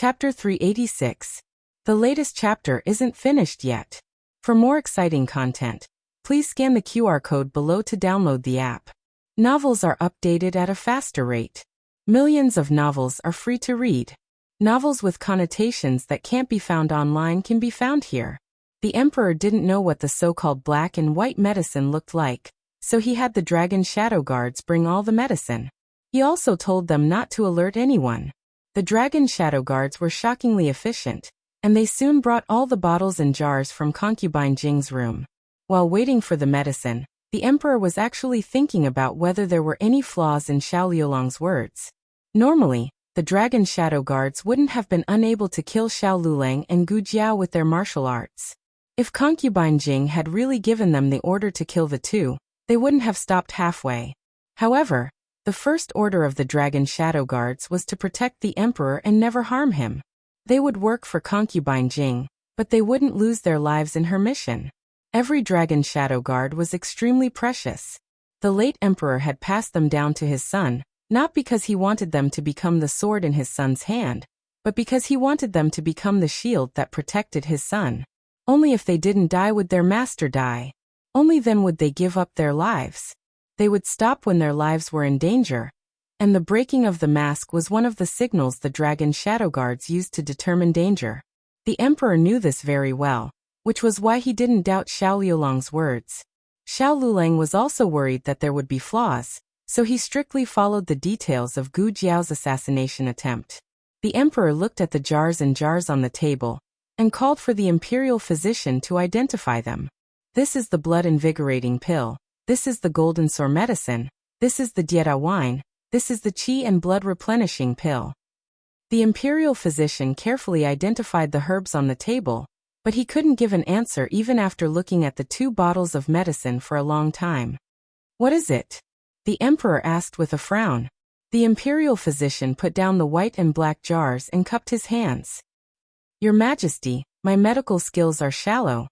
Chapter 386. The latest chapter isn't finished yet. For more exciting content, please scan the QR code below to download the app. Novels are updated at a faster rate. Millions of novels are free to read. Novels with connotations that can't be found online can be found here. The Emperor didn't know what the so-called black and white medicine looked like, so he had the dragon shadow guards bring all the medicine. He also told them not to alert anyone. The dragon shadow guards were shockingly efficient, and they soon brought all the bottles and jars from concubine Jing's room. While waiting for the medicine, the Emperor was actually thinking about whether there were any flaws in Xiao Liulong's words. Normally, the dragon shadow guards wouldn't have been unable to kill Xiao Lulang and Gu Jiao with their martial arts. If concubine Jing had really given them the order to kill the two, they wouldn't have stopped halfway. However, the first order of the dragon shadow guards was to protect the Emperor and never harm him. They would work for concubine Jing, but they wouldn't lose their lives in her mission. Every dragon shadow guard was extremely precious. The late Emperor had passed them down to his son, not because he wanted them to become the sword in his son's hand, but because he wanted them to become the shield that protected his son. Only if they didn't die would their master die. Only then would they give up their lives. They would stop when their lives were in danger, and the breaking of the mask was one of the signals the dragon shadow guards used to determine danger. The Emperor knew this very well, which was why he didn't doubt Xiao Liulong's words. Xiao Lulang was also worried that there would be flaws, so he strictly followed the details of Gu Jiao's assassination attempt. The Emperor looked at the jars and jars on the table, and called for the imperial physician to identify them. This is the blood-invigorating pill. This is the golden sore medicine. This is the dieta wine. This is the qi and blood-replenishing pill. The imperial physician carefully identified the herbs on the table, but he couldn't give an answer even after looking at the two bottles of medicine for a long time. What is it? The Emperor asked with a frown. The imperial physician put down the white and black jars and cupped his hands. Your Majesty, my medical skills are shallow,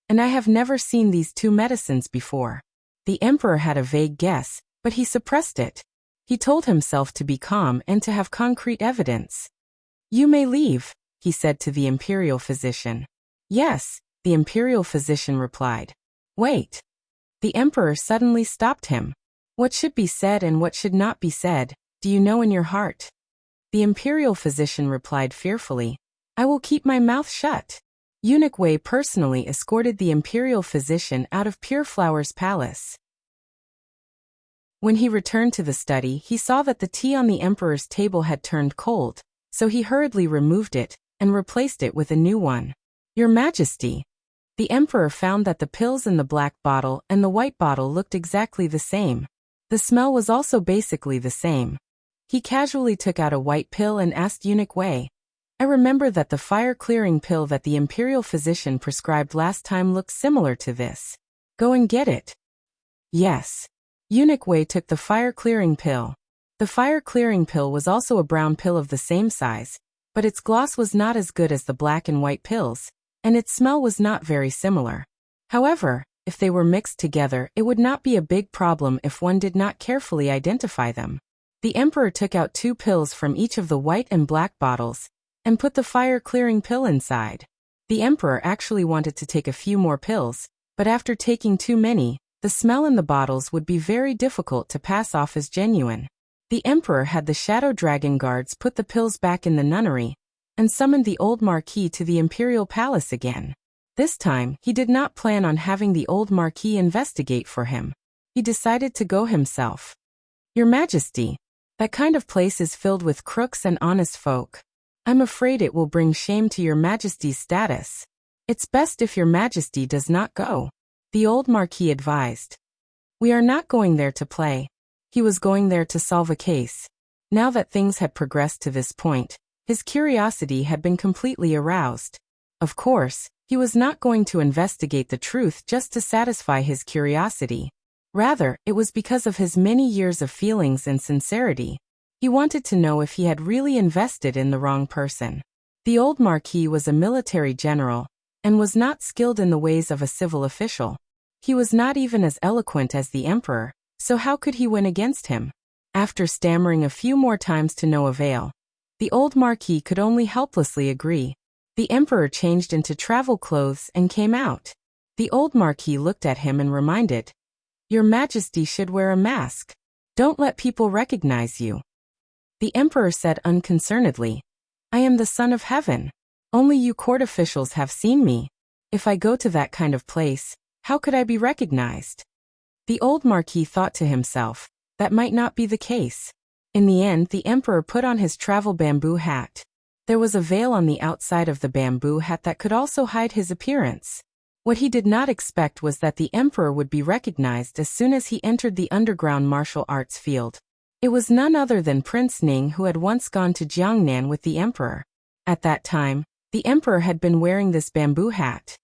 and I have never seen these two medicines before. The Emperor had a vague guess, but he suppressed it. He told himself to be calm and to have concrete evidence. You may leave, he said to the imperial physician. Yes, the imperial physician replied. Wait. The Emperor suddenly stopped him. What should be said and what should not be said, do you know in your heart? The imperial physician replied fearfully. I will keep my mouth shut. Eunuch Wei personally escorted the imperial physician out of Pure Flower's palace. When he returned to the study, he saw that the tea on the Emperor's table had turned cold, so he hurriedly removed it and replaced it with a new one. Your Majesty. The Emperor found that the pills in the black bottle and the white bottle looked exactly the same. The smell was also basically the same. He casually took out a white pill and asked Eunuch Wei. I remember that the fire-clearing pill that the imperial physician prescribed last time looked similar to this. Go and get it. Yes. Eunuch Wei took the fire-clearing pill. The fire-clearing pill was also a brown pill of the same size, but its gloss was not as good as the black and white pills, and its smell was not very similar. However, if they were mixed together, it would not be a big problem if one did not carefully identify them. The Emperor took out 2 pills from each of the white and black bottles, and put the fire-clearing pill inside. The Emperor actually wanted to take a few more pills, but after taking too many, the smell in the bottles would be very difficult to pass off as genuine. The Emperor had the Shadow Dragon guards put the pills back in the nunnery, and summoned the old Marquis to the imperial palace again. This time, he did not plan on having the old Marquis investigate for him. He decided to go himself. Your Majesty, that kind of place is filled with crooks and honest folk. I'm afraid it will bring shame to your Majesty's status. It's best if your Majesty does not go, the old Marquis advised. We are not going there to play. He was going there to solve a case. Now that things had progressed to this point, his curiosity had been completely aroused. Of course, he was not going to investigate the truth just to satisfy his curiosity. Rather, it was because of his many years of feelings and sincerity. He wanted to know if he had really invested in the wrong person. The old Marquis was a military general, and was not skilled in the ways of a civil official. He was not even as eloquent as the Emperor, so how could he win against him? After stammering a few more times to no avail, The old marquis could only helplessly agree. The emperor changed into travel clothes and came out. The old marquis looked at him and reminded, "Your Majesty should wear a mask. Don't let people recognize you." The emperor said unconcernedly, "I am the son of heaven. Only you court officials have seen me. If I go to that kind of place, how could I be recognized?" The old marquis thought to himself, that might not be the case. In the end, the emperor put on his travel bamboo hat. There was a veil on the outside of the bamboo hat that could also hide his appearance. What he did not expect was that the emperor would be recognized as soon as he entered the underground martial arts field. It was none other than Prince Ning, who had once gone to Jiangnan with the emperor. At that time, the emperor had been wearing this bamboo hat.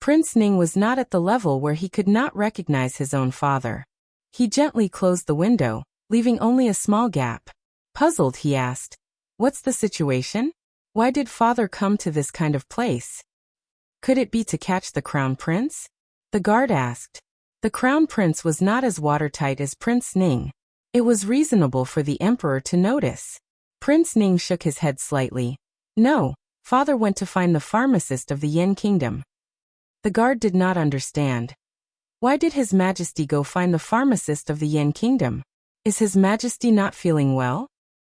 Prince Ning was not at the level where he could not recognize his own father. He gently closed the window, leaving only a small gap. Puzzled, he asked, "What's the situation? Why did father come to this kind of place? Could it be to catch the crown prince?" The guard asked. The crown prince was not as watertight as Prince Ning. It was reasonable for the emperor to notice. Prince Ning shook his head slightly. "No, father went to find the pharmacist of the Yin kingdom." The guard did not understand. Why did His Majesty go find the pharmacist of the Yin kingdom? Is His Majesty not feeling well?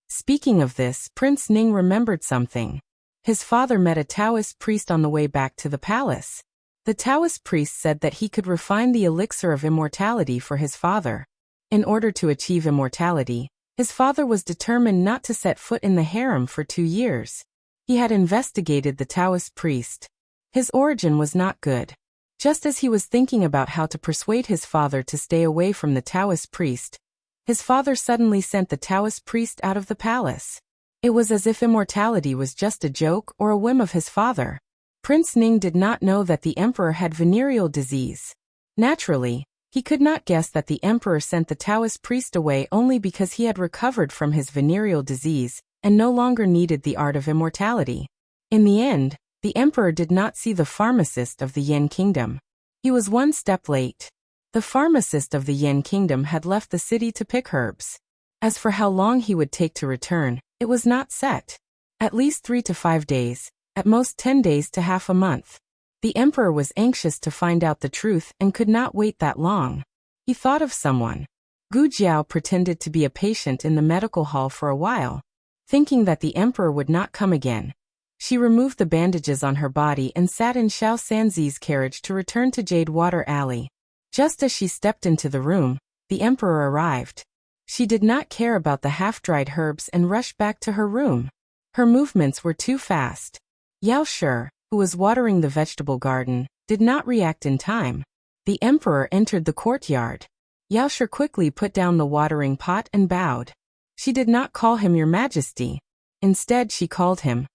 Speaking of this, Prince Ning remembered something. His father met a Taoist priest on the way back to the palace. The Taoist priest said that he could refine the elixir of immortality for his father. In order to achieve immortality, his father was determined not to set foot in the harem for 2 years. He had investigated the Taoist priest. His origin was not good. Just as he was thinking about how to persuade his father to stay away from the Taoist priest, his father suddenly sent the Taoist priest out of the palace. It was as if immortality was just a joke or a whim of his father. Prince Ning did not know that the emperor had venereal disease. Naturally, he could not guess that the emperor sent the Taoist priest away only because he had recovered from his venereal disease and no longer needed the art of immortality. In the end, the emperor did not see the pharmacist of the Yin kingdom. He was 1 step late. The pharmacist of the Yin kingdom had left the city to pick herbs. As for how long he would take to return, it was not set. At least 3 to 5 days, at most 10 days to half a month. The emperor was anxious to find out the truth and could not wait that long. He thought of someone. Gu Jiao pretended to be a patient in the medical hall for a while. Thinking that the emperor would not come again, she removed the bandages on her body and sat in Xiao Sanzi's carriage to return to Jade Water Alley. Just as she stepped into the room, the emperor arrived. She did not care about the half-dried herbs and rushed back to her room. Her movements were too fast. Yao Shi, who was watering the vegetable garden, did not react in time. The emperor entered the courtyard. Yao Shi quickly put down the watering pot and bowed. She did not call him Your Majesty. Instead, she called him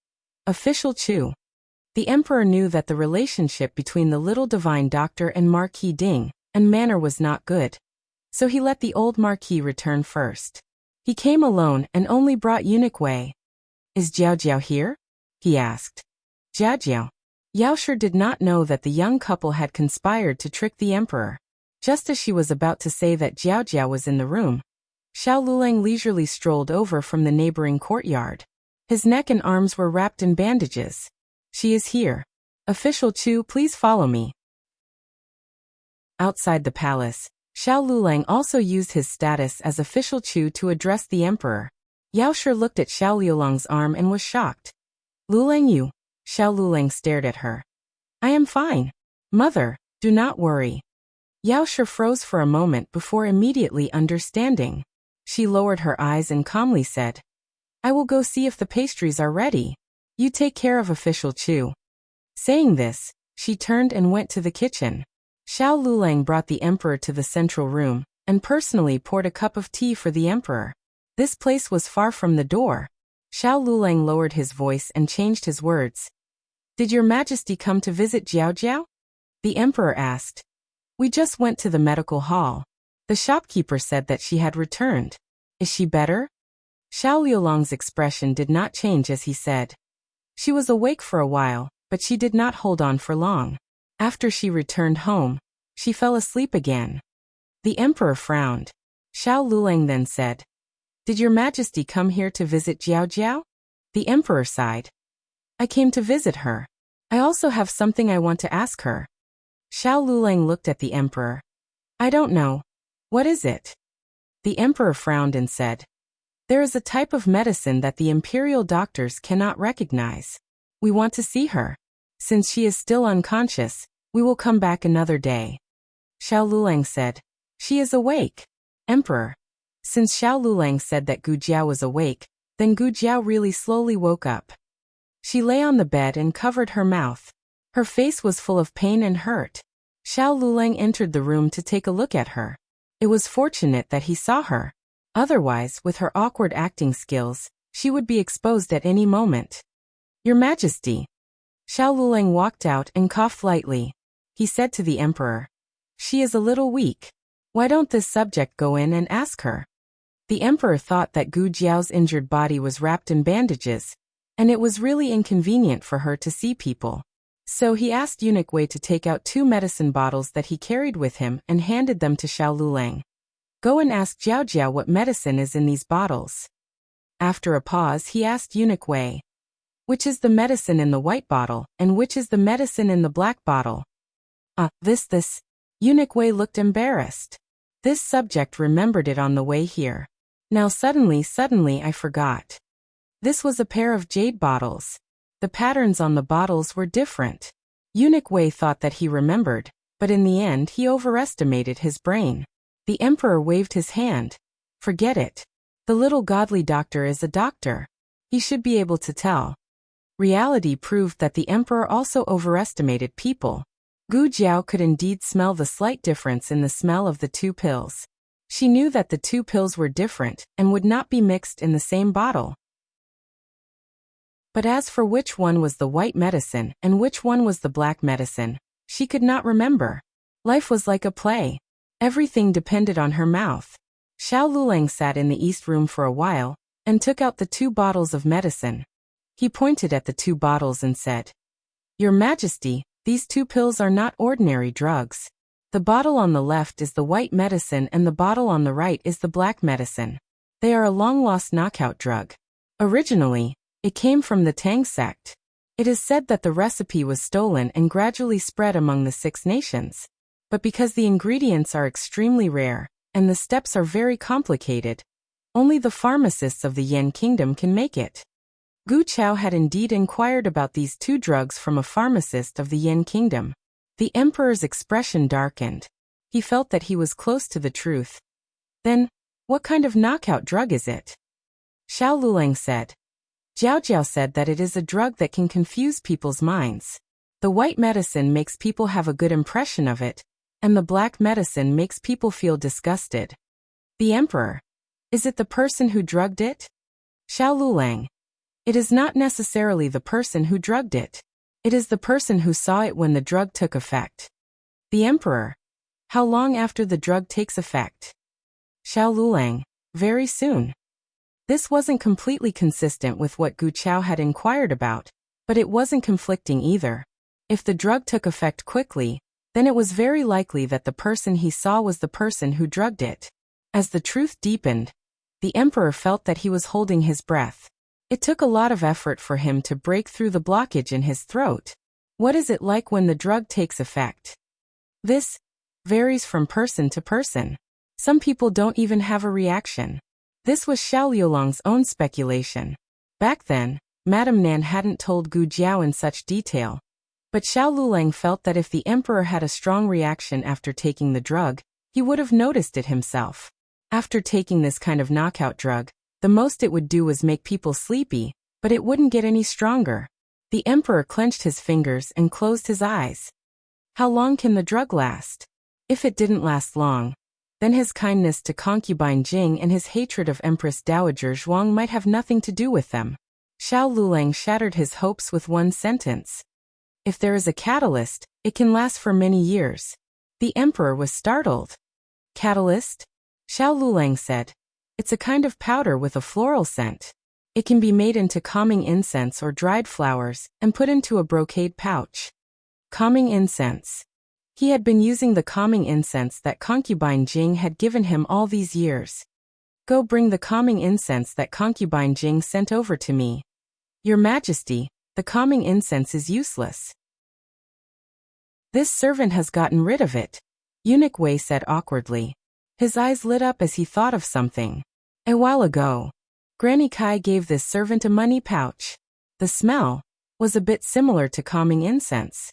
Official Chu. The emperor knew that the relationship between the little divine doctor and Marquis Ding and manner was not good. So he let the old marquis return first. He came alone and only brought eunuch Wei. "Is Jiao Jiao here?" he asked. Jiao Jiao. Yao Shi did not know that the young couple had conspired to trick the emperor. Just as she was about to say that Jiao Jiao was in the room, Xiao Lulang leisurely strolled over from the neighboring courtyard. His neck and arms were wrapped in bandages. "She is here. Official Chu, please follow me." Outside the palace, Xiao Lulang also used his status as Official Chu to address the emperor. Yao Shi looked at Xiao Liulang's arm and was shocked. "Lulang you?" Xiao Lulang stared at her. "I am fine. Mother, do not worry." Yao Shi froze for a moment before immediately understanding. She lowered her eyes and calmly said, "I will go see if the pastries are ready. You take care of Official Chu." Saying this, she turned and went to the kitchen. Xiao Lulang brought the emperor to the central room and personally poured a cup of tea for the emperor. This place was far from the door. Xiao Lulang lowered his voice and changed his words. "Did Your Majesty come to visit Jiao Jiao?" The emperor asked. "We just went to the medical hall. The shopkeeper said that she had returned. Is she better?" Xiao Liulang's expression did not change as he said. She was awake for a while, but she did not hold on for long. After she returned home, she fell asleep again. The emperor frowned. Xiao Lulang then said, Did your majesty come here to visit Jiao Jiao? The emperor sighed. I came to visit her. I also have something I want to ask her. Xiao Lulang looked at the emperor. I don't know. What is it? The emperor frowned and said, there is a type of medicine that the imperial doctors cannot recognize. We want to see her. Since she is still unconscious, we will come back another day. Xiao Lulang said, she is awake. Emperor. Since Xiao Lulang said that Gu Jiao was awake, then Gu Jiao really slowly woke up. She lay on the bed and covered her mouth. Her face was full of pain and hurt. Xiao Lulang entered the room to take a look at her. It was fortunate that he saw her. Otherwise, with her awkward acting skills, she would be exposed at any moment. Your Majesty. Xiao Lulang walked out and coughed lightly. He said to the emperor, she is a little weak. Why don't this subject go in and ask her? The emperor thought that Gu Jiao's injured body was wrapped in bandages, and it was really inconvenient for her to see people. So he asked Eunuch Wei to take out 2 medicine bottles that he carried with him and handed them to Xiao Lulang. Go and ask Jiao Jiao what medicine is in these bottles. After a pause, he asked Eunuch Wei, which is the medicine in the white bottle, and which is the medicine in the black bottle? This. Eunuch Wei looked embarrassed. This subject remembered it on the way here. Now suddenly I forgot. This was a pair of jade bottles. The patterns on the bottles were different. Eunuch Wei thought that he remembered, but in the end he overestimated his brain. The emperor waved his hand. Forget it. The little godly doctor is a doctor. He should be able to tell. Reality proved that the emperor also overestimated people. Gu Jiao could indeed smell the slight difference in the smell of the 2 pills. She knew that the 2 pills were different and would not be mixed in the same bottle. But as for which one was the white medicine and which one was the black medicine, she could not remember. Life was like a play. Everything depended on her mouth. Xiao Lulang sat in the east room for a while and took out the 2 bottles of medicine. He pointed at the 2 bottles and said, Your Majesty, these 2 pills are not ordinary drugs. The bottle on the left is the white medicine and the bottle on the right is the black medicine. They are a long-lost knockout drug. Originally, it came from the Tang sect. It is said that the recipe was stolen and gradually spread among the 6 nations. But because the ingredients are extremely rare, and the steps are very complicated, only the pharmacists of the Yan Kingdom can make it. Gu Chao had indeed inquired about these 2 drugs from a pharmacist of the Yan Kingdom. The emperor's expression darkened. He felt that he was close to the truth. Then, what kind of knockout drug is it? Xiao Lulang said. Jiao Jiao said that it is a drug that can confuse people's minds. The white medicine makes people have a good impression of it, and the black medicine makes people feel disgusted. The emperor. Is it the person who drugged it? Xiao Lulang. It is not necessarily the person who drugged it. It is the person who saw it when the drug took effect. The emperor. How long after the drug takes effect? Xiao Lulang. Very soon. This wasn't completely consistent with what Gu Chao had inquired about, but it wasn't conflicting either. If the drug took effect quickly, then it was very likely that the person he saw was the person who drugged it. As the truth deepened, the emperor felt that he was holding his breath. It took a lot of effort for him to break through the blockage in his throat. What is it like when the drug takes effect? This varies from person to person. Some people don't even have a reaction. This was Xiao Liulang's own speculation. Back then, Madame Nan hadn't told Gu Jiao in such detail. But Xiao Lulang felt that if the emperor had a strong reaction after taking the drug, he would have noticed it himself. After taking this kind of knockout drug, the most it would do was make people sleepy, but it wouldn't get any stronger. The emperor clenched his fingers and closed his eyes. How long can the drug last? If it didn't last long, then his kindness to concubine Jing and his hatred of Empress Dowager Zhuang might have nothing to do with them. Xiao Lulang shattered his hopes with one sentence. If there is a catalyst, it can last for many years. The emperor was startled. Catalyst? Xiao Lulang said. It's a kind of powder with a floral scent. It can be made into calming incense or dried flowers and put into a brocade pouch. Calming incense. He had been using the calming incense that concubine Jing had given him all these years. Go bring the calming incense that concubine Jing sent over to me. Your Majesty, the calming incense is useless. This servant has gotten rid of it, Eunuch Wei said awkwardly. His eyes lit up as he thought of something. A while ago, Granny Kai gave this servant a money pouch. The smell was a bit similar to calming incense.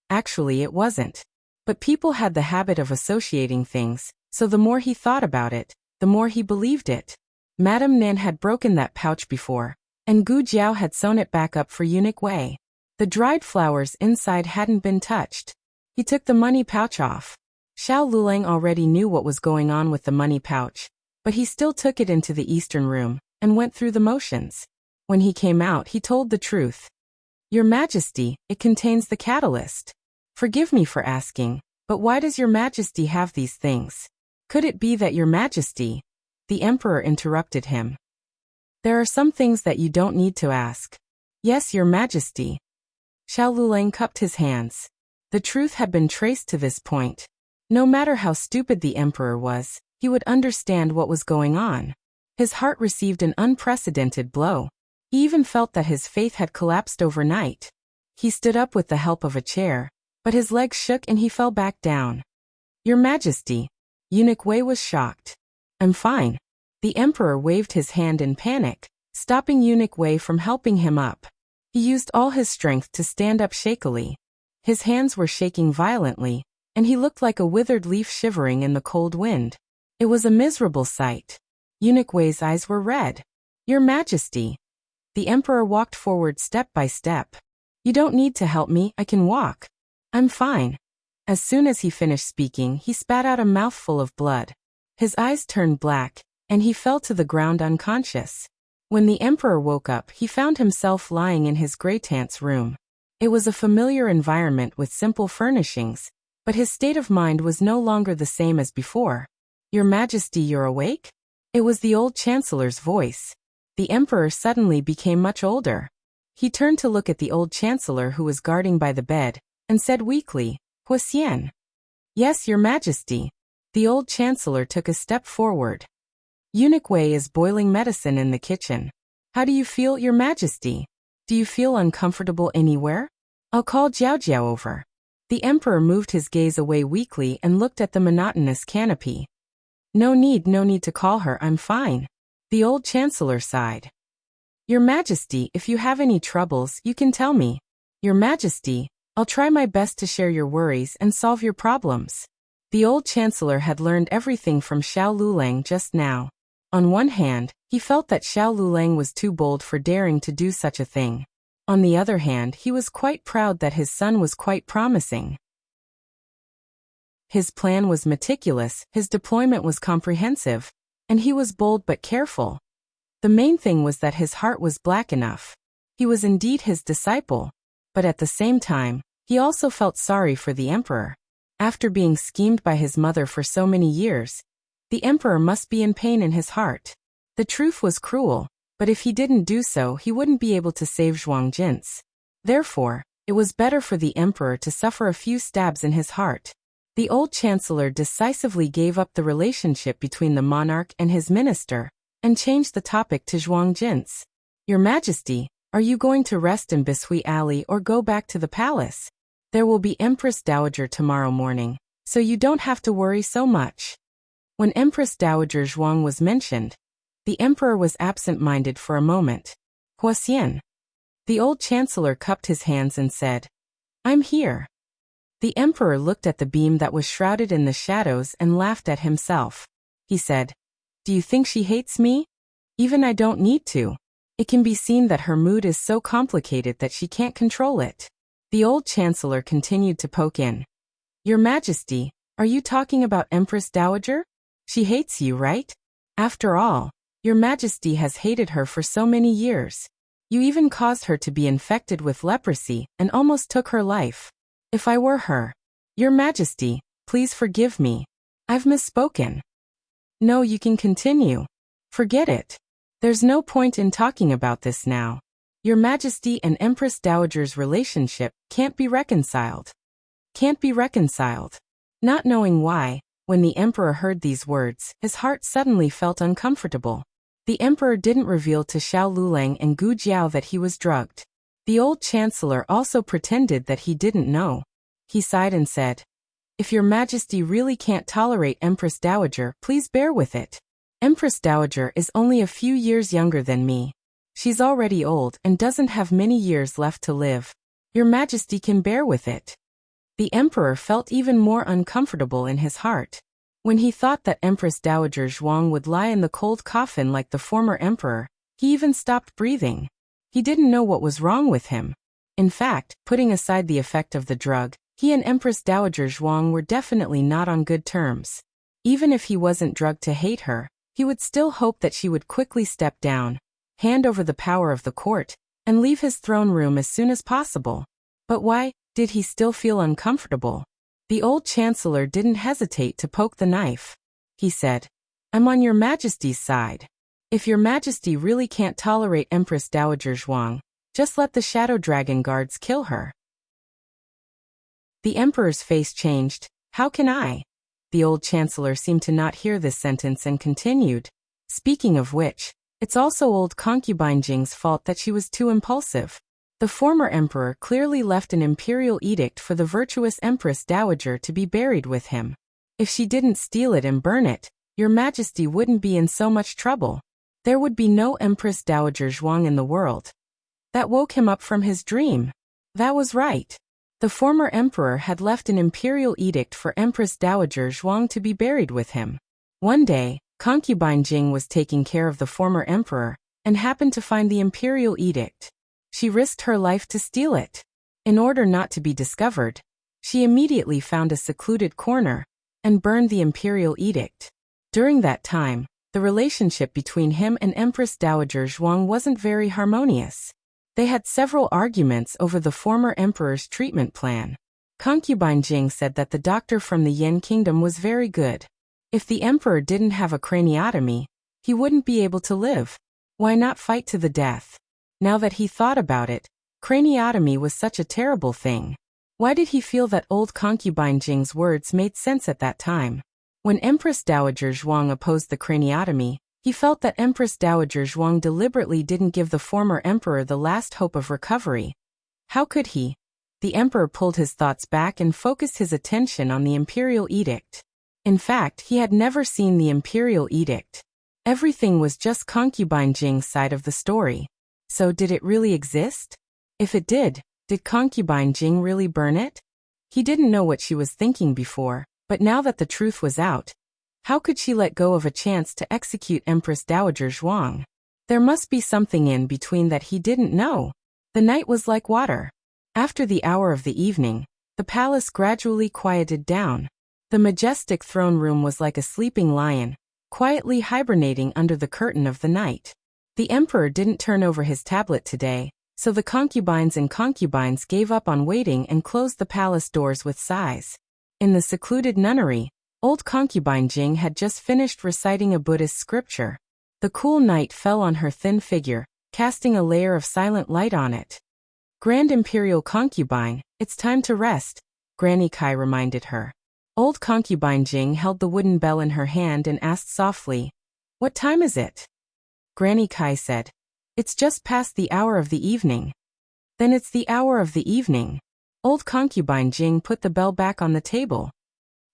Actually, it wasn't. But people had the habit of associating things, so the more he thought about it, the more he believed it. Madame Nan had broken that pouch before, and Gu Jiao had sewn it back up for Eunuch Wei. The dried flowers inside hadn't been touched. He took the money pouch off. Xiao Lulang already knew what was going on with the money pouch, but he still took it into the eastern room and went through the motions. When he came out, he told the truth. Your Majesty, it contains the catalyst. Forgive me for asking, but why does Your Majesty have these things? Could it be that Your Majesty? The Emperor interrupted him. There are some things that you don't need to ask. Yes, Your Majesty. Xiao Lulang cupped his hands. The truth had been traced to this point. No matter how stupid the Emperor was, he would understand what was going on. His heart received an unprecedented blow. He even felt that his faith had collapsed overnight. He stood up with the help of a chair, but his legs shook and he fell back down. Your Majesty. Eunuch Wei was shocked. I'm fine. The Emperor waved his hand in panic, stopping Eunuch Wei from helping him up. He used all his strength to stand up shakily. His hands were shaking violently, and he looked like a withered leaf shivering in the cold wind. It was a miserable sight. Eunuch Wei's eyes were red. Your Majesty. The Emperor walked forward step by step. You don't need to help me, I can walk. I'm fine. As soon as he finished speaking, he spat out a mouthful of blood. His eyes turned black, and he fell to the ground unconscious. When the Emperor woke up, he found himself lying in his Greytant's room. It was a familiar environment with simple furnishings, but his state of mind was no longer the same as before. Your Majesty, you're awake? It was the old Chancellor's voice. The Emperor suddenly became much older. He turned to look at the old Chancellor who was guarding by the bed, and said weakly, Huasian. Yes, Your Majesty. The old Chancellor took a step forward. Eunuch Wei is boiling medicine in the kitchen. How do you feel, Your Majesty? Do you feel uncomfortable anywhere? I'll call Jiao Jiao over. The Emperor moved his gaze away weakly and looked at the monotonous canopy. No need to call her, I'm fine. The old Chancellor sighed. Your Majesty, if you have any troubles, you can tell me. Your Majesty, I'll try my best to share your worries and solve your problems. The old Chancellor had learned everything from Xiao Lulang just now. On one hand, he felt that Xiao Lulang was too bold for daring to do such a thing. On the other hand, he was quite proud that his son was quite promising. His plan was meticulous, his deployment was comprehensive, and he was bold but careful. The main thing was that his heart was black enough. He was indeed his disciple, but at the same time, he also felt sorry for the Emperor. After being schemed by his mother for so many years, the Emperor must be in pain in his heart. The truth was cruel, but if he didn't do so, he wouldn't be able to save Zhuang Jin's. Therefore, it was better for the Emperor to suffer a few stabs in his heart. The old Chancellor decisively gave up the relationship between the monarch and his minister, and changed the topic to Zhuang Jin's. Your Majesty, are you going to rest in Bishui Alley or go back to the palace? There will be Empress Dowager tomorrow morning, so you don't have to worry so much. When Empress Dowager Zhuang was mentioned, the Emperor was absent-minded for a moment. Huasian. The old Chancellor cupped his hands and said, I'm here. The Emperor looked at the beam that was shrouded in the shadows and laughed at himself. He said, Do you think she hates me? Even I don't need to. It can be seen that her mood is so complicated that she can't control it. The old Chancellor continued to poke in. Your Majesty, are you talking about Empress Dowager? She hates you, right? After all, Your Majesty has hated her for so many years. You even caused her to be infected with leprosy and almost took her life. If I were her, Your Majesty, please forgive me. I've misspoken. No, you can continue. Forget it. There's no point in talking about this now. Your Majesty and Empress Dowager's relationship can't be reconciled. Can't be reconciled. Not knowing why, When the emperor heard these words, his heart suddenly felt uncomfortable. The emperor didn't reveal to Xiao Lulang and Gu Jiao that he was drugged. The old chancellor also pretended that he didn't know. He sighed and said, "If your majesty really can't tolerate Empress Dowager, please bear with it. Empress Dowager is only a few years younger than me. She's already old and doesn't have many years left to live. Your majesty can bear with it." The emperor felt even more uncomfortable in his heart. When he thought that Empress Dowager Zhuang would lie in the cold coffin like the former emperor, he even stopped breathing. He didn't know what was wrong with him. In fact, putting aside the effect of the drug, he and Empress Dowager Zhuang were definitely not on good terms. Even if he wasn't drugged to hate her, he would still hope that she would quickly step down, hand over the power of the court, and leave his throne room as soon as possible. But why did he still feel uncomfortable? The old chancellor didn't hesitate to poke the knife. He said, "I'm on your majesty's side. If your majesty really can't tolerate Empress Dowager Zhuang, just let the Shadow Dragon guards kill her." The emperor's face changed. "How can I?" The old chancellor seemed to not hear this sentence and continued, "Speaking of which, it's also old concubine Jing's fault that she was too impulsive. The former emperor clearly left an imperial edict for the virtuous Empress Dowager to be buried with him. If she didn't steal it and burn it, your majesty wouldn't be in so much trouble. There would be no Empress Dowager Zhuang in the world." That woke him up from his dream. That was right. The former emperor had left an imperial edict for Empress Dowager Zhuang to be buried with him. One day, concubine Jing was taking care of the former emperor, and happened to find the imperial edict. She risked her life to steal it. In order not to be discovered, she immediately found a secluded corner, and burned the imperial edict. During that time, the relationship between him and Empress Dowager Zhuang wasn't very harmonious. They had several arguments over the former emperor's treatment plan. Concubine Jing said that the doctor from the Yin Kingdom was very good. If the emperor didn't have a craniotomy, he wouldn't be able to live. Why not fight to the death? Now that he thought about it, craniotomy was such a terrible thing. Why did he feel that old concubine Jing's words made sense at that time? When Empress Dowager Zhuang opposed the craniotomy, he felt that Empress Dowager Zhuang deliberately didn't give the former emperor the last hope of recovery. How could he? The emperor pulled his thoughts back and focused his attention on the imperial edict. In fact, he had never seen the imperial edict. Everything was just concubine Jing's side of the story. So did it really exist? If it did concubine Jing really burn it? He didn't know what she was thinking before, but now that the truth was out, how could she let go of a chance to execute Empress Dowager Zhuang? There must be something in between that he didn't know. The night was like water. After the hour of the evening, the palace gradually quieted down. The majestic throne room was like a sleeping lion, quietly hibernating under the curtain of the night. The emperor didn't turn over his tablet today, so the concubines and concubines gave up on waiting and closed the palace doors with sighs. In the secluded nunnery, old concubine Jing had just finished reciting a Buddhist scripture. The cool night fell on her thin figure, casting a layer of silent light on it. "Grand Imperial Concubine, it's time to rest," Granny Kai reminded her. Old concubine Jing held the wooden bell in her hand and asked softly, "What time is it?" Granny Kai said, "It's just past the hour of the evening." "Then it's the hour of the evening." Old concubine Jing put the bell back on the table.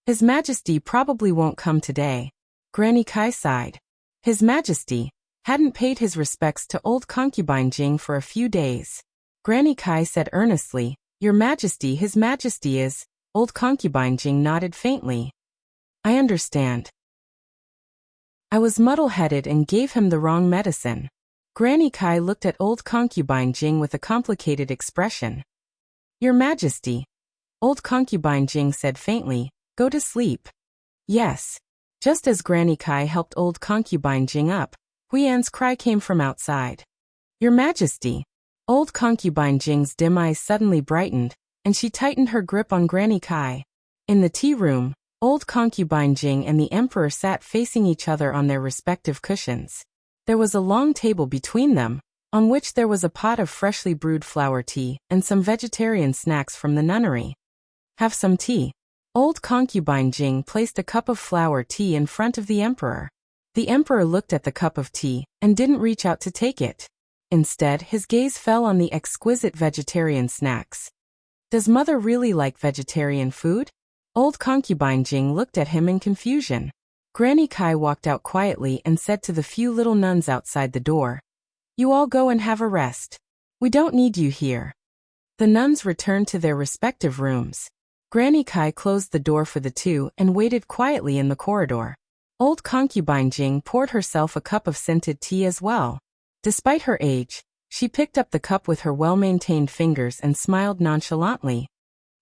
"His Majesty probably won't come today." Granny Kai sighed. His Majesty hadn't paid his respects to old concubine Jing for a few days. Granny Kai said earnestly, "Your Majesty, His Majesty is..." Old concubine Jing nodded faintly. "I understand. I was muddle-headed and gave him the wrong medicine." Granny Kai looked at old concubine Jing with a complicated expression. "Your Majesty," old concubine Jing said faintly, "go to sleep." "Yes." Just as Granny Kai helped old concubine Jing up, Huiyan's cry came from outside. "Your Majesty." Old concubine Jing's dim eyes suddenly brightened, and she tightened her grip on Granny Kai. In the tea room, old concubine Jing and the emperor sat facing each other on their respective cushions. There was a long table between them, on which there was a pot of freshly brewed flower tea and some vegetarian snacks from the nunnery. "Have some tea." Old concubine Jing placed a cup of flower tea in front of the emperor. The emperor looked at the cup of tea and didn't reach out to take it. Instead, his gaze fell on the exquisite vegetarian snacks. Does mother really like vegetarian food? Old concubine Jing looked at him in confusion. Granny Kai walked out quietly and said to the few little nuns outside the door, "You all go and have a rest. We don't need you here." The nuns returned to their respective rooms. Granny Kai closed the door for the two and waited quietly in the corridor. Old concubine Jing poured herself a cup of scented tea as well. Despite her age, she picked up the cup with her well-maintained fingers and smiled nonchalantly.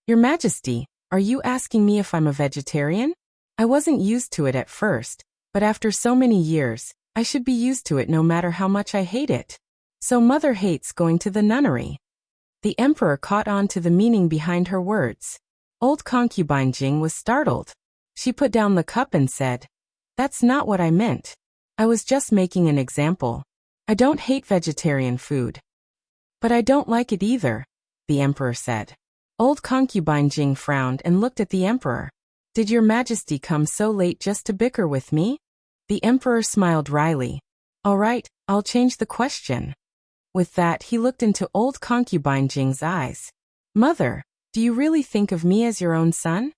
"Your Majesty, are you asking me if I'm a vegetarian? I wasn't used to it at first, but after so many years, I should be used to it no matter how much I hate it. So mother hates going to the nunnery." The emperor caught on to the meaning behind her words. Old concubine Jing was startled. She put down the cup and said, "That's not what I meant. I was just making an example. I don't hate vegetarian food." "But I don't like it either," the emperor said. Old concubine Jing frowned and looked at the emperor. "Did your Majesty come so late just to bicker with me?" The emperor smiled wryly. "All right, I'll change the question." With that, he looked into old concubine Jing's eyes. "Mother, do you really think of me as your own son?"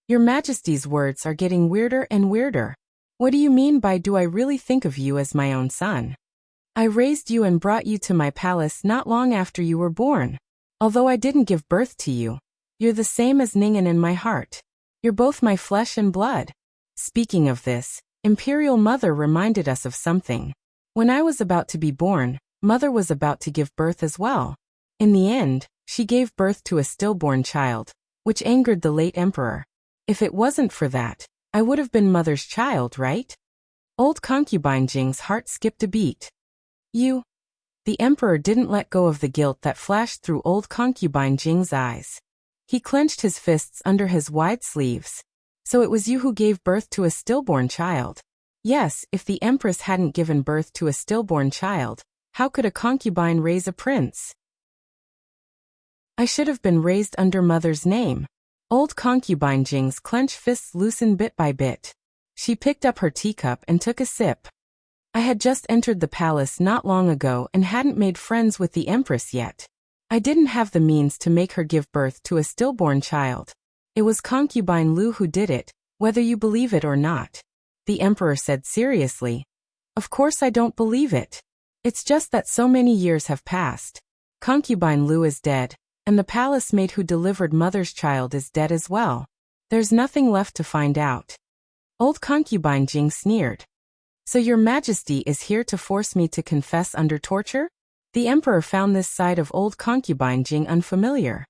"Your Majesty's words are getting weirder and weirder. What do you mean by do I really think of you as my own son? I raised you and brought you to my palace not long after you were born. Although I didn't give birth to you, you're the same as Ningen in my heart. You're both my flesh and blood." Speaking of this, Imperial Mother reminded us of something. When I was about to be born, Mother was about to give birth as well. In the end, she gave birth to a stillborn child, which angered the late emperor. If it wasn't for that, I would have been Mother's child, right? Old concubine Jing's heart skipped a beat. "You?" The emperor didn't let go of the guilt that flashed through old concubine Jing's eyes. He clenched his fists under his wide sleeves. "So it was you who gave birth to a stillborn child?" Yes, if the empress hadn't given birth to a stillborn child, how could a concubine raise a prince? "I should have been raised under mother's name." Old concubine Jing's clenched fists loosened bit by bit. She picked up her teacup and took a sip. "I had just entered the palace not long ago and hadn't made friends with the empress yet. I didn't have the means to make her give birth to a stillborn child. It was concubine Lu who did it, whether you believe it or not." The emperor said seriously. "Of course I don't believe it. It's just that so many years have passed. Concubine Lu is dead, and the palace maid who delivered mother's child is dead as well. There's nothing left to find out." Old concubine Jing sneered. "So your Majesty is here to force me to confess under torture?" The emperor found this side of old concubine Jing unfamiliar.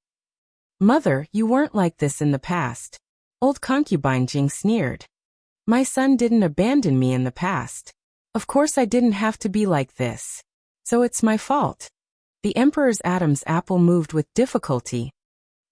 "Mother, you weren't like this in the past." Old concubine Jing sneered. "My son didn't abandon me in the past. Of course I didn't have to be like this. So it's my fault." The emperor's Adam's apple moved with difficulty.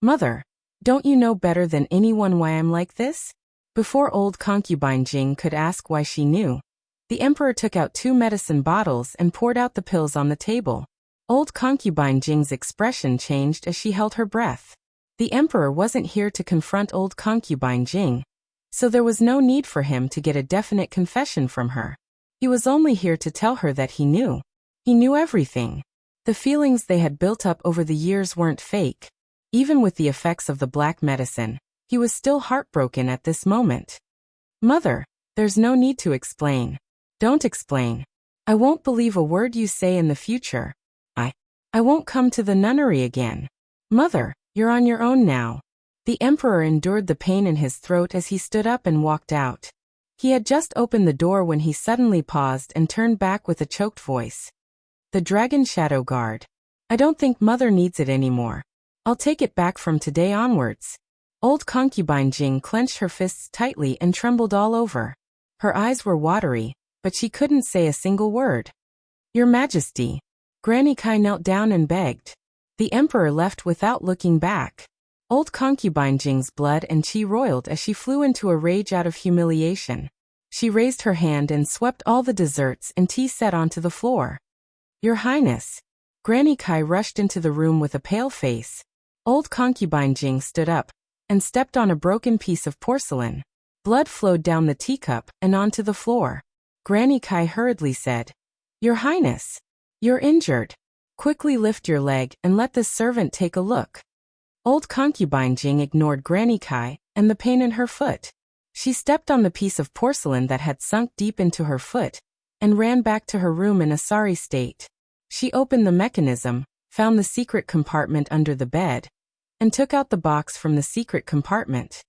"Mother, don't you know better than anyone why I'm like this?" Before old concubine Jing could ask why she knew, the emperor took out 2 medicine bottles and poured out the pills on the table. Old concubine Jing's expression changed as she held her breath. The emperor wasn't here to confront old concubine Jing, so there was no need for him to get a definite confession from her. He was only here to tell her that he knew. He knew everything. The feelings they had built up over the years weren't fake. Even with the effects of the black medicine, he was still heartbroken at this moment. "Mother, there's no need to explain. Don't explain. I won't believe a word you say in the future. I won't come to the nunnery again. Mother, you're on your own now." The emperor endured the pain in his throat as he stood up and walked out. He had just opened the door when he suddenly paused and turned back with a choked voice. "The Dragon Shadow Guard. I don't think Mother needs it anymore. I'll take it back from today onwards." Old concubine Jing clenched her fists tightly and trembled all over. Her eyes were watery, but she couldn't say a single word. "Your Majesty." Granny Kai knelt down and begged. The emperor left without looking back. Old concubine Jing's blood and chi roiled as she flew into a rage out of humiliation. She raised her hand and swept all the desserts and tea set onto the floor. "Your Highness." Granny Kai rushed into the room with a pale face. Old concubine Jing stood up. and stepped on a broken piece of porcelain. Blood flowed down the teacup and onto the floor. Granny Kai hurriedly said, "Your Highness, you're injured. Quickly lift your leg and let this servant take a look." Old concubine Jing ignored Granny Kai and the pain in her foot. She stepped on the piece of porcelain that had sunk deep into her foot and ran back to her room in a sorry state. She opened the mechanism, found the secret compartment under the bed, and took out the box from the secret compartment.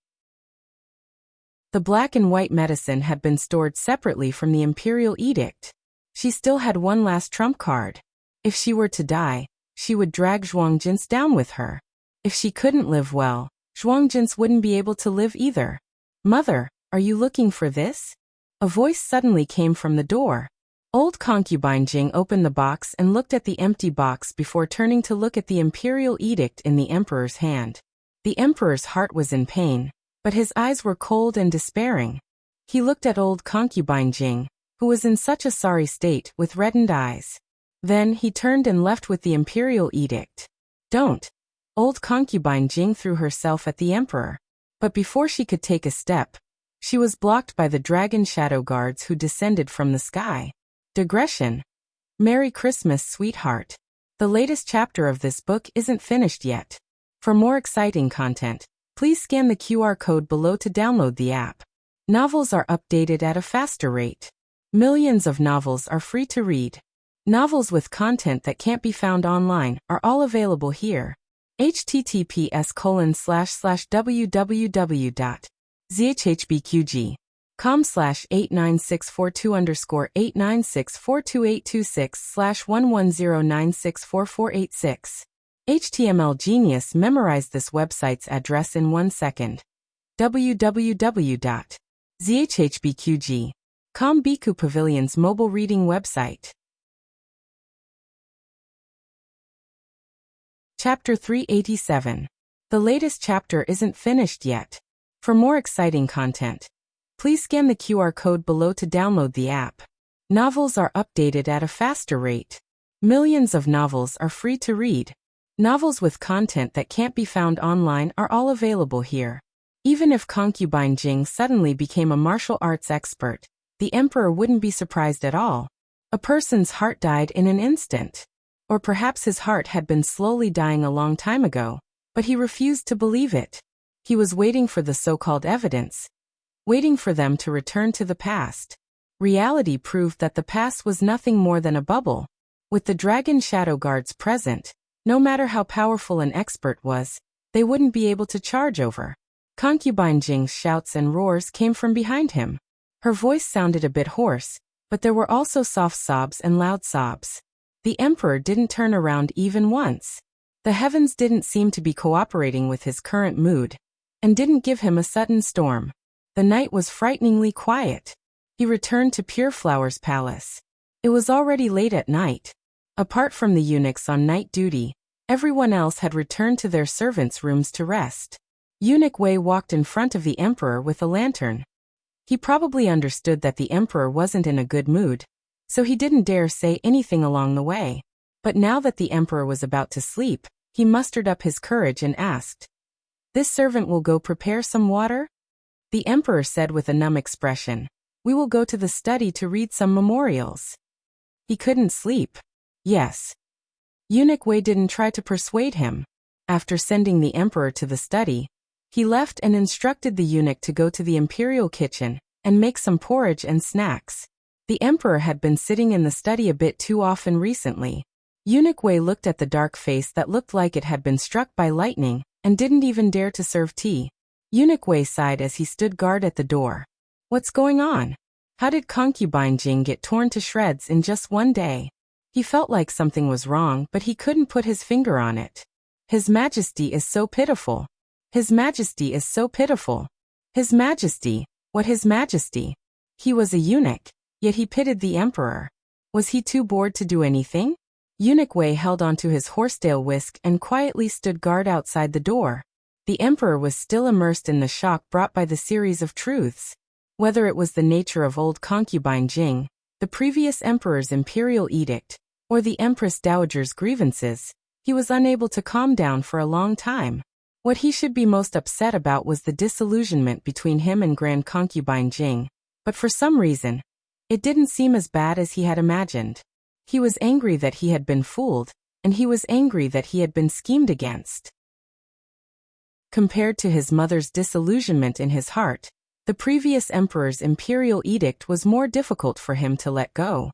The black and white medicine had been stored separately from the imperial edict. She still had one last trump card. If she were to die, she would drag Zhuangjin's down with her. If she couldn't live well, Zhuangjin's wouldn't be able to live either. "Mother, are you looking for this?" A voice suddenly came from the door. Old concubine Jing opened the box and looked at the empty box before turning to look at the imperial edict in the emperor's hand. The emperor's heart was in pain, but his eyes were cold and despairing. He looked at old concubine Jing, who was in such a sorry state, with reddened eyes. Then he turned and left with the imperial edict. "Don't!" Old concubine Jing threw herself at the emperor. But before she could take a step, she was blocked by the dragon shadow guards who descended from the sky. Digression. Merry Christmas, sweetheart. The latest chapter of this book isn't finished yet. For more exciting content, please scan the QR code below to download the app. Novels are updated at a faster rate. Millions of novels are free to read. Novels with content that can't be found online are all available here. https://www.zhbqg.com/89642_8964286/110964486. HTML Genius memorized this website's address in 1 second. www.zhbqg.com Biku Pavilion's mobile reading website. Chapter 387. The latest chapter isn't finished yet. For more exciting content, please scan the QR code below to download the app. Novels are updated at a faster rate. Millions of novels are free to read. Novels with content that can't be found online are all available here. Even if concubine Jing suddenly became a martial arts expert, the emperor wouldn't be surprised at all. A person's heart died in an instant. Or perhaps his heart had been slowly dying a long time ago, but he refused to believe it. He was waiting for the so-called evidence, waiting for them to return to the past. Reality proved that the past was nothing more than a bubble. With the dragon shadow guards present, no matter how powerful an expert was, they wouldn't be able to charge over. Concubine Jing's shouts and roars came from behind him. Her voice sounded a bit hoarse, but there were also soft sobs and loud sobs. The emperor didn't turn around even once. The heavens didn't seem to be cooperating with his current mood, and didn't give him a sudden storm. The night was frighteningly quiet. He returned to Pureflower's palace. It was already late at night. Apart from the eunuchs on night duty, everyone else had returned to their servants' rooms to rest. Eunuch Wei walked in front of the emperor with a lantern. He probably understood that the emperor wasn't in a good mood, so he didn't dare say anything along the way. But now that the emperor was about to sleep, he mustered up his courage and asked, "This servant will go prepare some water?" The emperor said with a numb expression, "We will go to the study to read some memorials." He couldn't sleep. Yes. Eunuch Wei didn't try to persuade him. After sending the emperor to the study, he left and instructed the eunuch to go to the imperial kitchen and make some porridge and snacks. The emperor had been sitting in the study a bit too often recently. Eunuch Wei looked at the dark face that looked like it had been struck by lightning, and didn't even dare to serve tea. Eunuch Wei sighed as he stood guard at the door. What's going on? How did concubine Jing get torn to shreds in just one day? He felt like something was wrong, but he couldn't put his finger on it. His Majesty is so pitiful. His Majesty is so pitiful. His Majesty, what His Majesty? He was a eunuch, yet he pitied the emperor. Was he too bored to do anything? Eunuch Wei held onto his horsetail whisk and quietly stood guard outside the door. The emperor was still immersed in the shock brought by the series of truths. Whether it was the nature of old concubine Jing, the previous emperor's imperial edict, or the empress dowager's grievances, he was unable to calm down for a long time. What he should be most upset about was the disillusionment between him and Grand Concubine Jing, but for some reason, it didn't seem as bad as he had imagined. He was angry that he had been fooled, and he was angry that he had been schemed against. Compared to his mother's disillusionment in his heart, the previous emperor's imperial edict was more difficult for him to let go.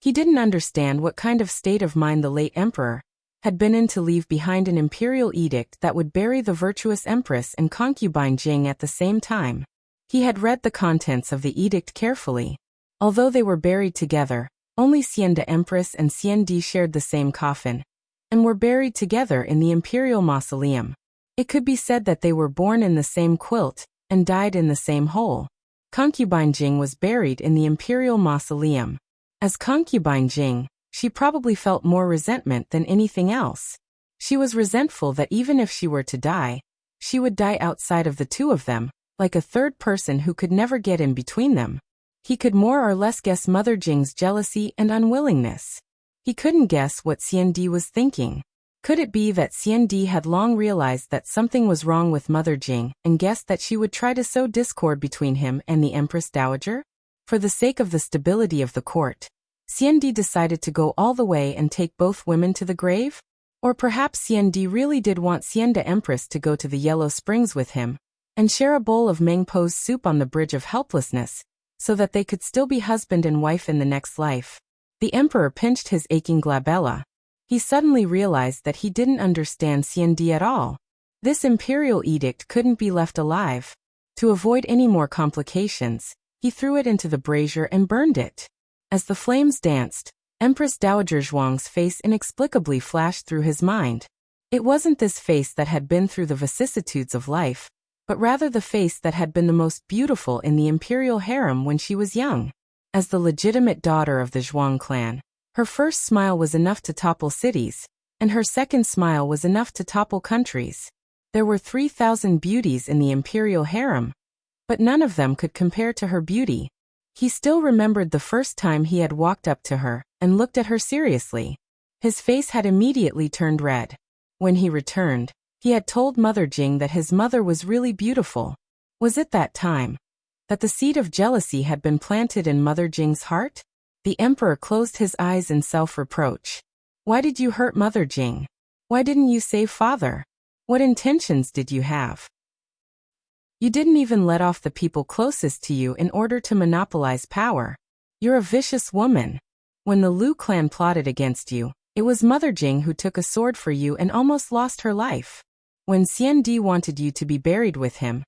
He didn't understand what kind of state of mind the late emperor had been in to leave behind an imperial edict that would bury the virtuous empress and concubine Jing at the same time. He had read the contents of the edict carefully. Although they were buried together, only Xian de Empress and Xian Di shared the same coffin, and were buried together in the imperial mausoleum. It could be said that they were born in the same quilt and died in the same hole. Concubine Jing was buried in the imperial mausoleum. As concubine Jing, she probably felt more resentment than anything else. She was resentful that even if she were to die, she would die outside of the two of them, like a third person who could never get in between them. He could more or less guess Mother Jing's jealousy and unwillingness. He couldn't guess what Xian Di was thinking. Could it be that Xian Di had long realized that something was wrong with Mother Jing and guessed that she would try to sow discord between him and the Empress Dowager? For the sake of the stability of the court, Xian Di decided to go all the way and take both women to the grave? Or perhaps Xian Di really did want Xian de Empress to go to the Yellow Springs with him and share a bowl of Meng Po's soup on the Bridge of Helplessness, so that they could still be husband and wife in the next life. The emperor pinched his aching glabella. He suddenly realized that he didn't understand Xian Di at all. This imperial edict couldn't be left alive. To avoid any more complications, he threw it into the brazier and burned it. As the flames danced, Empress Dowager Zhuang's face inexplicably flashed through his mind. It wasn't this face that had been through the vicissitudes of life, but rather the face that had been the most beautiful in the imperial harem when she was young. As the legitimate daughter of the Zhuang clan, her first smile was enough to topple cities, and her second smile was enough to topple countries. There were 3,000 beauties in the imperial harem, but none of them could compare to her beauty. He still remembered the first time he had walked up to her and looked at her seriously. His face had immediately turned red. When he returned, he had told Mother Jing that his mother was really beautiful. Was it that time that the seed of jealousy had been planted in Mother Jing's heart? The emperor closed his eyes in self-reproach. Why did you hurt Mother Jing? Why didn't you save father? What intentions did you have? You didn't even let off the people closest to you in order to monopolize power. You're a vicious woman. When the Lu clan plotted against you, it was Mother Jing who took a sword for you and almost lost her life. When Xian Di wanted you to be buried with him,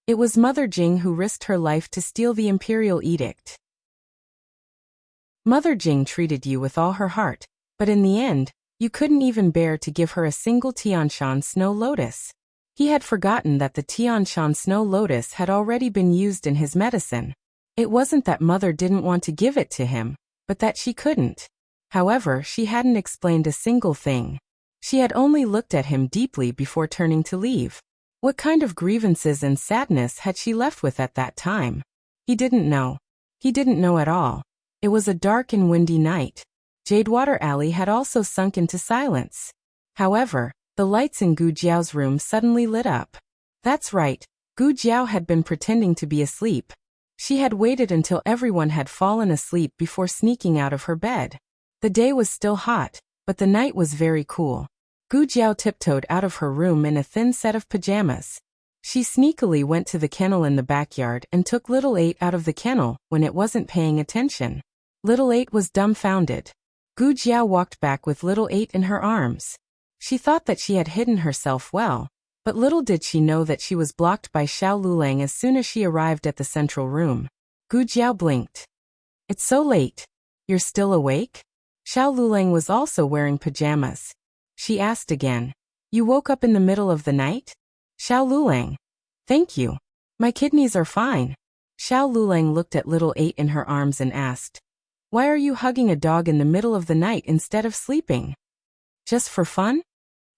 it was Mother Jing who risked her life to steal the imperial edict. Mother Jing treated you with all her heart, but in the end, you couldn't even bear to give her a single Tianshan snow lotus. He had forgotten that the Tianshan snow lotus had already been used in his medicine. It wasn't that Mother didn't want to give it to him, but that she couldn't. However, she hadn't explained a single thing. She had only looked at him deeply before turning to leave. What kind of grievances and sadness had she left with at that time? He didn't know. He didn't know at all. It was a dark and windy night. Jadewater Alley had also sunk into silence. However, the lights in Gu Jiao's room suddenly lit up. That's right, Gu Jiao had been pretending to be asleep. She had waited until everyone had fallen asleep before sneaking out of her bed. The day was still hot, but the night was very cool. Gu Jiao tiptoed out of her room in a thin set of pajamas. She sneakily went to the kennel in the backyard and took Little Eight out of the kennel when it wasn't paying attention. Little Eight was dumbfounded. Gu Jiao walked back with Little Eight in her arms. She thought that she had hidden herself well, but little did she know that she was blocked by Xiao Lulang as soon as she arrived at the central room. Gu Jiao blinked. It's so late. You're still awake? Xiao Lulang was also wearing pajamas. She asked again. You woke up in the middle of the night? Xiao Lulang. Thank you. My kidneys are fine. Xiao Lulang looked at Little Eight in her arms and asked. Why are you hugging a dog in the middle of the night instead of sleeping? Just for fun?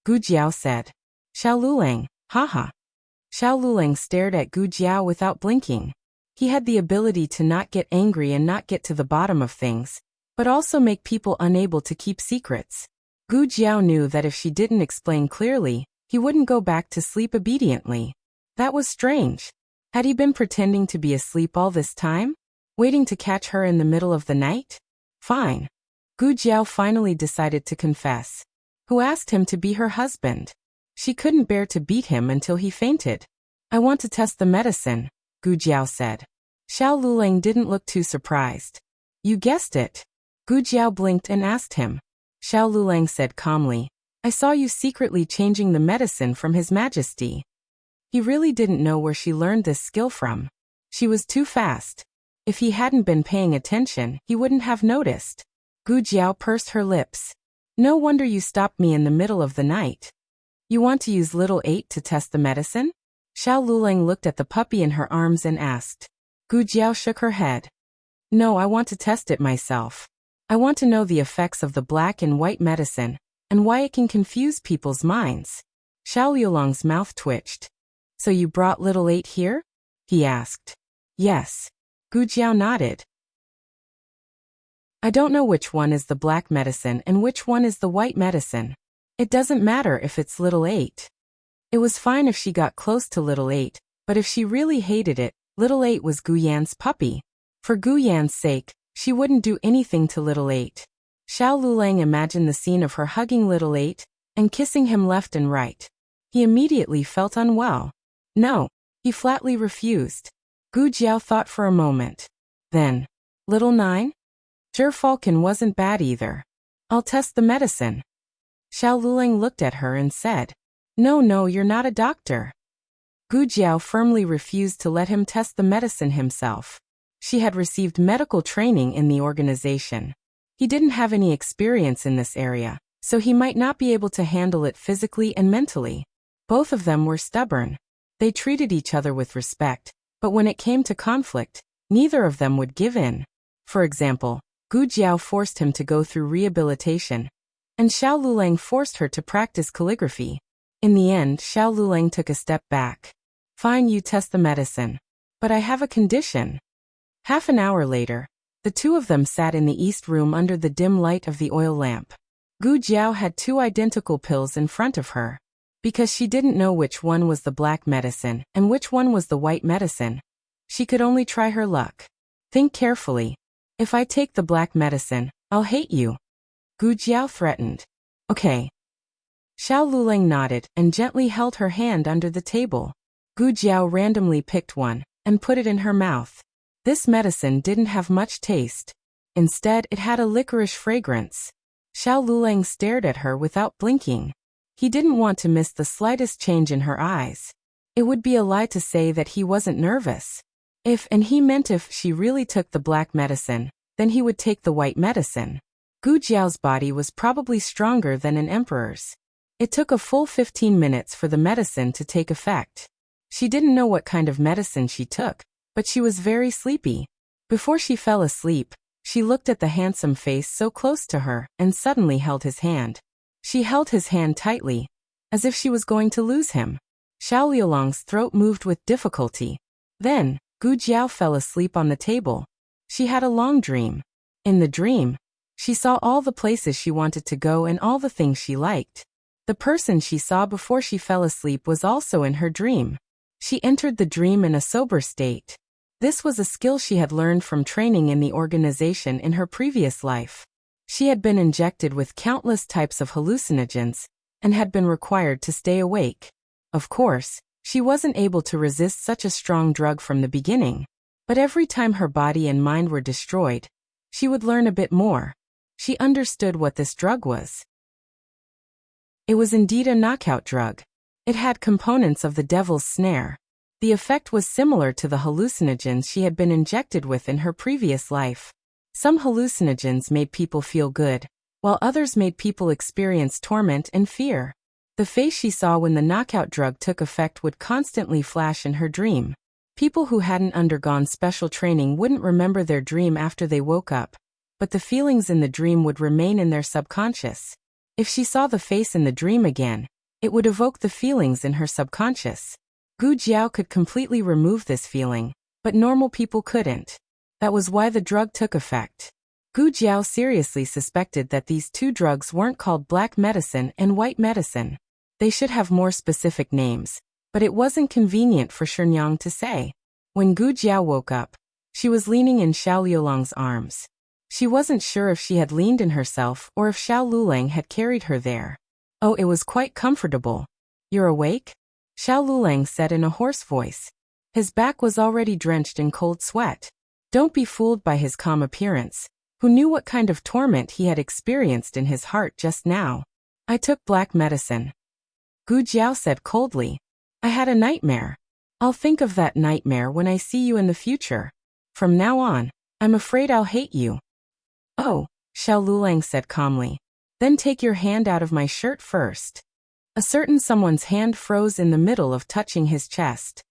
Gu Jiao said. Xiao Lulang, haha. Xiao Lulang stared at Gu Jiao without blinking. He had the ability to not get angry and not get to the bottom of things, but also make people unable to keep secrets. Gu Jiao knew that if she didn't explain clearly, He wouldn't go back to sleep obediently. That was strange. Had he been pretending to be asleep all this time? Waiting to catch her in the middle of the night? Fine. Gu Jiao finally decided to confess. Who asked him to be her husband? She couldn't bear to beat him until he fainted. I want to test the medicine, Gu Jiao said. Xiao Lulang didn't look too surprised. You guessed it. Gu Jiao blinked and asked him. Xiao Lulang said calmly, I saw you secretly changing the medicine from His Majesty. He really didn't know where she learned this skill from. She was too fast. If he hadn't been paying attention, he wouldn't have noticed. Gu Jiao pursed her lips. No wonder you stopped me in the middle of the night. You want to use little 8 to test the medicine? Xiao Lulang looked at the puppy in her arms and asked. Gu Jiao shook her head. No, I want to test it myself. I want to know the effects of the black and white medicine, and why it can confuse people's minds. Xiao Liulang's mouth twitched. So you brought little 8 here? He asked. Yes. Gu Jiao nodded. I don't know which one is the black medicine and which one is the white medicine. It doesn't matter if it's little 8. It was fine if she got close to little 8, but if she really hated it, little 8 was Gu Yan's puppy. For Gu Yan's sake, she wouldn't do anything to little 8. Xiao Lulang imagined the scene of her hugging little 8 and kissing him left and right. He immediately felt unwell. No, he flatly refused. Gu Jiao thought for a moment. Then, little 9? Falcon wasn't bad either. I'll test the medicine. Xiao Lulang looked at her and said, No, you're not a doctor. Gu Jiao firmly refused to let him test the medicine himself. She had received medical training in the organization. He didn't have any experience in this area, so he might not be able to handle it physically and mentally. Both of them were stubborn. They treated each other with respect, but when it came to conflict, neither of them would give in. For example, Gu Jiao forced him to go through rehabilitation, and Xiao Lulang forced her to practice calligraphy. In the end, Xiao Lulang took a step back. Fine, you test the medicine. But I have a condition. Half an hour later, the two of them sat in the east room under the dim light of the oil lamp. Gu Jiao had 2 identical pills in front of her. Because she didn't know which one was the black medicine and which one was the white medicine, she could only try her luck. Think carefully. If I take the black medicine, I'll hate you. Gu Jiao threatened. Okay. Xiao Lulang nodded and gently held her hand under the table. Gu Jiao randomly picked one and put it in her mouth. This medicine didn't have much taste. Instead, it had a licorice fragrance. Xiao Lulang stared at her without blinking. He didn't want to miss the slightest change in her eyes. It would be a lie to say that he wasn't nervous. And he meant if she really took the black medicine, then he would take the white medicine. Gu Jiao's body was probably stronger than an emperor's. It took a full 15 minutes for the medicine to take effect. She didn't know what kind of medicine she took, but she was very sleepy. Before she fell asleep, she looked at the handsome face so close to her and suddenly held his hand. She held his hand tightly, as if she was going to lose him. Xiao Liulang's throat moved with difficulty. Then, Gu Jiao fell asleep on the table. She had a long dream. In the dream, she saw all the places she wanted to go and all the things she liked. The person she saw before she fell asleep was also in her dream. She entered the dream in a sober state. This was a skill she had learned from training in the organization in her previous life. She had been injected with countless types of hallucinogens and had been required to stay awake. Of course, she wasn't able to resist such a strong drug from the beginning. But every time her body and mind were destroyed, she would learn a bit more. She understood what this drug was. It was indeed a knockout drug. It had components of the devil's snare. The effect was similar to the hallucinogens she had been injected with in her previous life. Some hallucinogens made people feel good, while others made people experience torment and fear. The face she saw when the knockout drug took effect would constantly flash in her dream. People who hadn't undergone special training wouldn't remember their dream after they woke up, but the feelings in the dream would remain in their subconscious. If she saw the face in the dream again, it would evoke the feelings in her subconscious. Gu Jiao could completely remove this feeling, but normal people couldn't. That was why the drug took effect. Gu Jiao seriously suspected that these 2 drugs weren't called black medicine and white medicine. They should have more specific names, but it wasn't convenient for Shenyang to say. When Gu Jiao woke up, she was leaning in Xiao Liulang's arms. She wasn't sure if she had leaned in herself or if Xiao Lulang had carried her there. Oh, it was quite comfortable. You're awake? Xiao Lulang said in a hoarse voice. His back was already drenched in cold sweat. Don't be fooled by his calm appearance. Who knew what kind of torment he had experienced in his heart just now? I took black medicine. Gu Jiao said coldly. I had a nightmare. I'll think of that nightmare when I see you in the future. From now on, I'm afraid I'll hate you. Oh, Xiao Lulang said calmly. Then take your hand out of my shirt first. A certain someone's hand froze in the middle of touching his chest.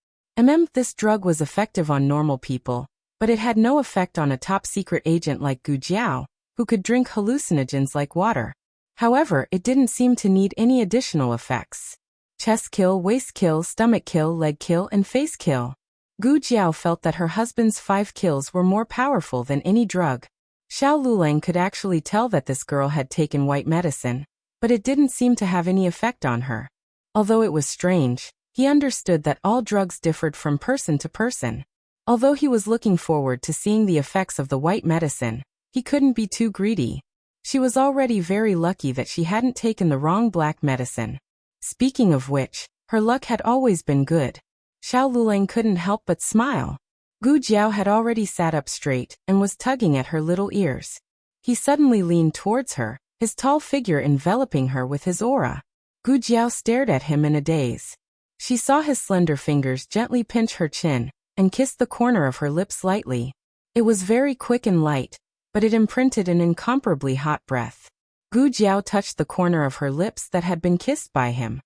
This drug was effective on normal people, but it had no effect on a top-secret agent like Gu Jiao, who could drink hallucinogens like water. However, it didn't seem to need any additional effects. Chest kill, waist kill, stomach kill, leg kill, and face kill. Gu Jiao felt that her husband's 5 kills were more powerful than any drug. Xiao Lulang could actually tell that this girl had taken white medicine, but it didn't seem to have any effect on her. Although it was strange, he understood that all drugs differed from person to person. Although he was looking forward to seeing the effects of the white medicine, he couldn't be too greedy. She was already very lucky that she hadn't taken the wrong black medicine. Speaking of which, her luck had always been good. Xiao Lulang couldn't help but smile. Gu Jiao had already sat up straight and was tugging at her little ears. He suddenly leaned towards her, his tall figure enveloping her with his aura. Gu Jiao stared at him in a daze. She saw his slender fingers gently pinch her chin and kissed the corner of her lips lightly. It was very quick and light, but it imprinted an incomparably hot breath. Gu Jiao touched the corner of her lips that had been kissed by him.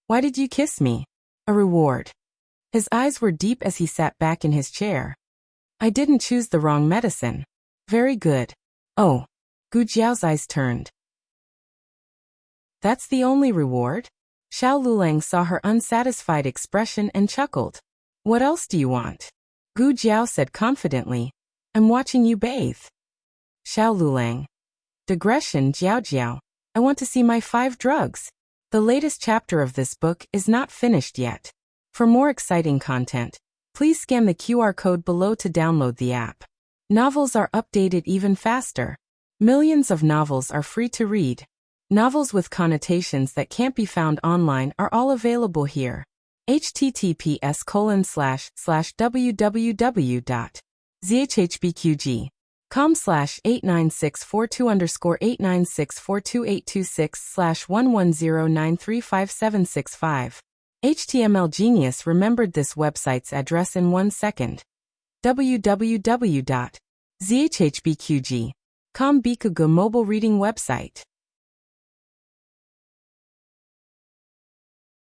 Why did you kiss me? A reward. His eyes were deep as he sat back in his chair. I didn't choose the wrong medicine. Very good. Oh. Gu Jiao's eyes turned. That's the only reward? Xiao Lulang saw her unsatisfied expression and chuckled. What else do you want? Gu Jiao said confidently. I'm watching you bathe. Xiao Lulang. Digression Jiao Jiao. I want to see my 5 drugs. The latest chapter of this book is not finished yet. For more exciting content, please scan the QR code below to download the app. Novels are updated even faster. Millions of novels are free to read. Novels with connotations that can't be found online are all available here. https://www.zhbqg.com/89642_896428226/110935765. HTML Genius remembered this website's address in 1 second. www.zhbqg.com Bikuga mobile reading website.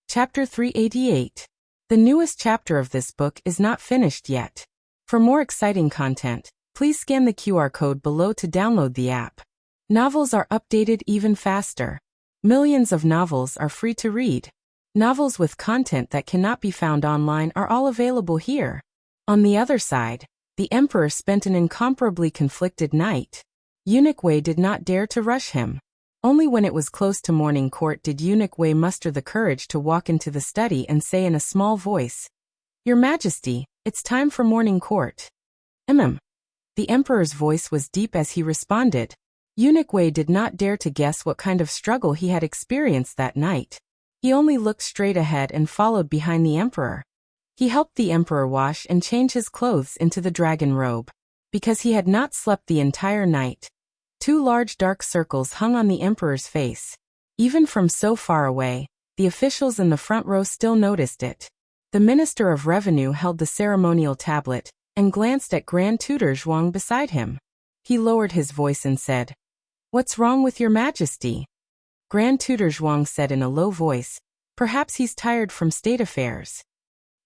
Chapter 388. The newest chapter of this book is not finished yet. For more exciting content, please scan the QR code below to download the app. Novels are updated even faster. Millions of novels are free to read. Novels with content that cannot be found online are all available here. On the other side, the emperor spent an incomparably conflicted night. Eunuch Wei did not dare to rush him. Only when it was close to morning court did Eunuch Wei muster the courage to walk into the study and say in a small voice, Your Majesty, it's time for morning court. The emperor's voice was deep as he responded. Eunuch Wei did not dare to guess what kind of struggle he had experienced that night. He only looked straight ahead and followed behind the emperor. He helped the emperor wash and change his clothes into the dragon robe. Because he had not slept the entire night, 2 large dark circles hung on the emperor's face. Even from so far away, the officials in the front row still noticed it. The Minister of Revenue held the ceremonial tablet and glanced at Grand Tutor Zhuang beside him. He lowered his voice and said, What's wrong with your Majesty? Grand Tutor Zhuang said in a low voice, Perhaps he's tired from state affairs.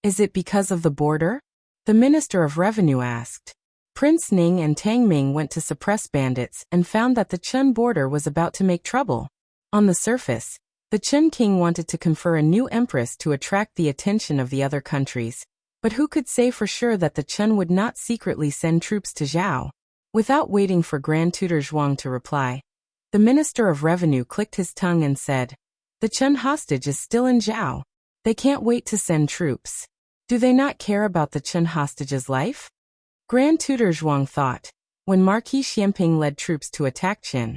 Is it because of the border? The Minister of Revenue asked. Prince Ning and Tang Ming went to suppress bandits and found that the Chun border was about to make trouble. On the surface, the Chun king wanted to confer a new empress to attract the attention of the other countries, but who could say for sure that the Chun would not secretly send troops to Zhao? Without waiting for Grand Tutor Zhuang to reply, the Minister of Revenue clicked his tongue and said, The Chen hostage is still in Zhao. They can't wait to send troops. Do they not care about the Chen hostage's life? Grand Tutor Zhuang thought. When Marquis Xianping led troops to attack Qin,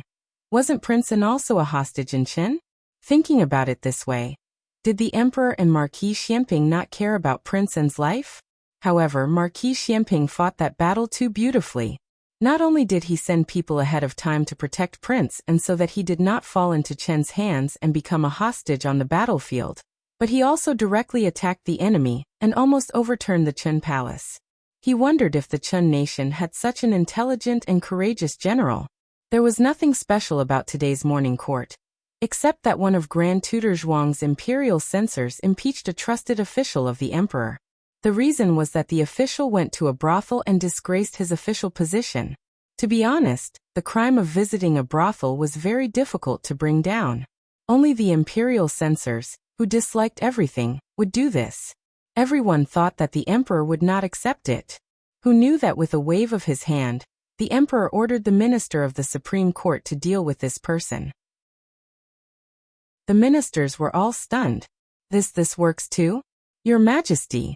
wasn't Prince An also a hostage in Qin? Thinking about it this way, did the Emperor and Marquis Xianping not care about Prince An's life? However, Marquis Xianping fought that battle too beautifully. Not only did he send people ahead of time to protect Prince An so that he did not fall into Chen's hands and become a hostage on the battlefield, but he also directly attacked the enemy and almost overturned the Chen palace. He wondered if the Chen nation had such an intelligent and courageous general. There was nothing special about today's morning court, except that one of Grand Tutor Zhuang's imperial censors impeached a trusted official of the emperor. The reason was that the official went to a brothel and disgraced his official position. To be honest, the crime of visiting a brothel was very difficult to bring down. Only the imperial censors, who disliked everything, would do this. Everyone thought that the emperor would not accept it. Who knew that with a wave of his hand, the emperor ordered the minister of the Supreme Court to deal with this person. The ministers were all stunned. This works too? Your Majesty.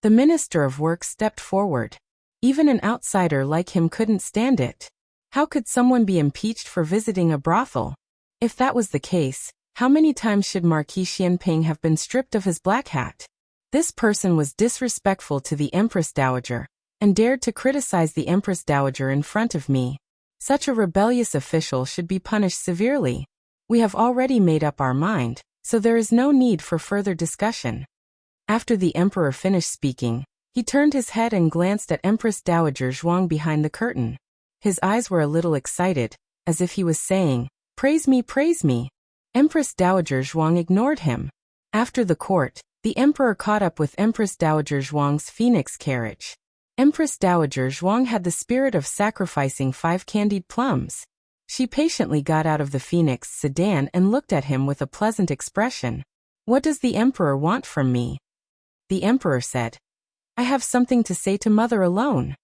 The Minister of Works stepped forward. Even an outsider like him couldn't stand it. How could someone be impeached for visiting a brothel? If that was the case, how many times should Marquis Xianping have been stripped of his black hat? This person was disrespectful to the Empress Dowager, and dared to criticize the Empress Dowager in front of me. Such a rebellious official should be punished severely. We have already made up our mind, so there is no need for further discussion. After the emperor finished speaking, he turned his head and glanced at Empress Dowager Zhuang behind the curtain. His eyes were a little excited, as if he was saying, "Praise me, praise me." Empress Dowager Zhuang ignored him. After the court, the emperor caught up with Empress Dowager Zhuang's phoenix carriage. Empress Dowager Zhuang had the spirit of sacrificing 5 candied plums. She patiently got out of the phoenix sedan and looked at him with a pleasant expression. "What does the emperor want from me?" The emperor said, "I have something to say to mother alone."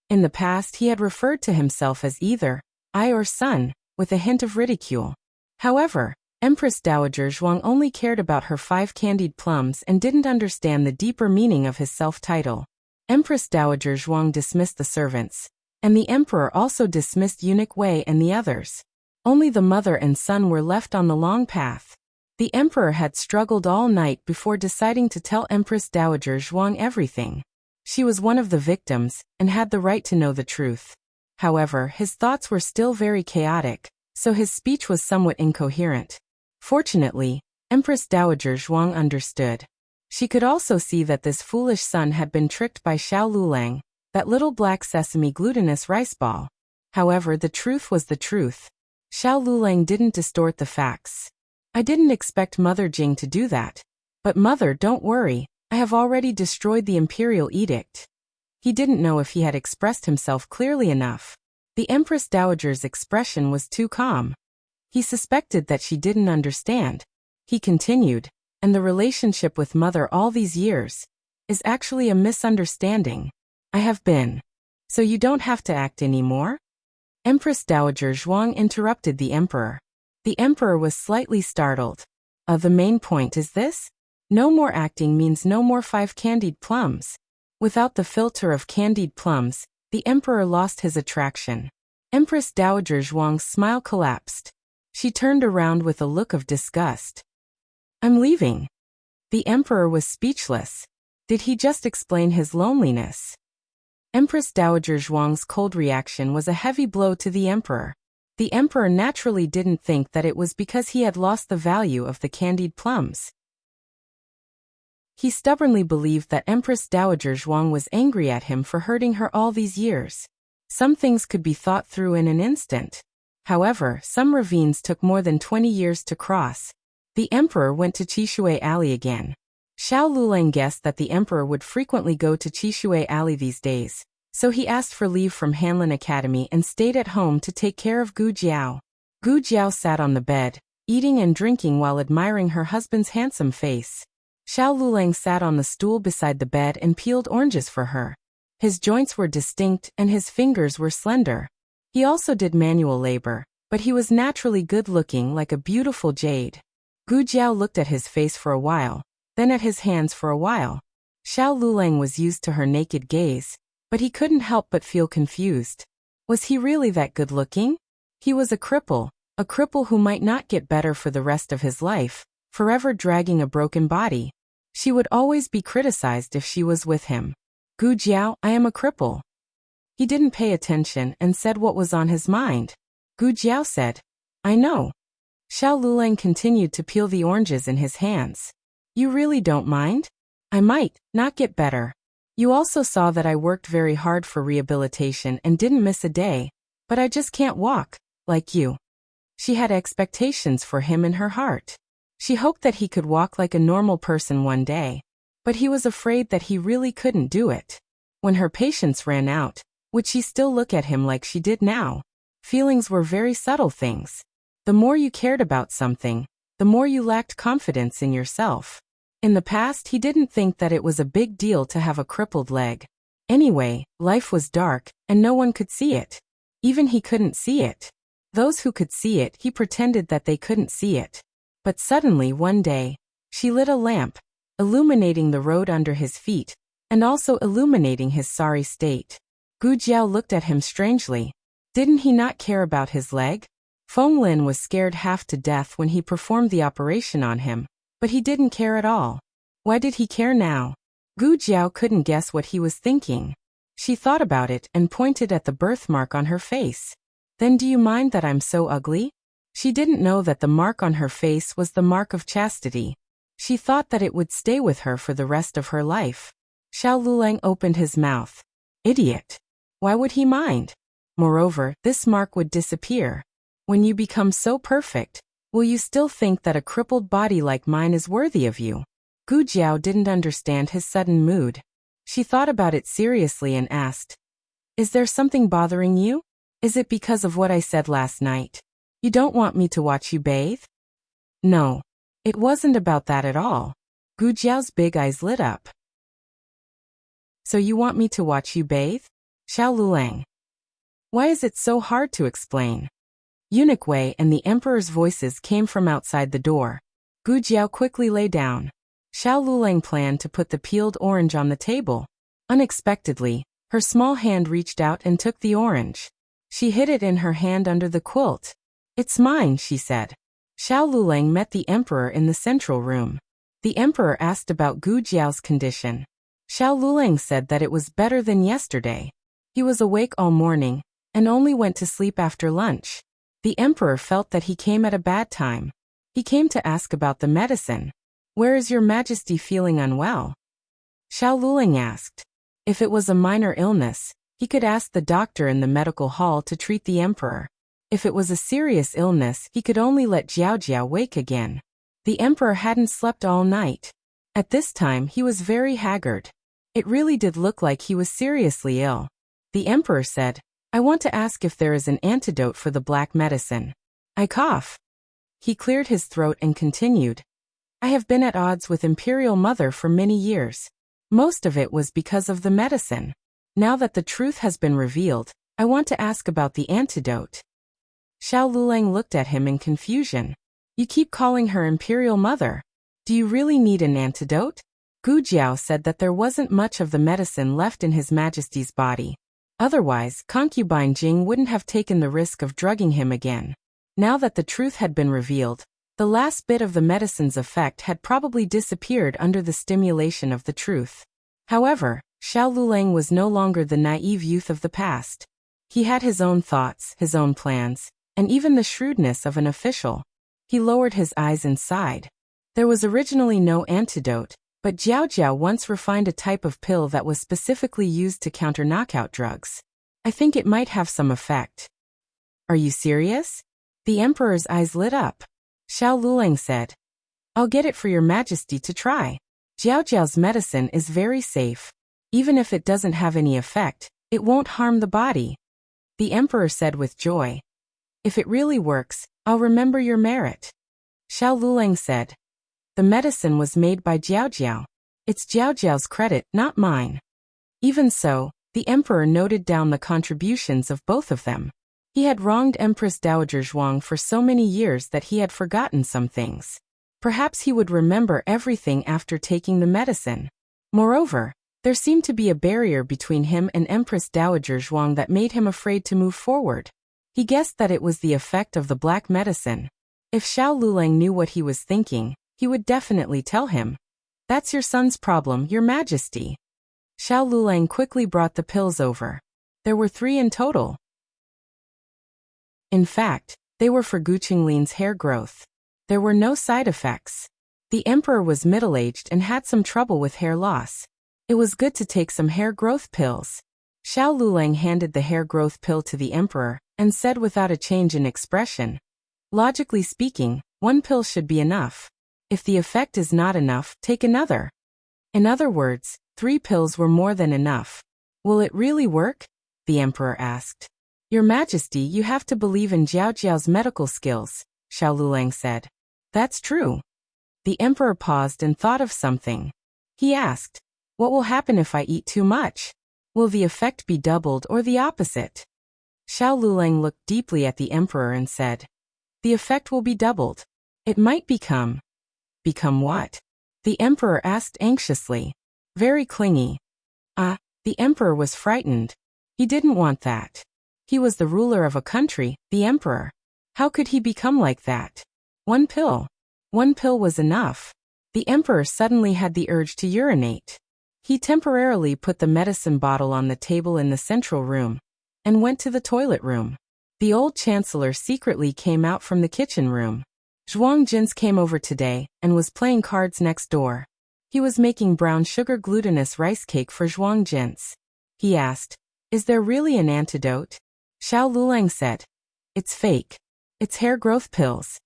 In the past he had referred to himself as either I or son, with a hint of ridicule. However, Empress Dowager Zhuang only cared about her 5 candied plums and didn't understand the deeper meaning of his self-title. Empress Dowager Zhuang dismissed the servants, and the emperor also dismissed Eunuch Wei and the others. Only the mother and son were left on the long path. The emperor had struggled all night before deciding to tell Empress Dowager Zhuang everything. She was one of the victims, and had the right to know the truth. However, his thoughts were still very chaotic, so his speech was somewhat incoherent. Fortunately, Empress Dowager Zhuang understood. She could also see that this foolish son had been tricked by Xiao Lulang, that little black sesame glutinous rice ball. However, the truth was the truth. Xiao Lulang didn't distort the facts. "I didn't expect Mother Jing to do that. But Mother, don't worry, I have already destroyed the imperial edict." He didn't know if he had expressed himself clearly enough. The Empress Dowager's expression was too calm. He suspected that she didn't understand. He continued, "And the relationship with Mother all these years is actually a misunderstanding. I have been. So you don't have to act anymore?" Empress Dowager Zhuang interrupted the emperor. The emperor was slightly startled. The main point is this? No more acting means no more 5 candied plums. Without the filter of candied plums, the emperor lost his attraction. Empress Dowager Zhuang's smile collapsed. She turned around with a look of disgust. "I'm leaving." The emperor was speechless. Did he just explain his loneliness? Empress Dowager Zhuang's cold reaction was a heavy blow to the emperor. The emperor naturally didn't think that it was because he had lost the value of the candied plums. He stubbornly believed that Empress Dowager Zhuang was angry at him for hurting her all these years. Some things could be thought through in an instant. However, some ravines took more than 20 years to cross. The emperor went to Qishui Alley again. Xiao Lulang guessed that the emperor would frequently go to Qishui Alley these days, so he asked for leave from Hanlin Academy and stayed at home to take care of Gu Jiao. Gu Jiao sat on the bed, eating and drinking while admiring her husband's handsome face. Xiao Lulang sat on the stool beside the bed and peeled oranges for her. His joints were distinct and his fingers were slender. He also did manual labor, but he was naturally good-looking like a beautiful jade. Gu Jiao looked at his face for a while, then at his hands for a while. Xiao Lulang was used to her naked gaze, but he couldn't help but feel confused. Was he really that good-looking? He was a cripple who might not get better for the rest of his life, forever dragging a broken body. She would always be criticized if she was with him. Gu Jiao, I am a cripple. He didn't pay attention and said what was on his mind. Gu Jiao said, I know. Xiao Lulang continued to peel the oranges in his hands. You really don't mind? I might not get better. You also saw that I worked very hard for rehabilitation and didn't miss a day, but I just can't walk, like you. She had expectations for him in her heart. She hoped that he could walk like a normal person one day, but he was afraid that he really couldn't do it. When her patience ran out, would she still look at him like she did now? Feelings were very subtle things. The more you cared about something, the more you lacked confidence in yourself. In the past, he didn't think that it was a big deal to have a crippled leg. Anyway, life was dark, and no one could see it. Even he couldn't see it. Those who could see it, he pretended that they couldn't see it. But suddenly one day, she lit a lamp, illuminating the road under his feet, and also illuminating his sorry state. Gu Jiao looked at him strangely. Didn't he not care about his leg? Feng Lin was scared half to death when he performed the operation on him, but he didn't care at all. Why did he care now? Gu Jiao couldn't guess what he was thinking. She thought about it and pointed at the birthmark on her face. Then do you mind that I'm so ugly? She didn't know that the mark on her face was the mark of chastity. She thought that it would stay with her for the rest of her life. Xiao Lulang opened his mouth. Idiot. Why would he mind? Moreover, this mark would disappear. When you become so perfect, will you still think that a crippled body like mine is worthy of you? Gu Jiao didn't understand his sudden mood. She thought about it seriously and asked, Is there something bothering you? Is it because of what I said last night? You don't want me to watch you bathe? No. It wasn't about that at all. Gu Jiao's big eyes lit up. So you want me to watch you bathe? Xiao Lulang. Why is it so hard to explain? Eunuch Wei and the emperor's voices came from outside the door. Gu Jiao quickly lay down. Xiao Lulang planned to put the peeled orange on the table. Unexpectedly, her small hand reached out and took the orange. She hid it in her hand under the quilt. It's mine, she said. Xiao Lulang met the emperor in the central room. The emperor asked about Gu Jiao's condition. Xiao Lulang said that it was better than yesterday. He was awake all morning, and only went to sleep after lunch. The emperor felt that he came at a bad time. He came to ask about the medicine. Where is your majesty feeling unwell? Xiao Lulang asked. If it was a minor illness, he could ask the doctor in the medical hall to treat the emperor. If it was a serious illness, he could only let Jiao Jiao wake again. The emperor hadn't slept all night. At this time, he was very haggard. It really did look like he was seriously ill. The emperor said, I want to ask if there is an antidote for the black medicine. I cough. He cleared his throat and continued. I have been at odds with Imperial Mother for many years. Most of it was because of the medicine. Now that the truth has been revealed, I want to ask about the antidote. Xiao Lulang looked at him in confusion. You keep calling her Imperial Mother. Do you really need an antidote? Gu Jiao said that there wasn't much of the medicine left in His Majesty's body. Otherwise, concubine Jing wouldn't have taken the risk of drugging him again. Now that the truth had been revealed, the last bit of the medicine's effect had probably disappeared under the stimulation of the truth. However, Xiao Lulang was no longer the naive youth of the past. He had his own thoughts, his own plans, and even the shrewdness of an official. He lowered his eyes and sighed. There was originally no antidote, but Jiao Jiao once refined a type of pill that was specifically used to counter knockout drugs. I think it might have some effect. Are you serious? The emperor's eyes lit up. Xiao Lulang said, I'll get it for your majesty to try. Jiao Jiao's medicine is very safe. Even if it doesn't have any effect, it won't harm the body. The emperor said with joy, If it really works, I'll remember your merit. Xiao Lulang said, The medicine was made by Jiao Jiao. It's Jiao Jiao's credit, not mine. Even so, the emperor noted down the contributions of both of them. He had wronged Empress Dowager Zhuang for so many years that he had forgotten some things. Perhaps he would remember everything after taking the medicine. Moreover, there seemed to be a barrier between him and Empress Dowager Zhuang that made him afraid to move forward. He guessed that it was the effect of the black medicine. If Xiao Lulang knew what he was thinking, he would definitely tell him. "That's your son's problem, Your Majesty." Xiao Lulang quickly brought the pills over. There were 3 in total. In fact, they were for Gu Qinglin's hair growth. There were no side effects. The emperor was middle-aged and had some trouble with hair loss. It was good to take some hair growth pills. Xiao Lulang handed the hair growth pill to the emperor and said without a change in expression, "Logically speaking, 1 pill should be enough. If the effect is not enough, take another." In other words, 3 pills were more than enough. "Will it really work?" the emperor asked. "Your Majesty, you have to believe in Jiao Jiao's medical skills," Xiao Lulang said. "That's true." The emperor paused and thought of something. He asked, "What will happen if I eat too much? Will the effect be doubled or the opposite?" Xiao Lulang looked deeply at the emperor and said, "The effect will be doubled. It might become..." "Become what?" the emperor asked anxiously. "Very clingy." The emperor was frightened. He didn't want that. He was the ruler of a country, the emperor. How could he become like that? 1 pill. 1 pill was enough. The emperor suddenly had the urge to urinate. He temporarily put the medicine bottle on the table in the central room and went to the toilet room. The old chancellor secretly came out from the kitchen room. Zhuang Jins came over today and was playing cards next door. He was making brown sugar glutinous rice cake for Zhuang Jins. He asked, "Is there really an antidote?" Xiao Lulang said, "It's fake. It's hair growth pills."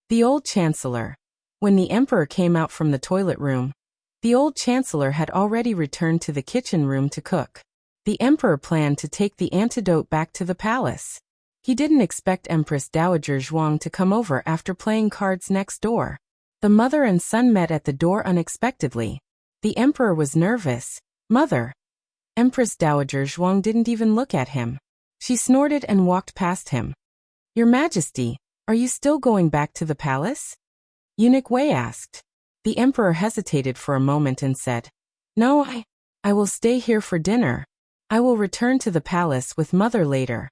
The old chancellor. When the emperor came out from the toilet room, the old chancellor had already returned to the kitchen room to cook. The emperor planned to take the antidote back to the palace. He didn't expect Empress Dowager Zhuang to come over after playing cards next door. The mother and son met at the door unexpectedly. The emperor was nervous. "Mother." Empress Dowager Zhuang didn't even look at him. She snorted and walked past him. "Your Majesty, are you still going back to the palace?" Eunuch Wei asked. The emperor hesitated for a moment and said, "No, I will stay here for dinner. I will return to the palace with mother later."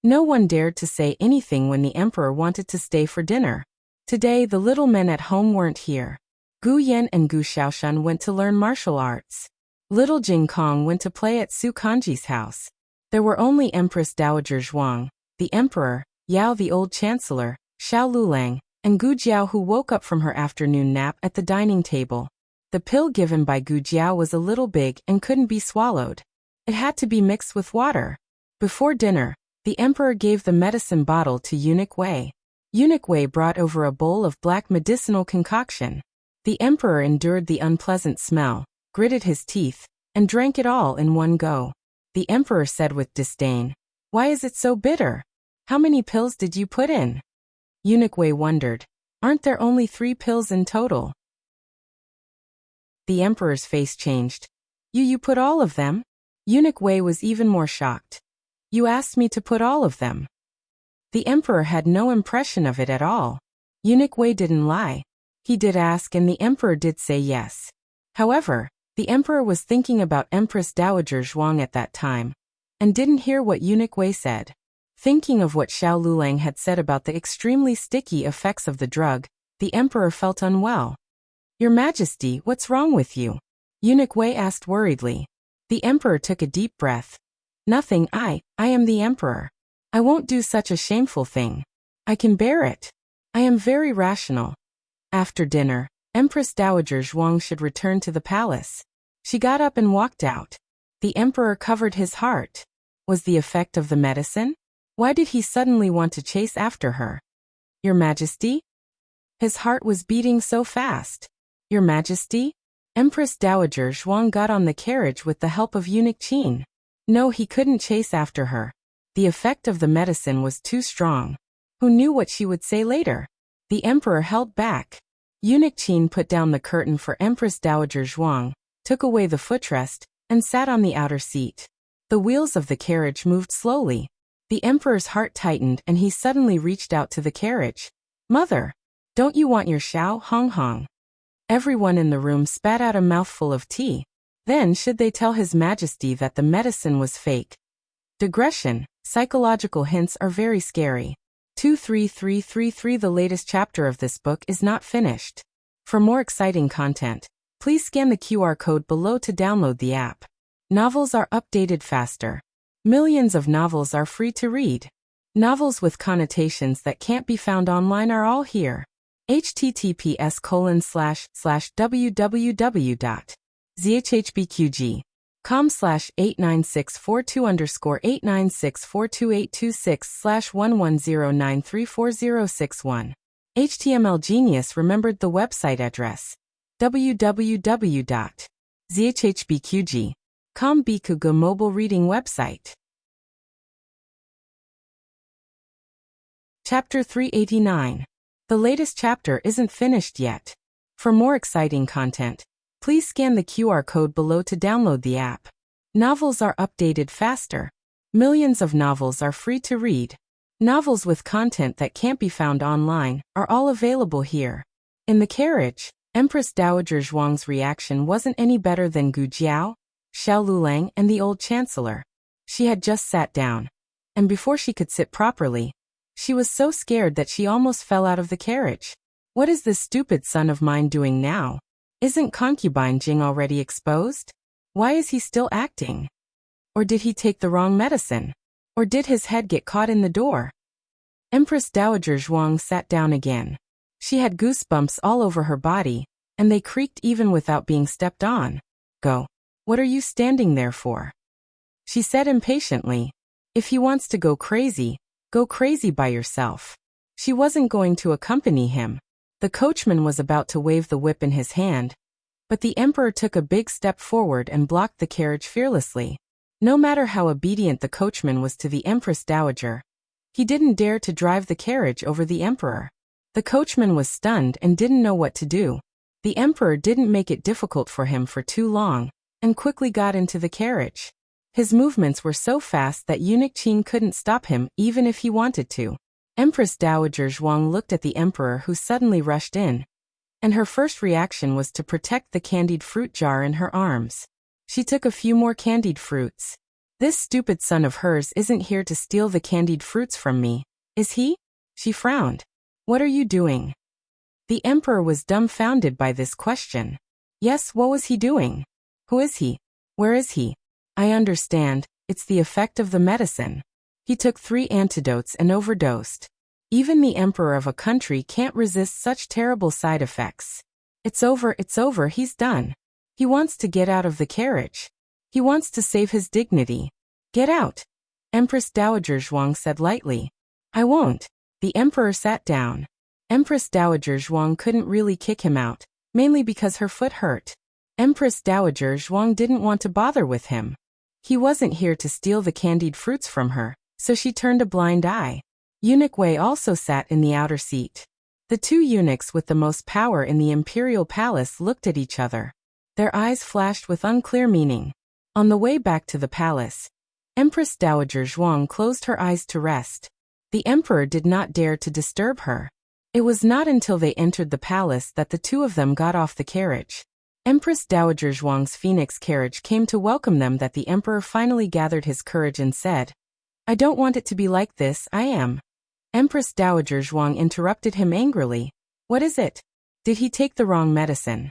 No one dared to say anything when the emperor wanted to stay for dinner. Today the little men at home weren't here. Gu Yan and Gu Xiaoshan went to learn martial arts. Little Jing Kong went to play at Su Kanji's house. There were only Empress Dowager Zhuang, the emperor, Yao the old chancellor, Xiao Lulang, and Gu Jiao, who woke up from her afternoon nap at the dining table. The pill given by Gu Jiao was a little big and couldn't be swallowed. It had to be mixed with water. Before dinner, the emperor gave the medicine bottle to Eunuch Wei. Eunuch Wei brought over a bowl of black medicinal concoction. The emperor endured the unpleasant smell, gritted his teeth, and drank it all in one go. The emperor said with disdain, "Why is it so bitter? How many pills did you put in?" Eunuch Wei wondered, "Aren't there only 3 pills in total?" The emperor's face changed. You put all of them?" Eunuch Wei was even more shocked. "You asked me to put all of them." The emperor had no impression of it at all. Eunuch Wei didn't lie. He did ask and the emperor did say yes. However, the emperor was thinking about Empress Dowager Zhuang at that time, and didn't hear what Eunuch Wei said. Thinking of what Xiao Lulang had said about the extremely sticky effects of the drug, the emperor felt unwell. "Your Majesty, what's wrong with you?" Eunuch Wei asked worriedly. The emperor took a deep breath. "Nothing, I am the emperor. I won't do such a shameful thing. I can bear it. I am very rational." After dinner, Empress Dowager Zhuang should return to the palace. She got up and walked out. The emperor covered his heart. Was the effect of the medicine? Why did he suddenly want to chase after her? "Your Majesty?" His heart was beating so fast. "Your Majesty?" Empress Dowager Zhuang got on the carriage with the help of Eunuch Qin. No, he couldn't chase after her. The effect of the medicine was too strong. Who knew what she would say later? The emperor held back. Eunuch Qin put down the curtain for Empress Dowager Zhuang, took away the footrest, and sat on the outer seat. The wheels of the carriage moved slowly. The emperor's heart tightened and he suddenly reached out to the carriage. "Mother!" Don't you want your Xiao Hong Hong? Everyone in the room spat out a mouthful of tea. Then should they tell His Majesty that the medicine was fake? Digression. Psychological hints are very scary. 23333 The latest chapter of this book is not finished. For more exciting content, please scan the QR code below to download the app. Novels are updated faster. Millions of novels are free to read. Novels with connotations that can't be found online are all here. https://www.zhhbqg.com/89642_8964226/1109346061. HTML Genius remembered the website address. www.zhhbqg.com Bikuga mobile reading website. Chapter 389. The latest chapter isn't finished yet. For more exciting content, please scan the QR code below to download the app. Novels are updated faster. Millions of novels are free to read. Novels with content that can't be found online are all available here. In the carriage, Empress Dowager Zhuang's reaction wasn't any better than Gu Jiao, Xiao Lulang, and the old chancellor. She had just sat down, and before she could sit properly, she was so scared that she almost fell out of the carriage. What is this stupid son of mine doing now? Isn't concubine Jing already exposed? Why is he still acting? Or did he take the wrong medicine? Or did his head get caught in the door? Empress Dowager Zhuang sat down again. She had goosebumps all over her body, and they creaked even without being stepped on. Go. What are you standing there for? She said impatiently. If he wants to go crazy by yourself. She wasn't going to accompany him. The coachman was about to wave the whip in his hand, but the emperor took a big step forward and blocked the carriage fearlessly. No matter how obedient the coachman was to the Empress Dowager, he didn't dare to drive the carriage over the emperor. The coachman was stunned and didn't know what to do. The emperor didn't make it difficult for him for too long, and quickly got into the carriage. His movements were so fast that Eunuch Qin couldn't stop him even if he wanted to. Empress Dowager Zhuang looked at the emperor who suddenly rushed in, and her first reaction was to protect the candied fruit jar in her arms. She took a few more candied fruits. This stupid son of hers isn't here to steal the candied fruits from me, is he? She frowned. What are you doing? The emperor was dumbfounded by this question. Yes, what was he doing? Who is he? Where is he? I understand, it's the effect of the medicine. He took 3 antidotes and overdosed. Even the emperor of a country can't resist such terrible side effects. It's over, he's done. He wants to get out of the carriage. He wants to save his dignity. Get out. Empress Dowager Zhuang said lightly. I won't. The emperor sat down. Empress Dowager Zhuang couldn't really kick him out, mainly because her foot hurt. Empress Dowager Zhuang didn't want to bother with him. He wasn't here to steal the candied fruits from her, so she turned a blind eye. Eunuch Wei also sat in the outer seat. The 2 eunuchs with the most power in the imperial palace looked at each other. Their eyes flashed with unclear meaning. On the way back to the palace, Empress Dowager Zhuang closed her eyes to rest. The emperor did not dare to disturb her. It was not until they entered the palace that the 2 of them got off the carriage. Empress Dowager Zhuang's phoenix carriage came to welcome them that the emperor finally gathered his courage and said, I don't want it to be like this, I am. Empress Dowager Zhuang interrupted him angrily. What is it? Did he take the wrong medicine?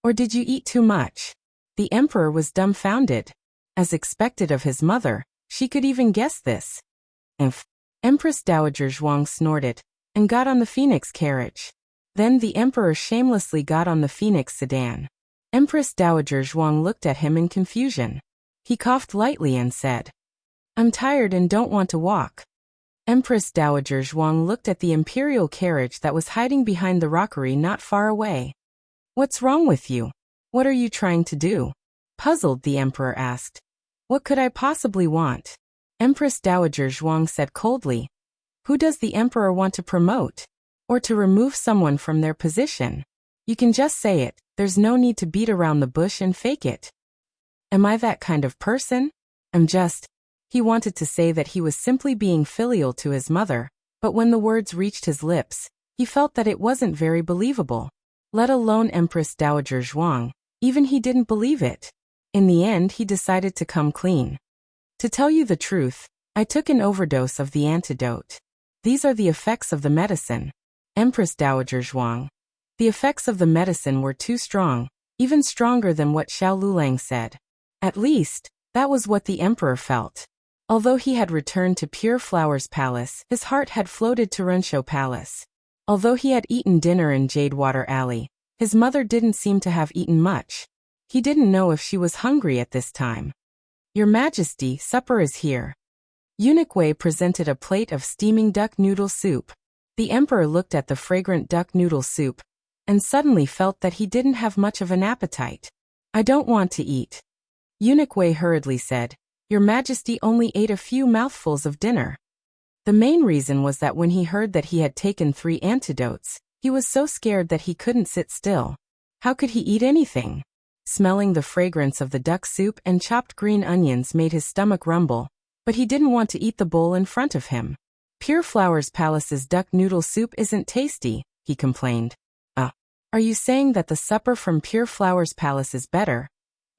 Or did you eat too much? The emperor was dumbfounded. As expected of his mother, she could even guess this. Empress Dowager Zhuang snorted, and got on the phoenix carriage. Then the emperor shamelessly got on the phoenix sedan. Empress Dowager Zhuang looked at him in confusion. He coughed lightly and said, I'm tired and don't want to walk. Empress Dowager Zhuang looked at the imperial carriage that was hiding behind the rockery not far away. What's wrong with you? What are you trying to do? Puzzled, the emperor asked. What could I possibly want? Empress Dowager Zhuang said coldly. Who does the emperor want to promote? Or to remove someone from their position? You can just say it, there's no need to beat around the bush and fake it. Am I that kind of person? He wanted to say that he was simply being filial to his mother, but when the words reached his lips, He felt that it wasn't very believable. Let alone Empress Dowager Zhuang, even he didn't believe it. In the end he decided to come clean. To tell you the truth, I took an overdose of the antidote. These are the effects of the medicine. Empress Dowager Zhuang. The effects of the medicine were too strong, even stronger than what Xiao Lulang said. At least, that was what the emperor felt. Although he had returned to Pure Flowers Palace, his heart had floated to Renshou Palace. Although he had eaten dinner in Jadewater Alley, his mother didn't seem to have eaten much. He didn't know if she was hungry at this time. Your Majesty, supper is here. Eunuch Wei presented a plate of steaming duck noodle soup. The emperor looked at the fragrant duck noodle soup and suddenly felt that he didn't have much of an appetite. I don't want to eat. Eunuch Wei hurriedly said, Your Majesty only ate a few mouthfuls of dinner. The main reason was that when he heard that he had taken 3 antidotes, he was so scared that he couldn't sit still. How could he eat anything? Smelling the fragrance of the duck soup and chopped green onions made his stomach rumble, but he didn't want to eat the bowl in front of him. Pure Flowers Palace's duck noodle soup isn't tasty, he complained. Are you saying that the supper from Pure Flowers Palace is better?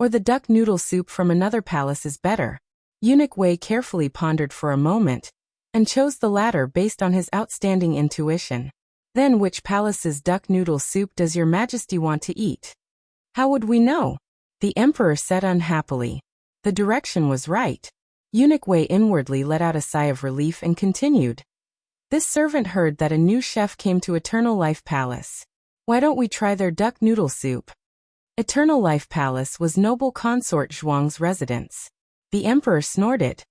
Or the duck noodle soup from another palace is better? Eunuch Wei carefully pondered for a moment, and chose the latter based on his outstanding intuition. Then which palace's duck noodle soup does Your Majesty want to eat? How would we know? The emperor said unhappily. The direction was right. Eunuch Wei inwardly let out a sigh of relief and continued. This servant heard that a new chef came to Eternal Life Palace. Why don't we try their duck noodle soup? Eternal Life Palace was noble consort Zhuang's residence. The emperor snorted.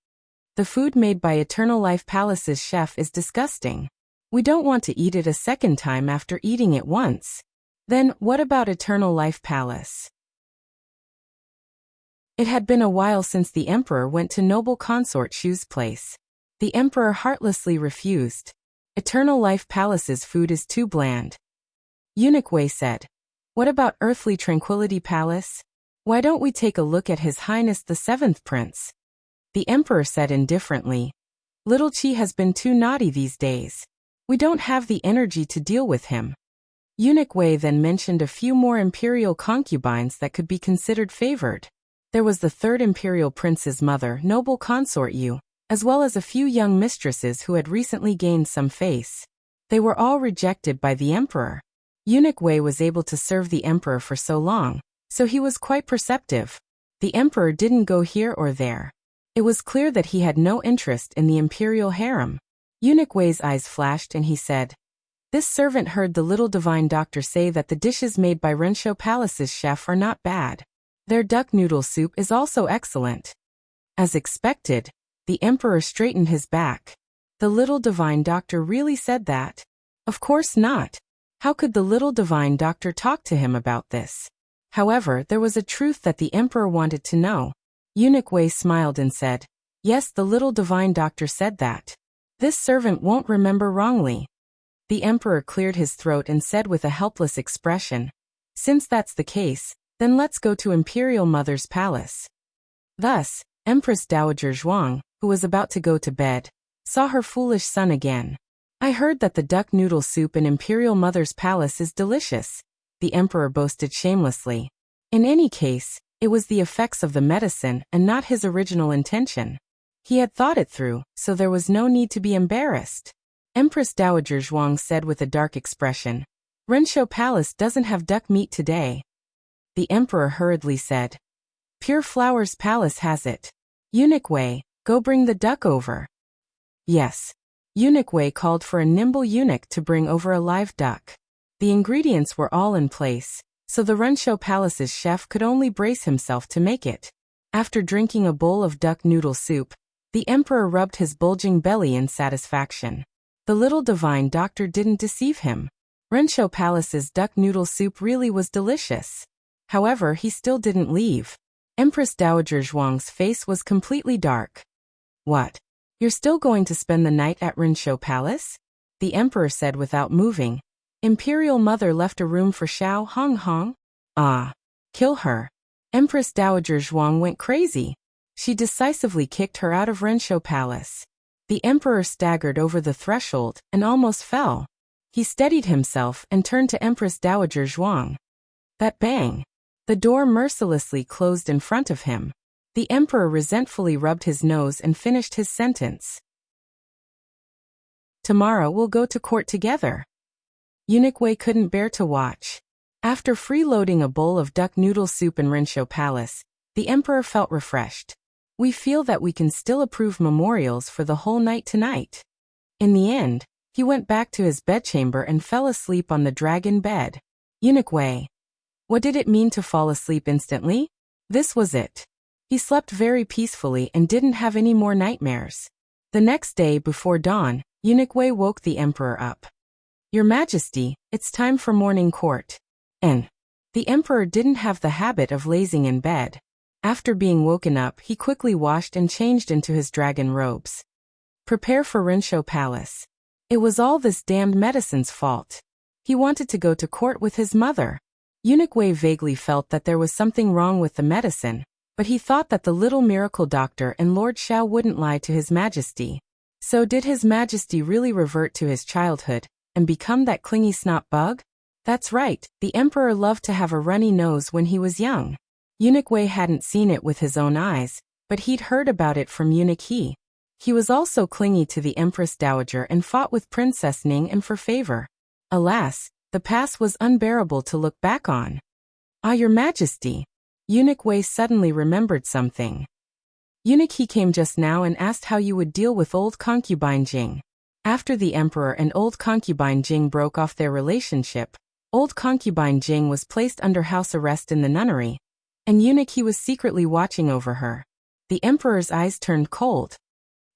The food made by Eternal Life Palace's chef is disgusting. We don't want to eat it a second time after eating it once. Then, what about Eternal Life Palace? It had been a while since the emperor went to noble consort Shu's place. The emperor heartlessly refused. Eternal Life Palace's food is too bland. Eunuch Wei said, What about Earthly Tranquility Palace? Why don't we take a look at His Highness the 7th Prince? The emperor said indifferently, Little Qi has been too naughty these days. We don't have the energy to deal with him. Eunuch Wei then mentioned a few more imperial concubines that could be considered favored. There was the 3rd imperial prince's mother, noble consort Yu, as well as a few young mistresses who had recently gained some face. They were all rejected by the emperor. Eunuch Wei was able to serve the emperor for so long, so he was quite perceptive. The emperor didn't go here or there. It was clear that he had no interest in the imperial harem. Eunuch Wei's eyes flashed and he said, This servant heard the little divine doctor say that the dishes made by Renshou Palace's chef are not bad. Their duck noodle soup is also excellent. As expected, the emperor straightened his back. The little divine doctor really said that? Of course not. How could the little divine doctor talk to him about this? However, there was a truth that the emperor wanted to know. Eunuch Wei smiled and said, Yes, the little divine doctor said that. This servant won't remember wrongly. The emperor cleared his throat and said with a helpless expression, Since that's the case, then let's go to Imperial Mother's palace. Thus, Empress Dowager Zhuang, who was about to go to bed, saw her foolish son again. I heard that the duck noodle soup in Imperial Mother's palace is delicious, the emperor boasted shamelessly. In any case, it was the effects of the medicine and not his original intention. He had thought it through, so there was no need to be embarrassed. Empress Dowager Zhuang said with a dark expression, Renshou Palace doesn't have duck meat today. The emperor hurriedly said, Pure Flowers Palace has it. Eunuch Wei, go bring the duck over. Yes. Eunuch Wei called for a nimble eunuch to bring over a live duck. The ingredients were all in place, so the Renshou Palace's chef could only brace himself to make it. After drinking a bowl of duck noodle soup, the emperor rubbed his bulging belly in satisfaction. The little divine doctor didn't deceive him. Renshou Palace's duck noodle soup really was delicious. However, he still didn't leave. Empress Dowager Zhuang's face was completely dark. What? You're still going to spend the night at Renshou Palace? The emperor said without moving. Imperial Mother left a room for Xiao Honghong? Kill her. Empress Dowager Zhuang went crazy. She decisively kicked her out of Renshou Palace. The emperor staggered over the threshold and almost fell. He steadied himself and turned to Empress Dowager Zhuang. That bang! The door mercilessly closed in front of him. The emperor resentfully rubbed his nose and finished his sentence. Tomorrow we'll go to court together. Eunuch Wei couldn't bear to watch. After freeloading a bowl of duck noodle soup in Rinshou Palace, the emperor felt refreshed. We feel that we can still approve memorials for the whole night tonight. In the end, he went back to his bedchamber and fell asleep on the dragon bed. Eunuch Wei. What did it mean to fall asleep instantly? This was it. He slept very peacefully and didn't have any more nightmares. The next day before dawn, Eunuch Wei woke the emperor up. Your Majesty, it's time for morning court. And the emperor didn't have the habit of lazing in bed. After being woken up, he quickly washed and changed into his dragon robes. Prepare for Rinshou Palace. It was all this damned medicine's fault. He wanted to go to court with his mother. Eunuch Wei vaguely felt that there was something wrong with the medicine, but he thought that the little miracle doctor and Lord Xiao wouldn't lie to his Majesty. So did his Majesty really revert to his childhood and become that clingy snot bug? That's right, the emperor loved to have a runny nose when he was young. Eunuch Wei hadn't seen it with his own eyes, but he'd heard about it from Eunuch He. He was also clingy to the Empress Dowager and fought with Princess Ning and for favor. Alas, the past was unbearable to look back on. Ah, Your Majesty. Eunuch Wei suddenly remembered something. Eunuch He came just now and asked how you would deal with old concubine Jing. After the emperor and old concubine Jing broke off their relationship, old concubine Jing was placed under house arrest in the nunnery, and Eunuch He was secretly watching over her. The emperor's eyes turned cold.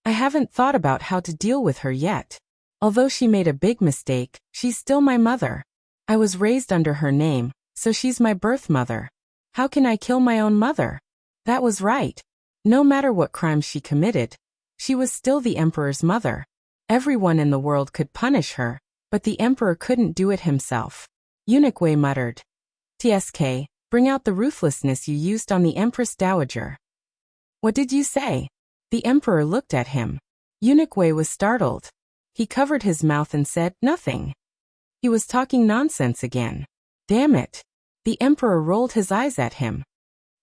I haven't thought about how to deal with her yet. Although she made a big mistake, she's still my mother. I was raised under her name, so she's my birth mother. How can I kill my own mother? That was right. No matter what crimes she committed, she was still the emperor's mother. Everyone in the world could punish her, but the emperor couldn't do it himself. Eunuch Wei muttered. TSK, bring out the ruthlessness you used on the Empress Dowager. What did you say? The emperor looked at him. Eunuch Wei was startled. He covered his mouth and said, nothing. He was talking nonsense again. Damn it. The emperor rolled his eyes at him.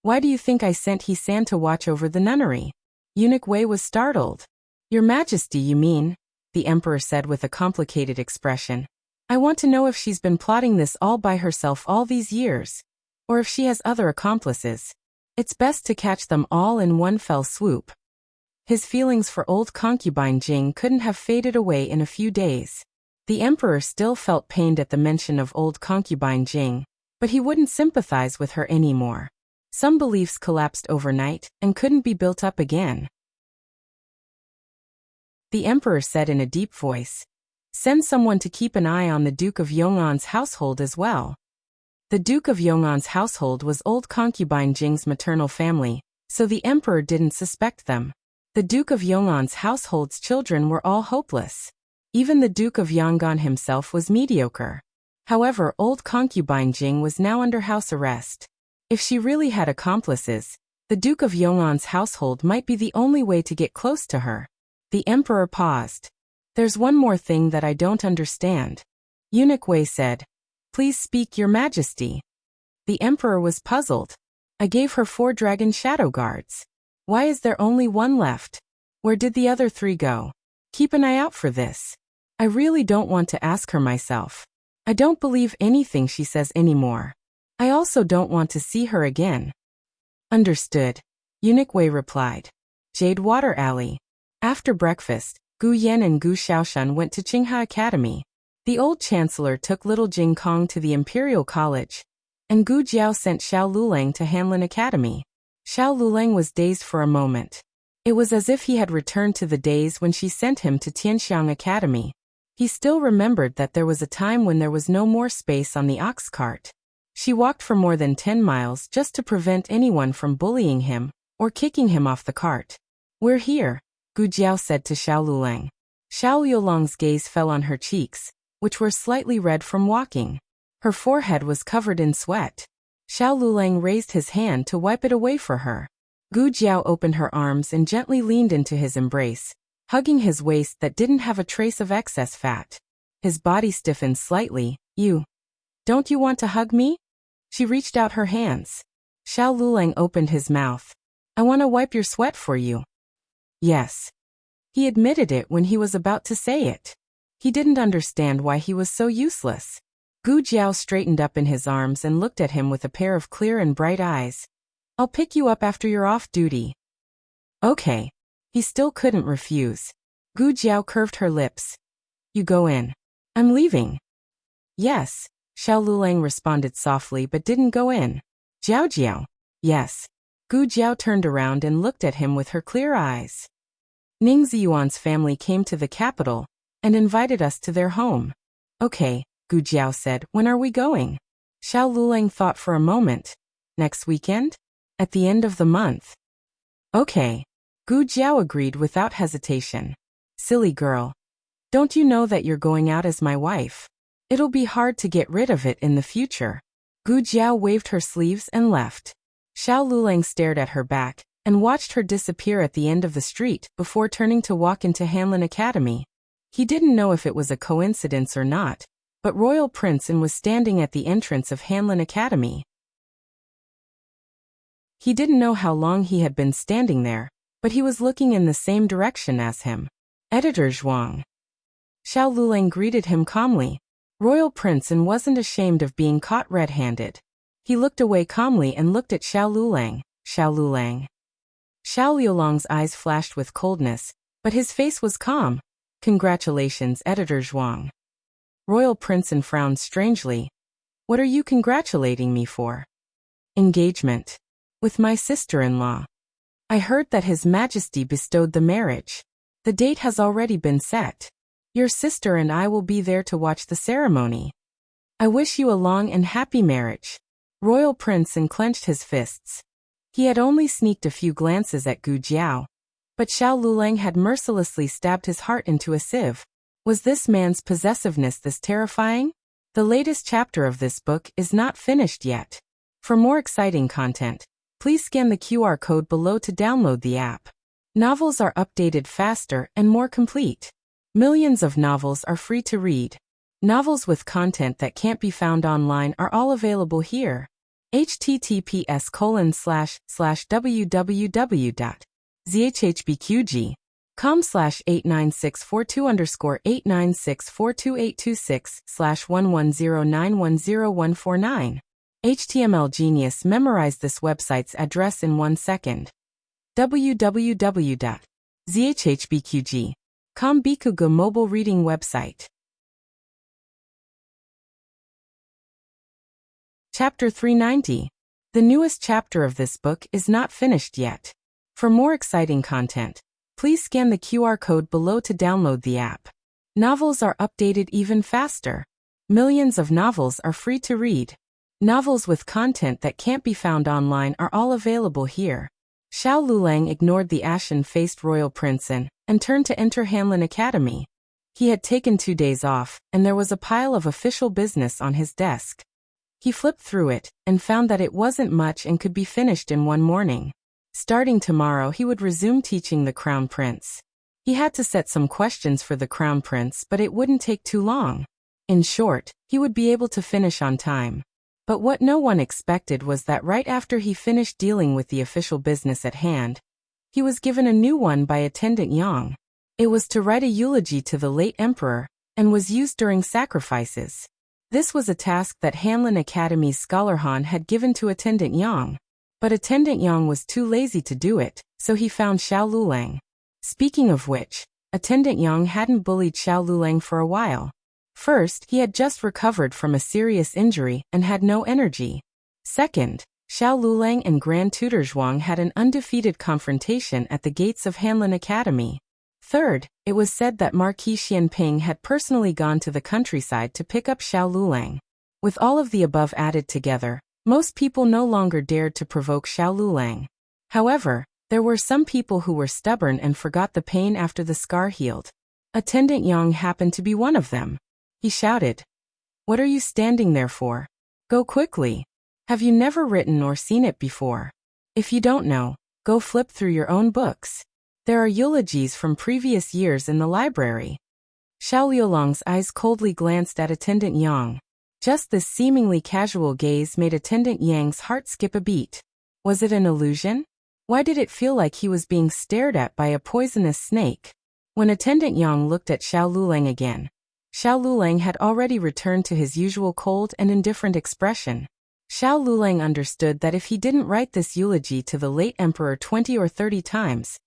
Why do you think I sent He-san to watch over the nunnery? Eunuch Wei was startled. Your Majesty, you mean? The emperor said with a complicated expression. I want to know if she's been plotting this all by herself all these years, or if she has other accomplices. It's best to catch them all in one fell swoop. His feelings for old concubine Jing couldn't have faded away in a few days. The emperor still felt pained at the mention of old concubine Jing, but he wouldn't sympathize with her anymore. Some beliefs collapsed overnight and couldn't be built up again. The emperor said in a deep voice, send someone to keep an eye on the Duke of Yong'an's household as well. The Duke of Yong'an's household was old concubine Jing's maternal family, so the emperor didn't suspect them. The Duke of Yong'an's household's children were all hopeless. Even the Duke of Yong'an himself was mediocre. However, old concubine Jing was now under house arrest. If she really had accomplices, the Duke of Yong'an's household might be the only way to get close to her. The emperor paused. There's one more thing that I don't understand. Eunuch Wei said. Please speak, Your Majesty. The emperor was puzzled. I gave her 4 dragon shadow guards. Why is there only 1 left? Where did the other 3 go? Keep an eye out for this. I really don't want to ask her myself. I don't believe anything she says anymore. I also don't want to see her again. Understood. Eunuch Wei replied. Jade Water Alley. After breakfast, Gu Yan and Gu Xiaoshan went to Qinghe Academy. The old chancellor took little Jing Kong to the Imperial College, and Gu Jiao sent Xiao Lulang to Hanlin Academy. Xiao Lulang was dazed for a moment. It was as if he had returned to the days when she sent him to Tianxiang Academy. He still remembered that there was a time when there was no more space on the ox cart. She walked for more than 10 miles just to prevent anyone from bullying him or kicking him off the cart. We're here, Gu Jiao said to Xiao Lulang. Xiao Lulang's gaze fell on her cheeks, which were slightly red from walking. Her forehead was covered in sweat. Xiao Lulang raised his hand to wipe it away for her. Gu Jiao opened her arms and gently leaned into his embrace, hugging his waist that didn't have a trace of excess fat. His body stiffened slightly. Don't you want to hug me? She reached out her hands. Xiao Lulang opened his mouth. I want to wipe your sweat for you. Yes. He admitted it when he was about to say it. He didn't understand why he was so useless. Gu Jiao straightened up in his arms and looked at him with a pair of clear and bright eyes. I'll pick you up after you're off duty. Okay. He still couldn't refuse. Gu Jiao curved her lips. You go in. I'm leaving. Yes. Xiao Lulang responded softly but didn't go in. Jiao Jiao. Yes. Gu Jiao turned around and looked at him with her clear eyes. Ning Ziyuan's family came to the capital and invited us to their home. Okay, Gu Jiao said. When are we going? Xiao Lulang thought for a moment. Next weekend? At the end of the month. Okay. Gu Jiao agreed without hesitation. Silly girl. Don't you know that you're going out as my wife? It'll be hard to get rid of it in the future. Gu Jiao waved her sleeves and left. Xiao Lulang stared at her back and watched her disappear at the end of the street before turning to walk into Hanlin Academy. He didn't know if it was a coincidence or not, but Royal Prince was standing at the entrance of Hanlin Academy. He didn't know how long he had been standing there, but he was looking in the same direction as him. Editor Zhuang. Xiao Lulang greeted him calmly. Royal Prince wasn't ashamed of being caught red-handed. He looked away calmly and looked at Xiao Lulang. Xiao Lulang. Xiao Liulang's eyes flashed with coldness, but his face was calm. Congratulations, Editor Zhuang. Royal Prince frowned strangely. What are you congratulating me for? Engagement. With my sister-in-law. I heard that His Majesty bestowed the marriage. The date has already been set. Your sister and I will be there to watch the ceremony. I wish you a long and happy marriage. Royal Prince clenched his fists. He had only sneaked a few glances at Gu Jiao, but Xiao Lulang had mercilessly stabbed his heart into a sieve. Was this man's possessiveness this terrifying? The latest chapter of this book is not finished yet. For more exciting content, please scan the QR code below to download the app. Novels are updated faster and more complete. Millions of novels are free to read. Novels with content that can't be found online are all available here. https://www.zhhbqg.com/89642_896/110910149. HTML Genius memorized this website's address in 1 second. www.zhhbqg.com Bikuga mobile reading website. Chapter 390. The newest chapter of this book is not finished yet. For more exciting content, please scan the QR code below to download the app. Novels are updated even faster. Millions of novels are free to read. Novels with content that can't be found online are all available here. Xiao Lulang ignored the ashen-faced royal prince and turned to enter Hanlin Academy. He had taken 2 days off, and there was a pile of official business on his desk. He flipped through it and found that it wasn't much and could be finished in one morning. Starting tomorrow, he would resume teaching the Crown Prince. He had to set some questions for the Crown Prince, but it wouldn't take too long. In short, he would be able to finish on time. But what no one expected was that right after he finished dealing with the official business at hand, he was given a new one by Attendant Yang. It was to write a eulogy to the late emperor, and was used during sacrifices. This was a task that Hanlin Academy's Scholar Han had given to Attendant Yang. But Attendant Yang was too lazy to do it, so he found Xiao Lulang. Speaking of which, Attendant Yang hadn't bullied Xiao Lulang for a while. First, he had just recovered from a serious injury and had no energy. Second, Xiao Lulang and Grand Tutor Zhuang had an undefeated confrontation at the gates of Hanlin Academy. Third, it was said that Marquis Xianping had personally gone to the countryside to pick up Xiao Lulang. With all of the above added together, most people no longer dared to provoke Xiao Lulang. However, there were some people who were stubborn and forgot the pain after the scar healed. Attendant Yang happened to be one of them. He shouted, "What are you standing there for? Go quickly. Have you never written or seen it before? If you don't know, go flip through your own books. There are eulogies from previous years in the library." Xiao Liulong's eyes coldly glanced at Attendant Yang. Just this seemingly casual gaze made Attendant Yang's heart skip a beat. Was it an illusion? Why did it feel like he was being stared at by a poisonous snake? When Attendant Yang looked at Xiao Lulang again, Xiao Lulang had already returned to his usual cold and indifferent expression. Xiao Lulang understood that if he didn't write this eulogy to the late emperor 20 or 30 times,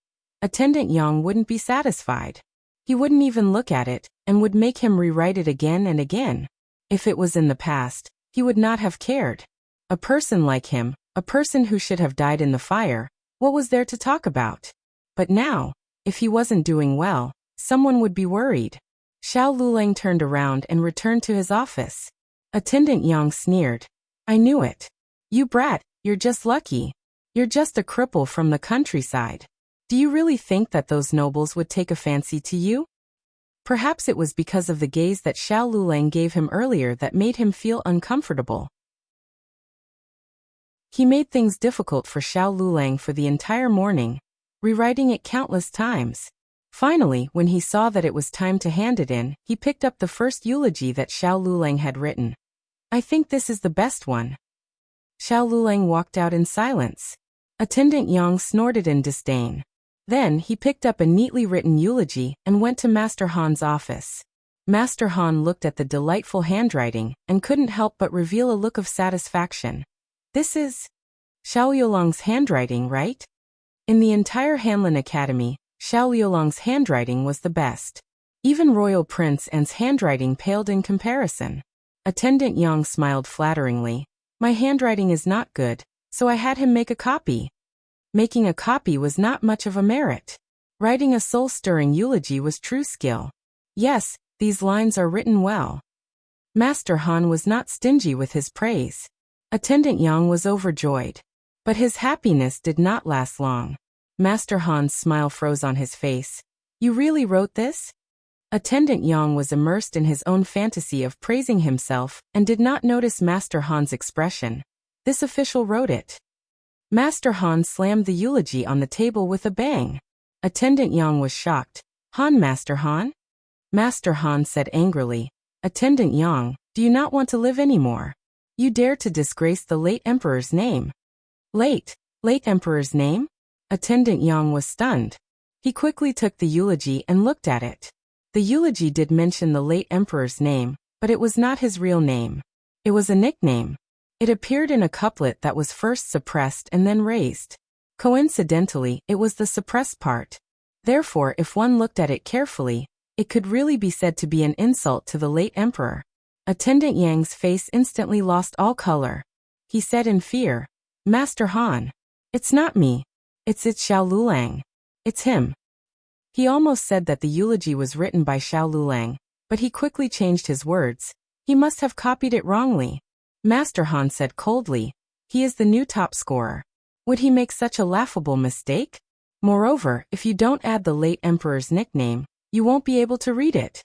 Attendant Yang wouldn't be satisfied. He wouldn't even look at it, and would make him rewrite it again and again. If it was in the past, he would not have cared. A person like him, a person who should have died in the fire, what was there to talk about? But now, if he wasn't doing well, someone would be worried. Xiao Lulang turned around and returned to his office. Attendant Yang sneered. I knew it. You brat, you're just lucky. You're just a cripple from the countryside. Do you really think that those nobles would take a fancy to you? Perhaps it was because of the gaze that Xiao Lulang gave him earlier that made him feel uncomfortable. He made things difficult for Xiao Lulang for the entire morning, rewriting it countless times. Finally, when he saw that it was time to hand it in, he picked up the first eulogy that Xiao Lulang had written. I think this is the best one. Xiao Lulang walked out in silence. Attendant Yang snorted in disdain. Then he picked up a neatly written eulogy and went to Master Han's office. Master Han looked at the delightful handwriting and couldn't help but reveal a look of satisfaction. This is Xiao Liulong's handwriting, right? In the entire Hanlin Academy, Xiao Liulong's handwriting was the best. Even Royal Prince An's handwriting paled in comparison. Attendant Yang smiled flatteringly. My handwriting is not good, so I had him make a copy. Making a copy was not much of a merit. Writing a soul-stirring eulogy was true skill. Yes, these lines are written well. Master Han was not stingy with his praise. Attendant Yang was overjoyed. But his happiness did not last long. Master Han's smile froze on his face. You really wrote this? Attendant Yang was immersed in his own fantasy of praising himself and did not notice Master Han's expression. This official wrote it. Master Han slammed the eulogy on the table with a bang. Attendant Yang was shocked. Master Han? Master Han said angrily. Attendant Yang, do you not want to live anymore? You dare to disgrace the late emperor's name. Late emperor's name? Attendant Yang was stunned. He quickly took the eulogy and looked at it. The eulogy did mention the late emperor's name, but it was not his real name. It was a nickname. It appeared in a couplet that was first suppressed and then raised. Coincidentally, it was the suppressed part. Therefore, if one looked at it carefully, it could really be said to be an insult to the late emperor. Attendant Yang's face instantly lost all color. He said in fear, Master Han. It's not me. It's Xiao Lulang. It's him. He almost said that the eulogy was written by Xiao Lulang, but he quickly changed his words. He must have copied it wrongly. Master Han said coldly, he is the new top scorer. Would he make such a laughable mistake? Moreover, if you don't add the late emperor's nickname, you won't be able to read it.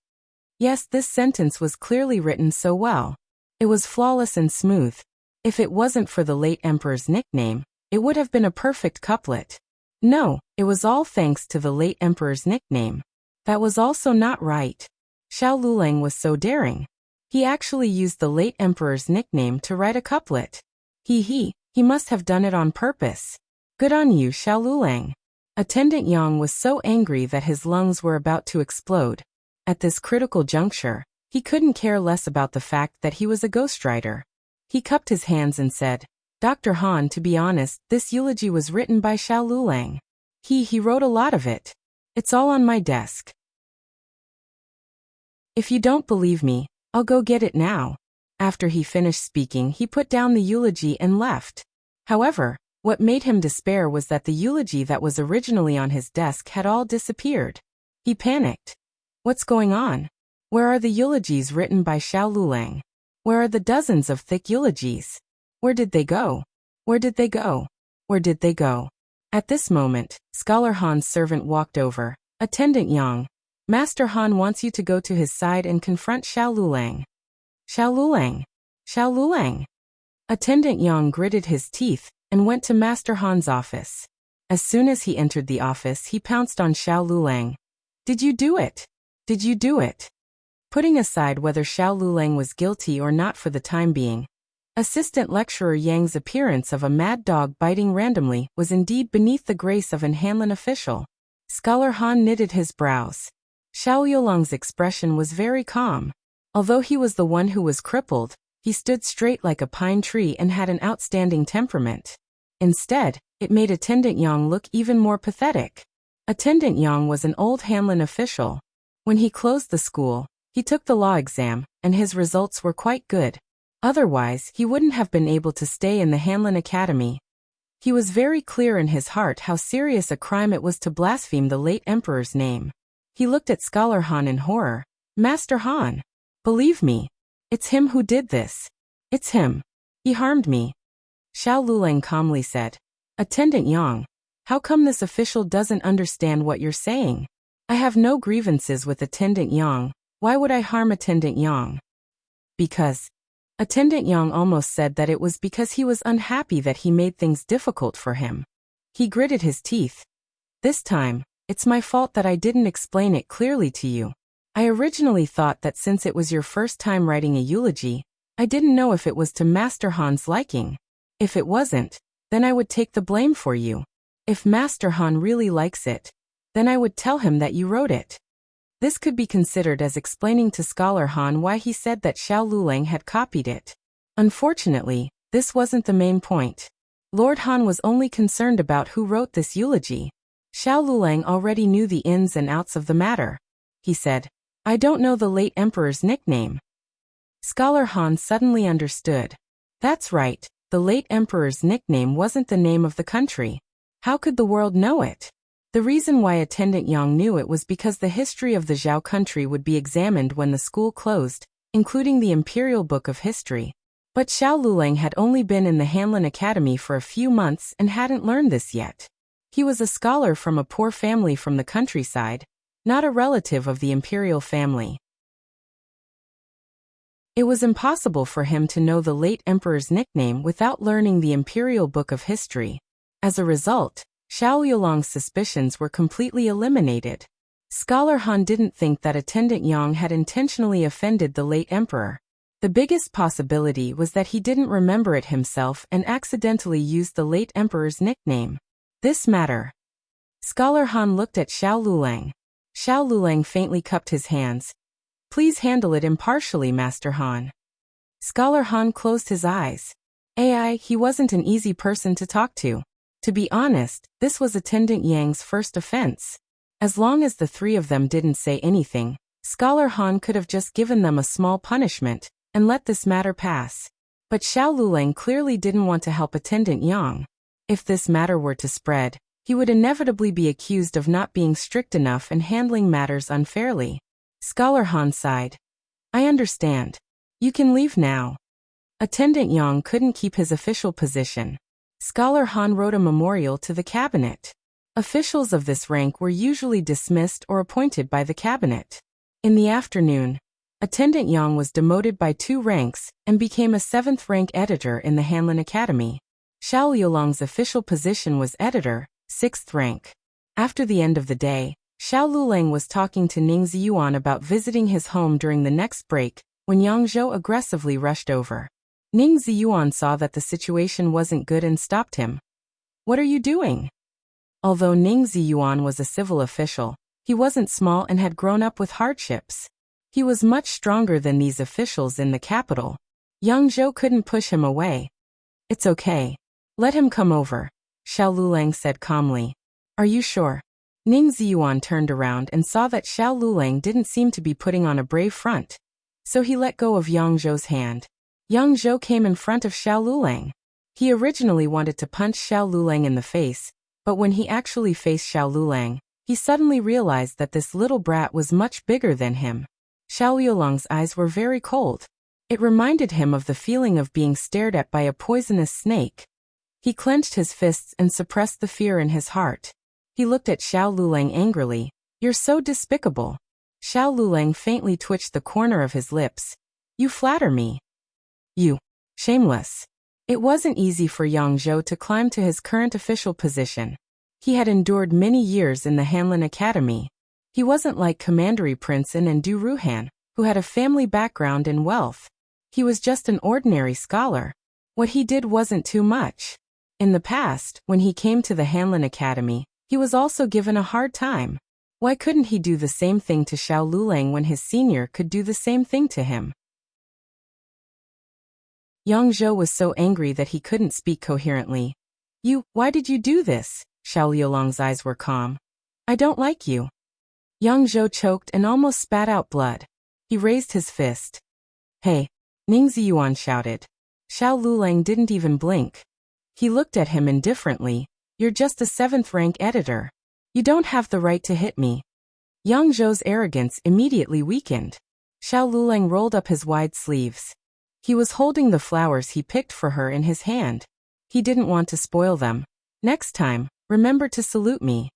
Yes, this sentence was clearly written so well. It was flawless and smooth. If it wasn't for the late emperor's nickname, it would have been a perfect couplet. No, it was all thanks to the late emperor's nickname. That was also not right. Xiao Lulang was so daring. He actually used the late emperor's nickname to write a couplet. He must have done it on purpose. Good on you, Xiao Lulang. Attendant Yang was so angry that his lungs were about to explode. At this critical juncture, he couldn't care less about the fact that he was a ghostwriter. He cupped his hands and said, Dr. Han, to be honest, this eulogy was written by Xiao Lulang. He wrote a lot of it. It's all on my desk. If you don't believe me, I'll go get it now. After he finished speaking, he put down the eulogy and left. However, what made him despair was that the eulogy that was originally on his desk had all disappeared. He panicked. What's going on? Where are the eulogies written by Xiao Lulang? Where are the dozens of thick eulogies? Where did they go? Where did they go? Where did they go? At this moment, Scholar Han's servant walked over. Attendant Yang. Master Han wants you to go to his side and confront Xiao Lulang. Xiao Lulang. Xiao Lulang. Attendant Yang gritted his teeth and went to Master Han's office. As soon as he entered the office, he pounced on Xiao Lulang. Did you do it? Did you do it? Putting aside whether Xiao Lulang was guilty or not for the time being, Assistant Lecturer Yang's appearance of a mad dog biting randomly was indeed beneath the grace of an Hanlin official. Scholar Han knitted his brows. Xiao Yulong's expression was very calm. Although he was the one who was crippled, he stood straight like a pine tree and had an outstanding temperament. Instead, it made Attendant Yang look even more pathetic. Attendant Yang was an old Hanlin official. When he closed the school, he took the law exam, and his results were quite good. Otherwise, he wouldn't have been able to stay in the Hanlin Academy. He was very clear in his heart how serious a crime it was to blaspheme the late emperor's name. He looked at Scholar Han in horror. Master Han, believe me, it's him who did this. It's him. He harmed me. Xiao Lulang calmly said. Attendant Yang, how come this official doesn't understand what you're saying? I have no grievances with Attendant Yang. Why would I harm Attendant Yang? Because. Attendant Yang almost said that it was because he was unhappy that he made things difficult for him. He gritted his teeth. This time, it's my fault that I didn't explain it clearly to you. I originally thought that since it was your first time writing a eulogy, I didn't know if it was to Master Han's liking. If it wasn't, then I would take the blame for you. If Master Han really likes it, then I would tell him that you wrote it. This could be considered as explaining to Scholar Han why he said that Xiao Lulang had copied it. Unfortunately, this wasn't the main point. Lord Han was only concerned about who wrote this eulogy. Xiao Lulang already knew the ins and outs of the matter. He said, I don't know the late emperor's nickname. Scholar Han suddenly understood. That's right, the late emperor's nickname wasn't the name of the country. How could the world know it? The reason why Attendant Yang knew it was because the history of the Zhao country would be examined when the school closed, including the Imperial Book of History. But Xiao Lulang had only been in the Hanlin Academy for a few months and hadn't learned this yet. He was a scholar from a poor family from the countryside, not a relative of the imperial family. It was impossible for him to know the late emperor's nickname without learning the Imperial Book of History. As a result, Xiao Yulong's suspicions were completely eliminated. Scholar Han didn't think that Attendant Yang had intentionally offended the late emperor. The biggest possibility was that he didn't remember it himself and accidentally used the late emperor's nickname. This matter. Scholar Han looked at Xiao Lulang. Xiao Lulang faintly cupped his hands. Please handle it impartially, Master Han. Scholar Han closed his eyes. He wasn't an easy person to talk to. To be honest, this was Attendant Yang's first offense. As long as the three of them didn't say anything, Scholar Han could have just given them a small punishment and let this matter pass. But Xiao Lulang clearly didn't want to help Attendant Yang. If this matter were to spread, he would inevitably be accused of not being strict enough and handling matters unfairly. Scholar Han sighed. I understand. You can leave now. Attendant Yang couldn't keep his official position. Scholar Han wrote a memorial to the cabinet. Officials of this rank were usually dismissed or appointed by the cabinet. In the afternoon, Attendant Yang was demoted by 2 ranks and became a 7th rank editor in the Hanlin Academy. Xiao Yulong's official position was editor, 6th rank. After the end of the day, Xiao Lulang was talking to Ning Ziyuan about visiting his home during the next break when Yang Zhou aggressively rushed over. Ning Ziyuan saw that the situation wasn't good and stopped him. What are you doing? Although Ning Ziyuan was a civil official, he wasn't small and had grown up with hardships. He was much stronger than these officials in the capital. Yang Zhou couldn't push him away. It's okay. Let him come over, Xiao Lulang said calmly. Are you sure? Ning Ziyuan turned around and saw that Xiao Lulang didn't seem to be putting on a brave front. So he let go of Yang Zhou's hand. Yang Zhou came in front of Xiao Lulang. He originally wanted to punch Xiao Lulang in the face, but when he actually faced Xiao Lulang, he suddenly realized that this little brat was much bigger than him. Xiao Yulong's eyes were very cold. It reminded him of the feeling of being stared at by a poisonous snake. He clenched his fists and suppressed the fear in his heart. He looked at Xiao Lulang angrily. You're so despicable. Xiao Lulang faintly twitched the corner of his lips. You flatter me. You. Shameless. It wasn't easy for Yang Zhou to climb to his current official position. He had endured many years in the Hanlin Academy. He wasn't like Commandery Prince In and Du Ruhan, who had a family background and wealth. He was just an ordinary scholar. What he did wasn't too much. In the past, when he came to the Hanlin Academy, he was also given a hard time. Why couldn't he do the same thing to Xiao Lulang when his senior could do the same thing to him? Yang Zhou was so angry that he couldn't speak coherently. Why did you do this? Xiao Liulang's eyes were calm. I don't like you. Yang Zhou choked and almost spat out blood. He raised his fist. Hey! Ning Ziyuan shouted. Xiao Lulang didn't even blink. He looked at him indifferently. You're just a 7th-rank editor. You don't have the right to hit me. Yang Zhou's arrogance immediately weakened. Xiao Lulang rolled up his wide sleeves. He was holding the flowers he picked for her in his hand. He didn't want to spoil them. Next time, remember to salute me.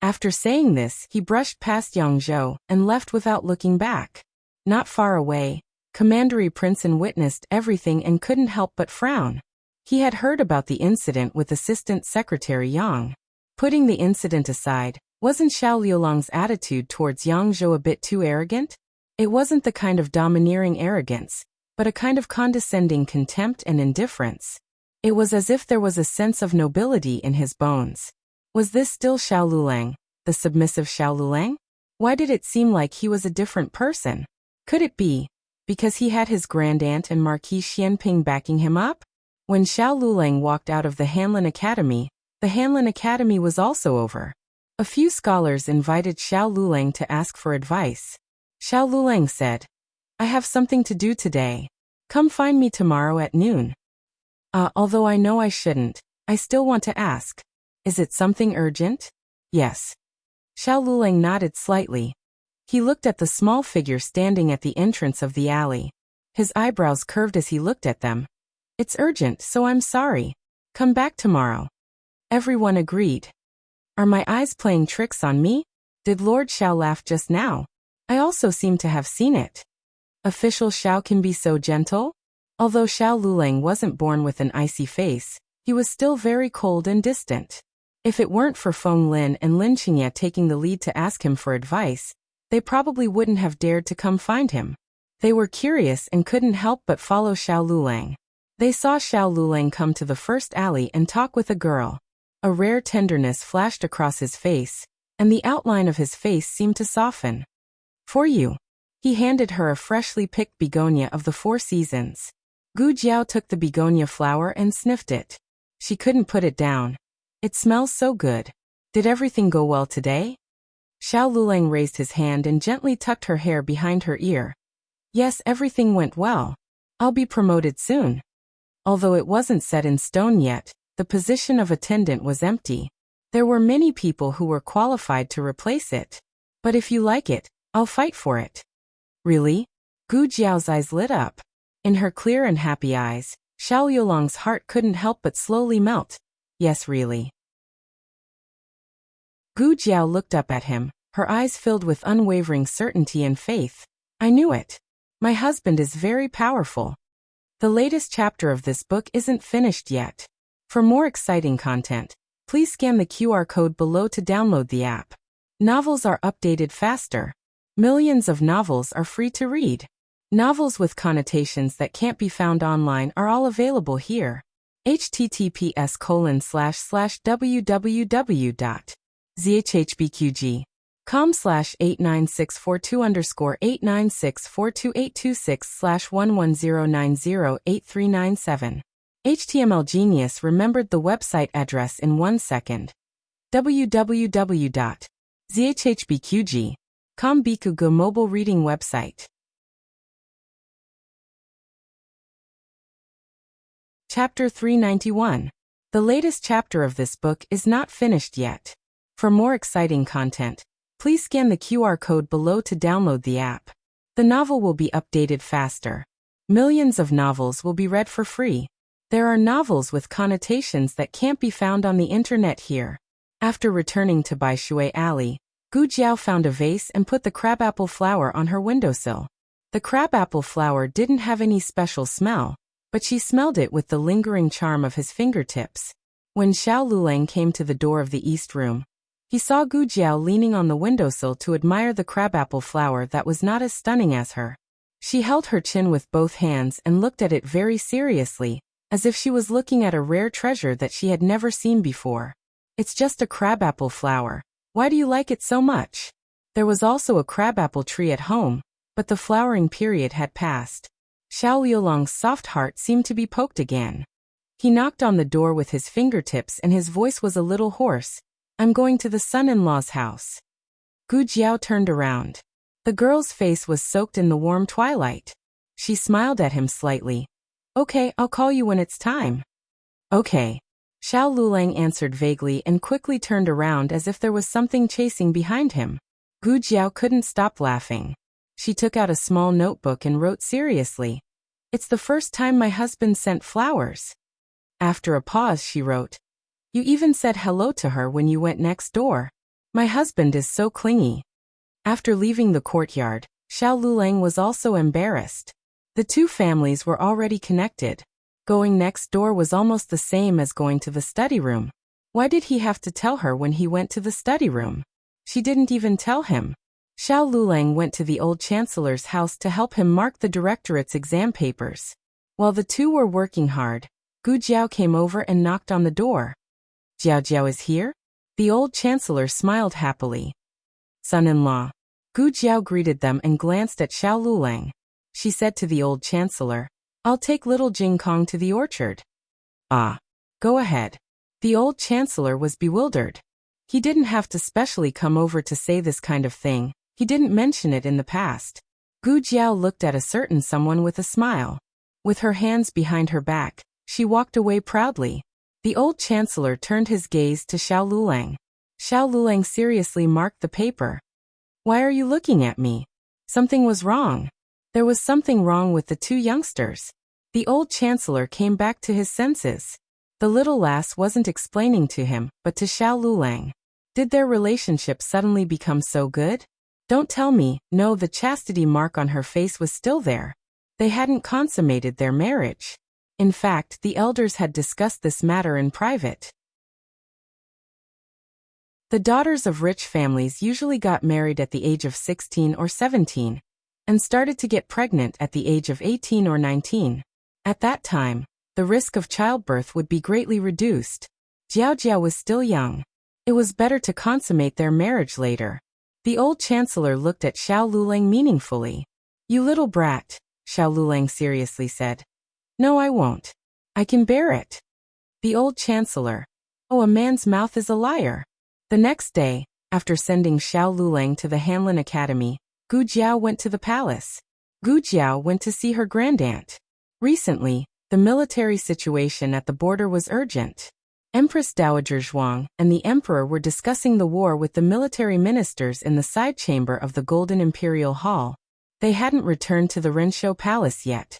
After saying this, he brushed past Yang Zhou and left without looking back. Not far away, Commandery Princeton witnessed everything and couldn't help but frown. He had heard about the incident with Assistant Secretary Yang. Putting the incident aside, wasn't Xiao Liulang's attitude towards Yang Zhou a bit too arrogant? It wasn't the kind of domineering arrogance, but a kind of condescending contempt and indifference. It was as if there was a sense of nobility in his bones. Was this still Xiao Lulang, the submissive Xiao Lulang? Why did it seem like he was a different person? Could it be because he had his grandaunt and Marquis Xianping backing him up? When Xiao Lulang walked out of the Hanlin Academy, the Hanlin Academy was also over. A few scholars invited Xiao Lulang to ask for advice. Xiao Lulang said, I have something to do today. Come find me tomorrow at noon. Although I know I shouldn't, I still want to ask. Is it something urgent? Yes. Xiao Lulang nodded slightly. He looked at the small figure standing at the entrance of the alley. His eyebrows curved as he looked at them. It's urgent, so I'm sorry. Come back tomorrow. Everyone agreed. Are my eyes playing tricks on me? Did Lord Xiao laugh just now? I also seem to have seen it. Official Xiao can be so gentle? Although Xiao Lulang wasn't born with an icy face, he was still very cold and distant. If it weren't for Feng Lin and Lin Qingye taking the lead to ask him for advice, they probably wouldn't have dared to come find him. They were curious and couldn't help but follow Xiao Lulang. They saw Xiao Lulang come to the first alley and talk with a girl. A rare tenderness flashed across his face, and the outline of his face seemed to soften. For you. He handed her a freshly picked begonia of the 4 seasons. Gu Jiao took the begonia flower and sniffed it. She couldn't put it down. It smells so good. Did everything go well today? Xiao Lulang raised his hand and gently tucked her hair behind her ear. Yes, everything went well. I'll be promoted soon. Although it wasn't set in stone yet, the position of attendant was empty. There were many people who were qualified to replace it. But if you like it, I'll fight for it. Really? Gu Jiao's eyes lit up. In her clear and happy eyes, Xiao Liulang's heart couldn't help but slowly melt. Yes, really. Gu Jiao looked up at him, her eyes filled with unwavering certainty and faith. I knew it. My husband is very powerful. The latest chapter of this book isn't finished yet. For more exciting content, please scan the QR code below to download the app. Novels are updated faster. Millions of novels are free to read. Novels with connotations that can't be found online are all available here. https://www.zhbqg.com/89642_8964286/110908397. HTML Genius remembered the website address in 1 second. www.zhbqg.com Bikugo mobile reading website. Chapter 391. The latest chapter of this book is not finished yet. For more exciting content, please scan the QR code below to download the app. The novel will be updated faster. Millions of novels will be read for free. There are novels with connotations that can't be found on the internet here. After returning to Baishui Alley, Gu Jiao found a vase and put the crabapple flower on her windowsill. The crabapple flower didn't have any special smell, but she smelled it with the lingering charm of his fingertips. When Xiao Lulang came to the door of the east room, He saw Gu Jiao leaning on the windowsill to admire the crabapple flower that was not as stunning as her. She held her chin with both hands and looked at it very seriously, as if she was looking at a rare treasure that she had never seen before. It's just a crabapple flower. Why do you like it so much? There was also a crabapple tree at home, but the flowering period had passed. Xiao Liulang's soft heart seemed to be poked again. He knocked on the door with his fingertips and his voice was a little hoarse. I'm going to the son-in-law's house. Gu Jiao turned around. The girl's face was soaked in the warm twilight. She smiled at him slightly. Okay, I'll call you when it's time. Okay. Xiao Lulang answered vaguely and quickly turned around as if there was something chasing behind him. Gu Jiao couldn't stop laughing. She took out a small notebook and wrote seriously. It's the first time my husband sent flowers. After a pause she wrote. You even said hello to her when you went next door. My husband is so clingy. After leaving the courtyard, Xiao Lulang was also embarrassed. The two families were already connected. Going next door was almost the same as going to the study room. Why did he have to tell her when he went to the study room? She didn't even tell him. Xiao Lulang went to the old chancellor's house to help him mark the directorate's exam papers. While the two were working hard, Gu Jiao came over and knocked on the door. Jiao Jiao is here? The old chancellor smiled happily. Son-in-law. Gu Jiao greeted them and glanced at Xiao Lulang. She said to the old chancellor, I'll take little Jing Kong to the orchard. Ah. Go ahead. The old chancellor was bewildered. He didn't have to specially come over to say this kind of thing. He didn't mention it in the past. Gu Jiao looked at a certain someone with a smile. With her hands behind her back, she walked away proudly. The old chancellor turned his gaze to Xiao Lulang. Xiao Lulang seriously marked the paper. Why are you looking at me? Something was wrong. There was something wrong with the two youngsters. The old chancellor came back to his senses. The little lass wasn't explaining to him, but to Xiao Lulang. Did their relationship suddenly become so good? Don't tell me, no, the chastity mark on her face was still there. They hadn't consummated their marriage. In fact, the elders had discussed this matter in private. The daughters of rich families usually got married at the age of 16 or 17, and started to get pregnant at the age of 18 or 19. At that time, the risk of childbirth would be greatly reduced. Jiao Jiao was still young. It was better to consummate their marriage later. The old chancellor looked at Xiao Lulang meaningfully. You little brat, Xiao Lulang seriously said. No, I won't. I can bear it. The old chancellor. Oh, a man's mouth is a liar. The next day, after sending Xiao Lulang to the Hanlin Academy, Gu Jiao went to the palace. Gu Jiao went to see her grandaunt. Recently, the military situation at the border was urgent. Empress Dowager Zhuang and the emperor were discussing the war with the military ministers in the side chamber of the Golden Imperial Hall. They hadn't returned to the Renshou Palace yet.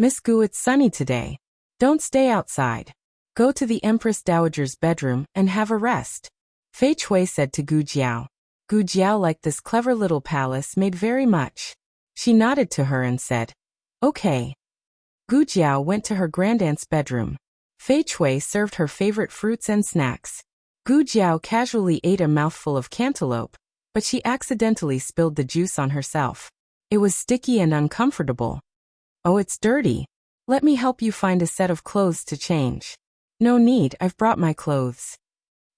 Miss Gu, it's sunny today. Don't stay outside. Go to the Empress Dowager's bedroom and have a rest. Fei Chui said to Gu Jiao. Gu Jiao liked this clever little palace made very much. She nodded to her and said, Okay. Gu Jiao went to her grandaunt's bedroom. Fei Chui served her favorite fruits and snacks. Gu Jiao casually ate a mouthful of cantaloupe, but she accidentally spilled the juice on herself. It was sticky and uncomfortable. Oh, it's dirty. Let me help you find a set of clothes to change. No need, I've brought my clothes.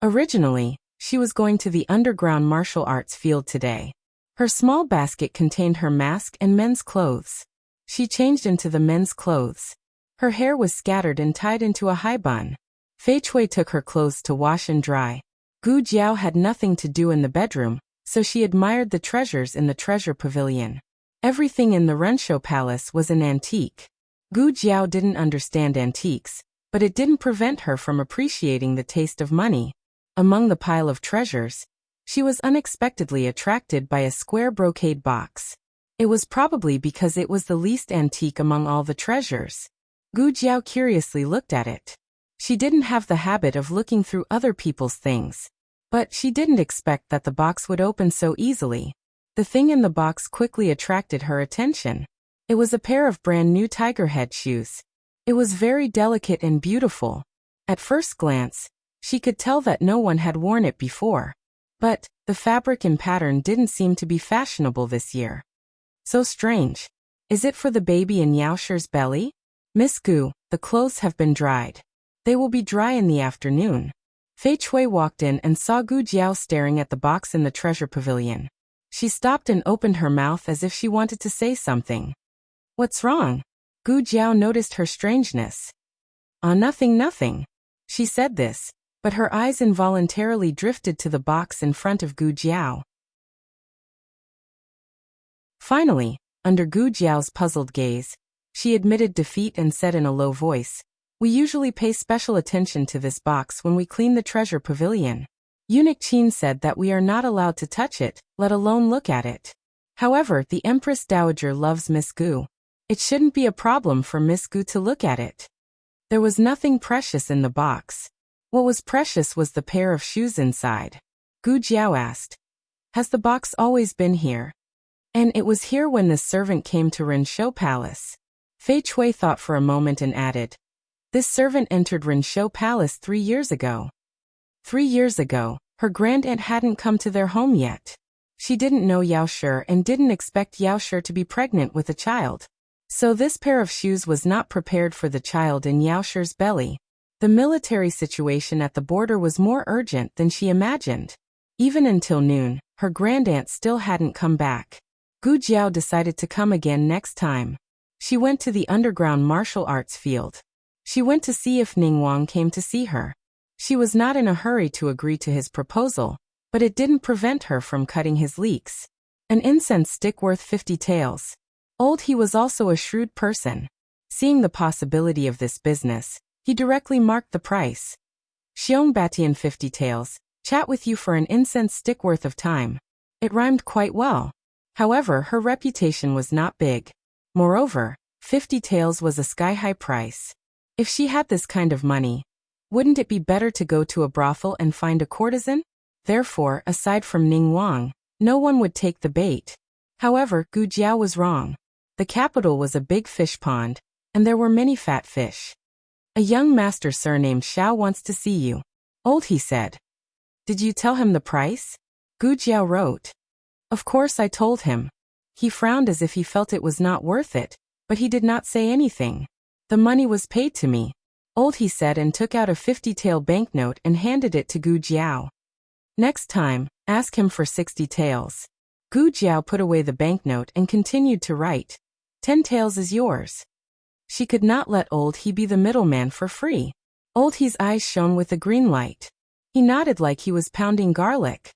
Originally, she was going to the underground martial arts field today. Her small basket contained her mask and men's clothes. She changed into the men's clothes. Her hair was scattered and tied into a high bun. Fei Chui took her clothes to wash and dry. Gu Jiao had nothing to do in the bedroom, so she admired the treasures in the treasure pavilion. Everything in the Renshou Palace was an antique. Gu Jiao didn't understand antiques, but it didn't prevent her from appreciating the taste of money. Among the pile of treasures, she was unexpectedly attracted by a square brocade box. It was probably because it was the least antique among all the treasures. Gu Jiao curiously looked at it. She didn't have the habit of looking through other people's things, but she didn't expect that the box would open so easily. The thing in the box quickly attracted her attention. It was a pair of brand new tiger head shoes. It was very delicate and beautiful. At first glance, she could tell that no one had worn it before. But the fabric and pattern didn't seem to be fashionable this year. So strange. Is it for the baby in Yaosher's belly? Miss Gu, the clothes have been dried. They will be dry in the afternoon. Fei Chui walked in and saw Gu Jiao staring at the box in the treasure pavilion. She stopped and opened her mouth as if she wanted to say something. What's wrong? Gu Jiao noticed her strangeness. Nothing. She said this, but her eyes involuntarily drifted to the box in front of Gu Jiao. Finally, under Gu Jiao's puzzled gaze, she admitted defeat and said in a low voice, "We usually pay special attention to this box when we clean the treasure pavilion. Eunuch Qin said that we are not allowed to touch it, let alone look at it. However, the Empress Dowager loves Miss Gu. It shouldn't be a problem for Miss Gu to look at it." There was nothing precious in the box. What was precious was the pair of shoes inside. Gu Jiao asked, "Has the box always been here?" "And it was here when this servant came to Rinshou Palace." Fei Chui thought for a moment and added, "This servant entered Rinshou Palace 3 years ago." 3 years ago, her grandaunt hadn't come to their home yet. She didn't know Yaosher and didn't expect Yaosher to be pregnant with a child. So this pair of shoes was not prepared for the child in Yaosher's belly. The military situation at the border was more urgent than she imagined. Even until noon, her grandaunt still hadn't come back. Gu Jiao decided to come again next time. She went to the underground martial arts field. She went to see if Ning Wang came to see her. She was not in a hurry to agree to his proposal, but it didn't prevent her from cutting his leeks. An incense stick worth 50 taels. He was also a shrewd person. Seeing the possibility of this business, he directly marked the price. "Xiong Batian 50 taels, chat with you for an incense stick worth of time." It rhymed quite well. However, her reputation was not big. Moreover, 50 taels was a sky-high price. If she had this kind of money, wouldn't it be better to go to a brothel and find a courtesan? Therefore, aside from Ning Wang, no one would take the bait. However, Gu Jiao was wrong. The capital was a big fish pond, and there were many fat fish. "A young master sir named Xiao wants to see you." He said. "Did you tell him the price?" Gu Jiao wrote. "Of course I told him." He frowned as if he felt it was not worth it, but he did not say anything. "The money was paid to me," he said, and took out a 50-tael banknote and handed it to Gu Jiao. "Next time, ask him for 60 taels. Gu Jiao put away the banknote and continued to write. 10 taels is yours." She could not let he be the middleman for free. He's eyes shone with a green light. He nodded like he was pounding garlic.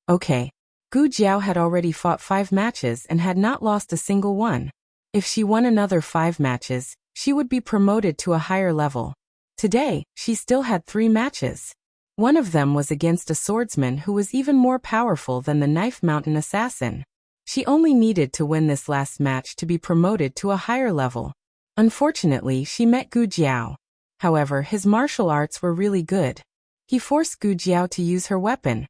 Okay. Gu Jiao had already fought 5 matches and had not lost a single one. If she won another 5 matches, she would be promoted to a higher level. Today, she still had 3 matches. One of them was against a swordsman who was even more powerful than the Knife Mountain assassin. She only needed to win this last match to be promoted to a higher level. Unfortunately, she met Gu Jiao. However, his martial arts were really good. He forced Gu Jiao to use her weapon,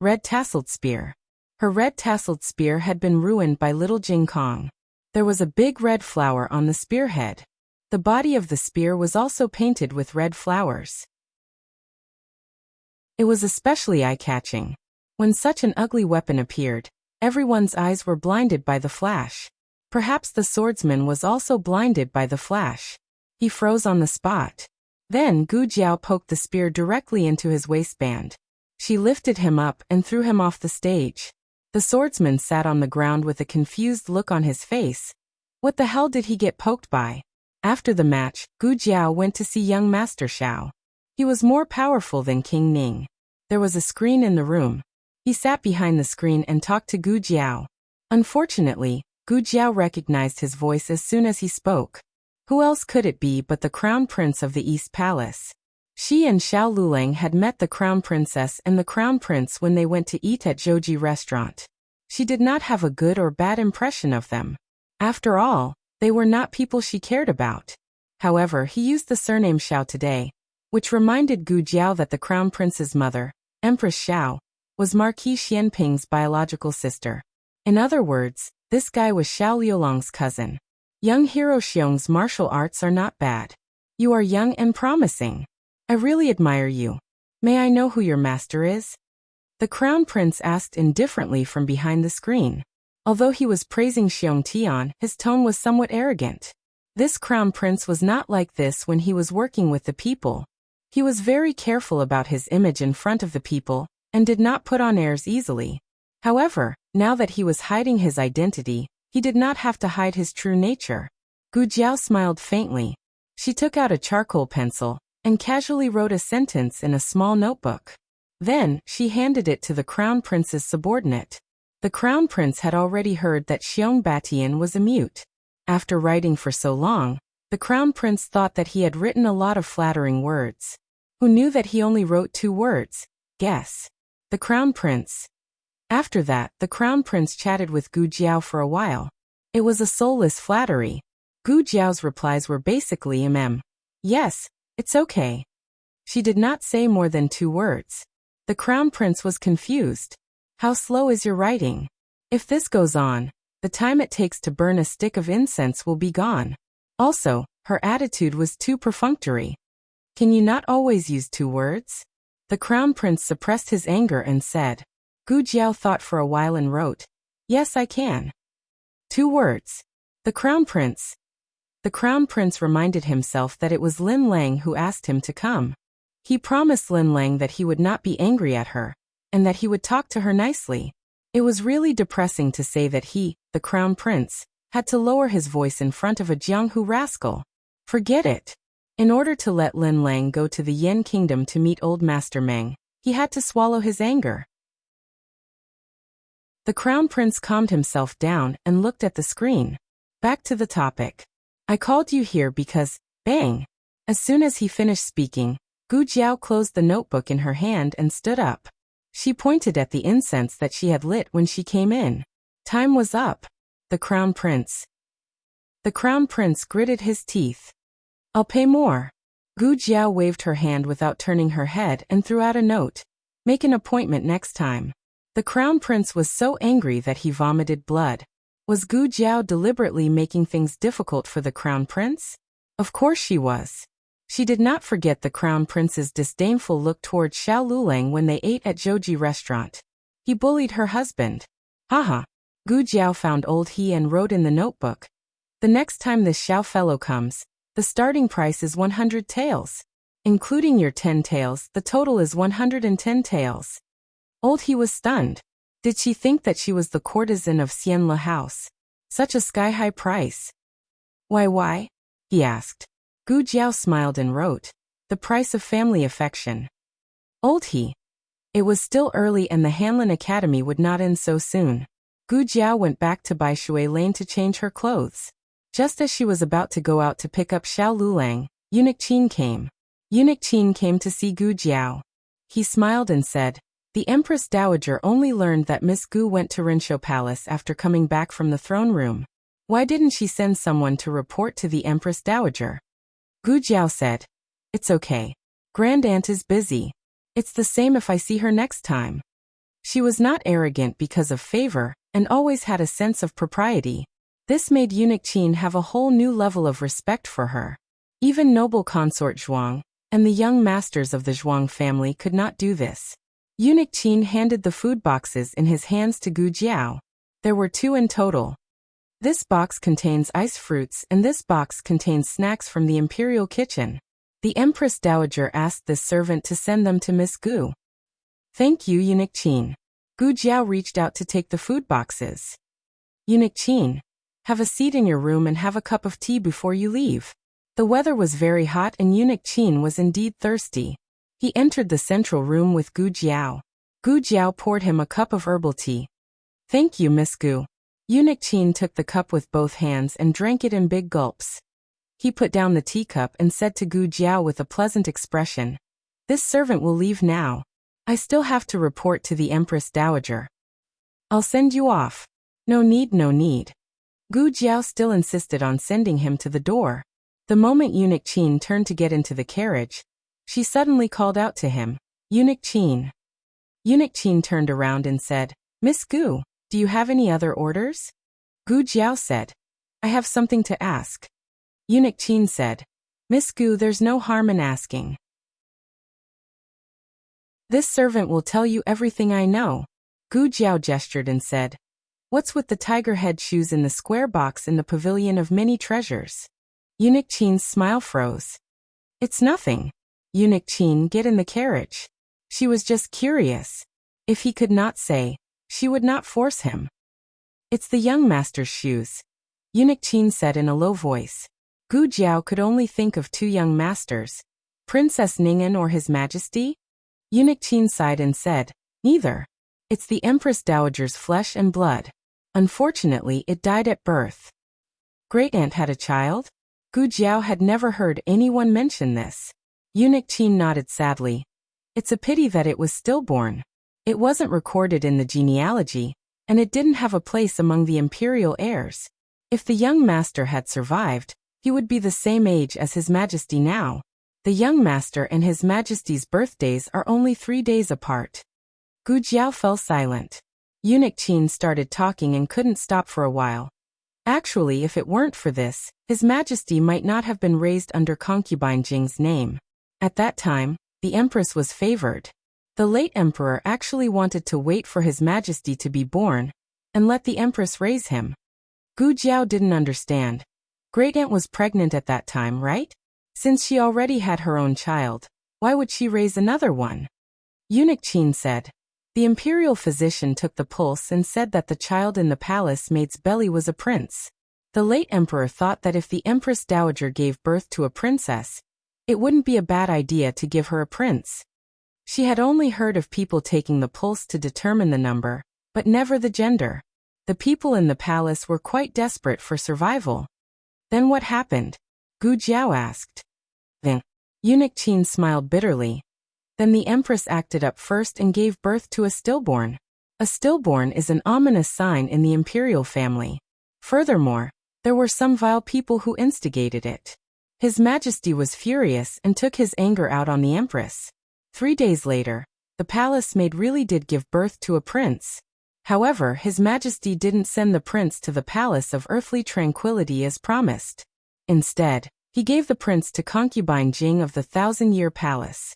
red tasseled spear. Her red tasseled spear had been ruined by little Jing Kong. There was a big red flower on the spearhead. The body of the spear was also painted with red flowers. It was especially eye-catching. When such an ugly weapon appeared, everyone's eyes were blinded by the flash. Perhaps the swordsman was also blinded by the flash. He froze on the spot. Then Gu Jiao poked the spear directly into his waistband. She lifted him up and threw him off the stage. The swordsman sat on the ground with a confused look on his face. What the hell did he get poked by? After the match, Gu Jiao went to see young Master Xiao. He was more powerful than King Ning. There was a screen in the room. He sat behind the screen and talked to Gu Jiao. Unfortunately, Gu Jiao recognized his voice as soon as he spoke. Who else could it be but the Crown Prince of the East Palace? She and Xiao Lulang had met the Crown Princess and the Crown Prince when they went to eat at Zhouji restaurant. She did not have a good or bad impression of them. After all, they were not people she cared about. However, he used the surname Xiao today, which reminded Gu Jiao that the Crown Prince's mother, Empress Xiao, was Marquis Xianping's biological sister. In other words, this guy was Xiao Liulang's cousin. Young hero Xiong's martial arts are not bad. You are young and promising. I really admire you. May I know who your master is? The crown prince asked indifferently from behind the screen. Although he was praising Xiong Tian, his tone was somewhat arrogant. This crown prince was not like this when he was working with the people. He was very careful about his image in front of the people, and did not put on airs easily. However, now that he was hiding his identity, he did not have to hide his true nature. Gu Jiao smiled faintly. She took out a charcoal pencil, and casually wrote a sentence in a small notebook. Then, she handed it to the crown prince's subordinate. The crown prince had already heard that Xiong Batian was a mute. After writing for so long, the crown prince thought that he had written a lot of flattering words. Who knew that he only wrote 2 words? Guess. The crown prince. After that, the crown prince chatted with Gu Jiao for a while. It was a soulless flattery. Gu Jiao's replies were basically yes, it's okay. She did not say more than 2 words. The crown prince was confused. How slow is your writing? If this goes on, the time it takes to burn a stick of incense will be gone. Also, her attitude was too perfunctory. Can you not always use 2 words? The crown prince suppressed his anger and said. Gu Jiao thought for a while and wrote, yes, I can. 2 words. The crown prince. The crown prince reminded himself that it was Lin Lang who asked him to come. He promised Lin Lang that he would not be angry at her, and that he would talk to her nicely. It was really depressing to say that he, the crown prince, had to lower his voice in front of a Jianghu rascal. Forget it. In order to let Lin Lang go to the Yen kingdom to meet old Master Meng, he had to swallow his anger. The crown prince calmed himself down and looked at the screen. Back to the topic. I called you here because, bang! As soon as he finished speaking, Gu Jiao closed the notebook in her hand and stood up. She pointed at the incense that she had lit when she came in. Time was up. The crown prince. The crown prince gritted his teeth. I'll pay more. Gu Jiao waved her hand without turning her head and threw out a note. Make an appointment next time. The crown prince was so angry that he vomited blood. Was Gu Jiao deliberately making things difficult for the crown prince? Of course she was. She did not forget the crown prince's disdainful look toward Xiao Lulang when they ate at Zhouji restaurant. He bullied her husband. Haha. Gu Jiao found old he and wrote in the notebook. The next time this Xiao fellow comes, the starting price is 100 taels. Including your 10 taels, the total is 110 taels. Old he was stunned. Did she think that she was the courtesan of Xianle House? Such a sky-high price. Why? He asked. Gu Jiao smiled and wrote, the price of family affection. Old he. It was still early and the Hanlin Academy would not end so soon. Gu Jiao went back to Baishui Lane to change her clothes. Just as she was about to go out to pick up Xiao Lulang, Eunuch Qin came. Eunuch Qin came to see Gu Jiao. He smiled and said, the Empress Dowager only learned that Miss Gu went to Rinshou Palace after coming back from the throne room. Why didn't she send someone to report to the Empress Dowager? Gu Jiao said, it's okay. Grand Aunt is busy. It's the same if I see her next time. She was not arrogant because of favor, and always had a sense of propriety. This made Eunuch Qin have a whole new level of respect for her. Even noble consort Zhuang, and the young masters of the Zhuang family could not do this. Eunuch Qin handed the food boxes in his hands to Gu Jiao. There were 2 in total. This box contains ice fruits and this box contains snacks from the imperial kitchen. The Empress Dowager asked this servant to send them to Miss Gu. Thank you, Eunuch Qin. Gu Jiao reached out to take the food boxes. Eunuch Qin, have a seat in your room and have a cup of tea before you leave. The weather was very hot and Eunuch Qin was indeed thirsty. He entered the central room with Gu Jiao. Gu Jiao poured him a cup of herbal tea. Thank you, Miss Gu. Eunuch Qin took the cup with both hands and drank it in big gulps. He put down the teacup and said to Gu Jiao with a pleasant expression, this servant will leave now. I still have to report to the Empress Dowager. I'll send you off. No need. Gu Jiao still insisted on sending him to the door. The moment Eunuch Qin turned to get into the carriage, she suddenly called out to him, Eunuch Qin. Eunuch Qin turned around and said, Miss Gu, do you have any other orders? Gu Jiao said, I have something to ask. Eunuch Qin said, Miss Gu, there's no harm in asking. This servant will tell you everything I know. Gu Jiao gestured and said, "What's with the tiger head shoes in the square box in the pavilion of many treasures?" Eunuch Qin's smile froze. "It's nothing. Eunuch Qin, get in the carriage." She was just curious. If he could not say, she would not force him. "It's the young master's shoes," Eunuch Qin said in a low voice. Gu Jiao could only think of two young masters, Princess Ning'an or His Majesty? Eunuch Qin sighed and said, "Neither. It's the Empress Dowager's flesh and blood. Unfortunately, it died at birth." Great-aunt had a child? Gu Jiao had never heard anyone mention this. Eunuch Qin nodded sadly. "It's a pity that it was stillborn. It wasn't recorded in the genealogy, and it didn't have a place among the imperial heirs. If the young master had survived, he would be the same age as His Majesty now. The young master and His Majesty's birthdays are only 3 days apart." Gu Jiao fell silent. Eunuch Qin started talking and couldn't stop for a while. Actually, if it weren't for this, His Majesty might not have been raised under concubine Jing's name. At that time, the Empress was favored. The late Emperor actually wanted to wait for His Majesty to be born and let the Empress raise him. Gu Jiao didn't understand. Great-aunt was pregnant at that time, right? Since she already had her own child, why would she raise another one? Eunuch Qin said. The imperial physician took the pulse and said that the child in the palace mate's belly was a prince. The late emperor thought that if the Empress Dowager gave birth to a princess, it wouldn't be a bad idea to give her a prince. She had only heard of people taking the pulse to determine the number, but never the gender. The people in the palace were quite desperate for survival. Then what happened? Gu Jiao asked. Then, Eunuch Qin smiled bitterly. Then the Empress acted up first and gave birth to a stillborn. A stillborn is an ominous sign in the imperial family. Furthermore, there were some vile people who instigated it. His Majesty was furious and took his anger out on the Empress. 3 days later, the palace maid really did give birth to a prince. However, His Majesty didn't send the prince to the Palace of Earthly Tranquility as promised. Instead, he gave the prince to concubine Jing of the 1,000-year palace.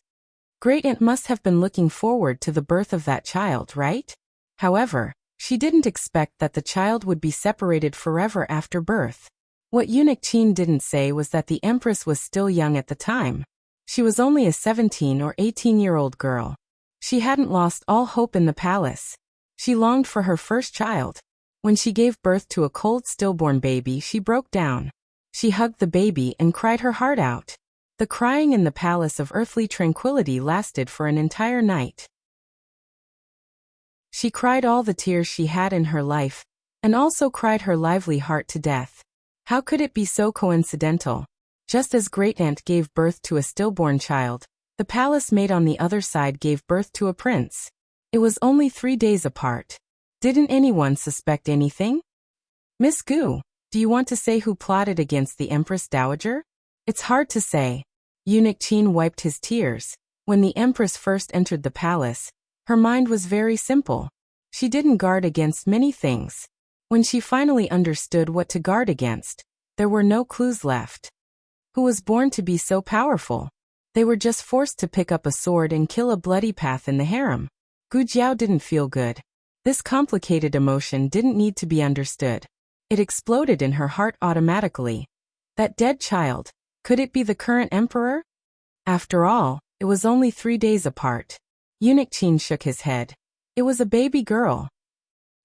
Great-aunt must have been looking forward to the birth of that child, right? However, she didn't expect that the child would be separated forever after birth. What Eunuch Qin didn't say was that the Empress was still young at the time. She was only a 17 or 18-year-old girl. She hadn't lost all hope in the palace. She longed for her first child. When she gave birth to a cold stillborn baby, she broke down. She hugged the baby and cried her heart out. The crying in the Palace of Earthly Tranquility lasted for an entire night. She cried all the tears she had in her life, and also cried her lively heart to death. How could it be so coincidental? Just as Great-aunt gave birth to a stillborn child, the palace maid on the other side gave birth to a prince. It was only 3 days apart. Didn't anyone suspect anything? Miss Gu, do you want to say who plotted against the Empress Dowager? It's hard to say. Eunuch Qin wiped his tears. When the Empress first entered the palace, her mind was very simple. She didn't guard against many things. When she finally understood what to guard against, there were no clues left. Who was born to be so powerful? They were just forced to pick up a sword and kill a bloody path in the harem. Gu Jiao didn't feel good. This complicated emotion didn't need to be understood. It exploded in her heart automatically. That dead child, could it be the current emperor? After all, it was only 3 days apart. Eunuch Qin shook his head. It was a baby girl.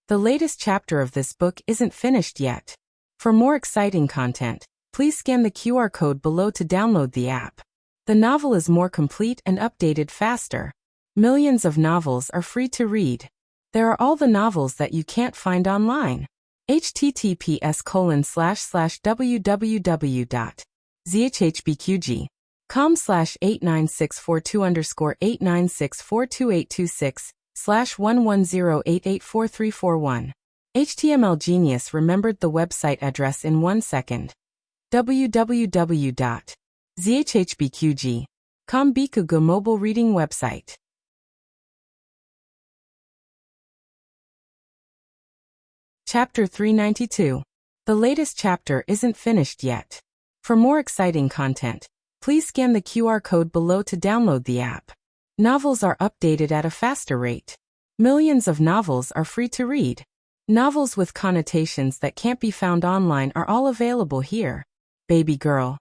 The latest chapter of this book isn't finished yet. For more exciting content, please scan the QR code below to download the app. The novel is more complete and updated faster. Millions of novels are free to read. There are all the novels that you can't find online. https://www.zhhbqg.com/89642_896/110884341. HTML Genius remembered the website address in 1 second. www.zhhbqg.com Bikugo mobile reading website. Chapter 392. The latest chapter isn't finished yet. For more exciting content, please scan the QR code below to download the app. Novels are updated at a faster rate. Millions of novels are free to read. Novels with connotations that can't be found online are all available here. Baby girl.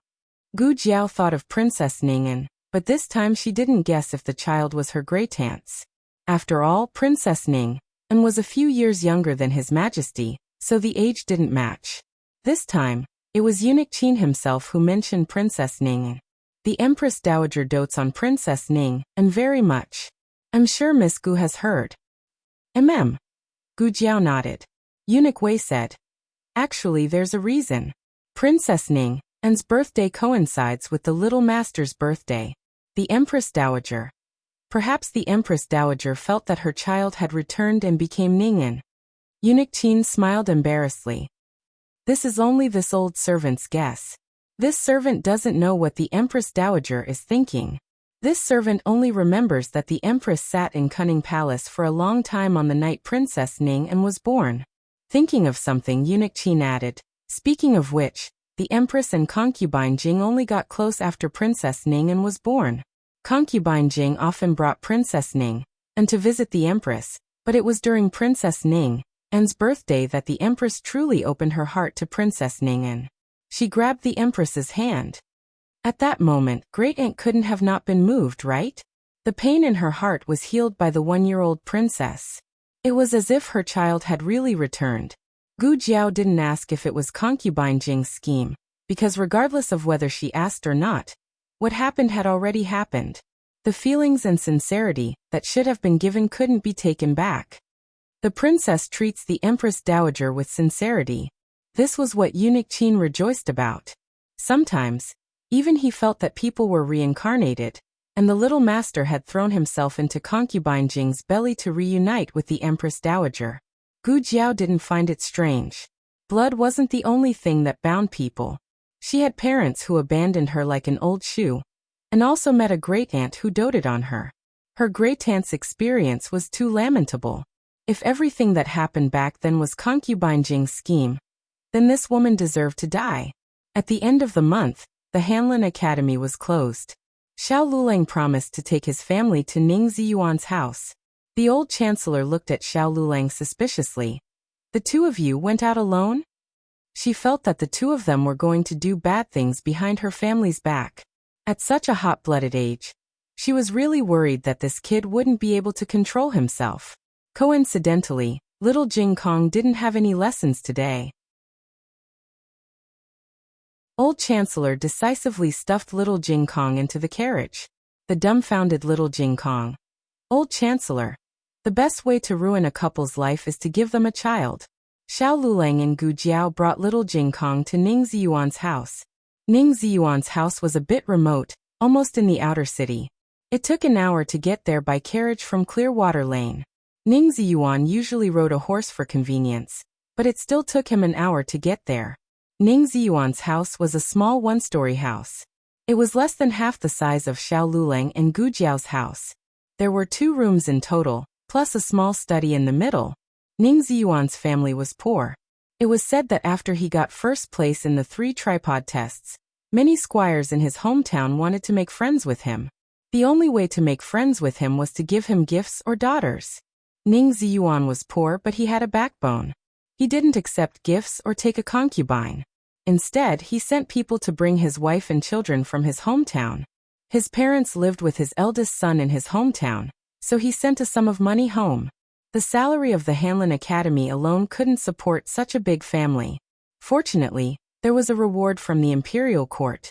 Gu Jiao thought of Princess Ning'an, but this time she didn't guess if the child was her great-aunt's. After all, Princess Ning'an was a few years younger than His Majesty, so the age didn't match. This time, it was Eunuch Qin himself who mentioned Princess Ning'an. The Empress Dowager dotes on Princess Ning'an very much. I'm sure Miss Gu has heard. Gu Jiao nodded. Eunuch Wei said. Actually, there's a reason. Princess Ning'an's birthday coincides with the little master's birthday. The Empress Dowager. Perhaps the Empress Dowager felt that her child had returned and became Ning'an. Eunuch Qin smiled embarrassedly. This is only this old servant's guess. This servant doesn't know what the Empress Dowager is thinking. This servant only remembers that the Empress sat in Cunning Palace for a long time on the night Princess Ning'an was born. Thinking of something, Eunuch Qin added, speaking of which, the Empress and concubine Jing only got close after Princess Ning'an was born. Concubine Jing often brought Princess Ning'an to visit the Empress, but it was during Princess Ning'an's birthday that the Empress truly opened her heart to Princess Ning'an. She grabbed the Empress's hand. At that moment, Great-Aunt couldn't have not been moved, right? The pain in her heart was healed by the one-year-old princess. It was as if her child had really returned. Gu Jiao didn't ask if it was concubine Jing's scheme, because regardless of whether she asked or not, what happened had already happened. The feelings and sincerity that should have been given couldn't be taken back. The princess treats the Empress Dowager with sincerity. This was what Eunuch Qin rejoiced about. Sometimes, even he felt that people were reincarnated, and the little master had thrown himself into concubine Jing's belly to reunite with the Empress Dowager. Gu Jiao didn't find it strange. Blood wasn't the only thing that bound people. She had parents who abandoned her like an old shoe, and also met a great-aunt who doted on her. Her great-aunt's experience was too lamentable. If everything that happened back then was concubine Jing's scheme, then this woman deserved to die. At the end of the month, the Hanlin Academy was closed. Xiao Lulang promised to take his family to Ning Ziyuan's house. The old chancellor looked at Xiao Lulang suspiciously. The two of you went out alone? She felt that the two of them were going to do bad things behind her family's back. At such a hot-blooded age, she was really worried that this kid wouldn't be able to control himself. Coincidentally, little Jing Kong didn't have any lessons today. Old Chancellor decisively stuffed little Jing Kong into the carriage. The dumbfounded little Jing Kong. Old Chancellor. The best way to ruin a couple's life is to give them a child. Xiao Lulang and Gu Jiao brought little Jing Kong to Ning Ziyuan's house. Ning Ziyuan's house was a bit remote, almost in the outer city. It took an hour to get there by carriage from Clearwater Lane. Ning Ziyuan usually rode a horse for convenience, but it still took him an hour to get there. Ning Ziyuan's house was a small one-story house. It was less than half the size of Xiao Lulang and Gu Jiao's house. There were 2 rooms in total, plus a small study in the middle. Ning Ziyuan's family was poor. It was said that after he got first place in the 3 tripod tests, many squires in his hometown wanted to make friends with him. The only way to make friends with him was to give him gifts or daughters. Ning Ziyuan was poor, but he had a backbone. He didn't accept gifts or take a concubine. Instead, he sent people to bring his wife and children from his hometown. His parents lived with his eldest son in his hometown, so he sent a sum of money home. The salary of the Hanlin Academy alone couldn't support such a big family. Fortunately, there was a reward from the imperial court.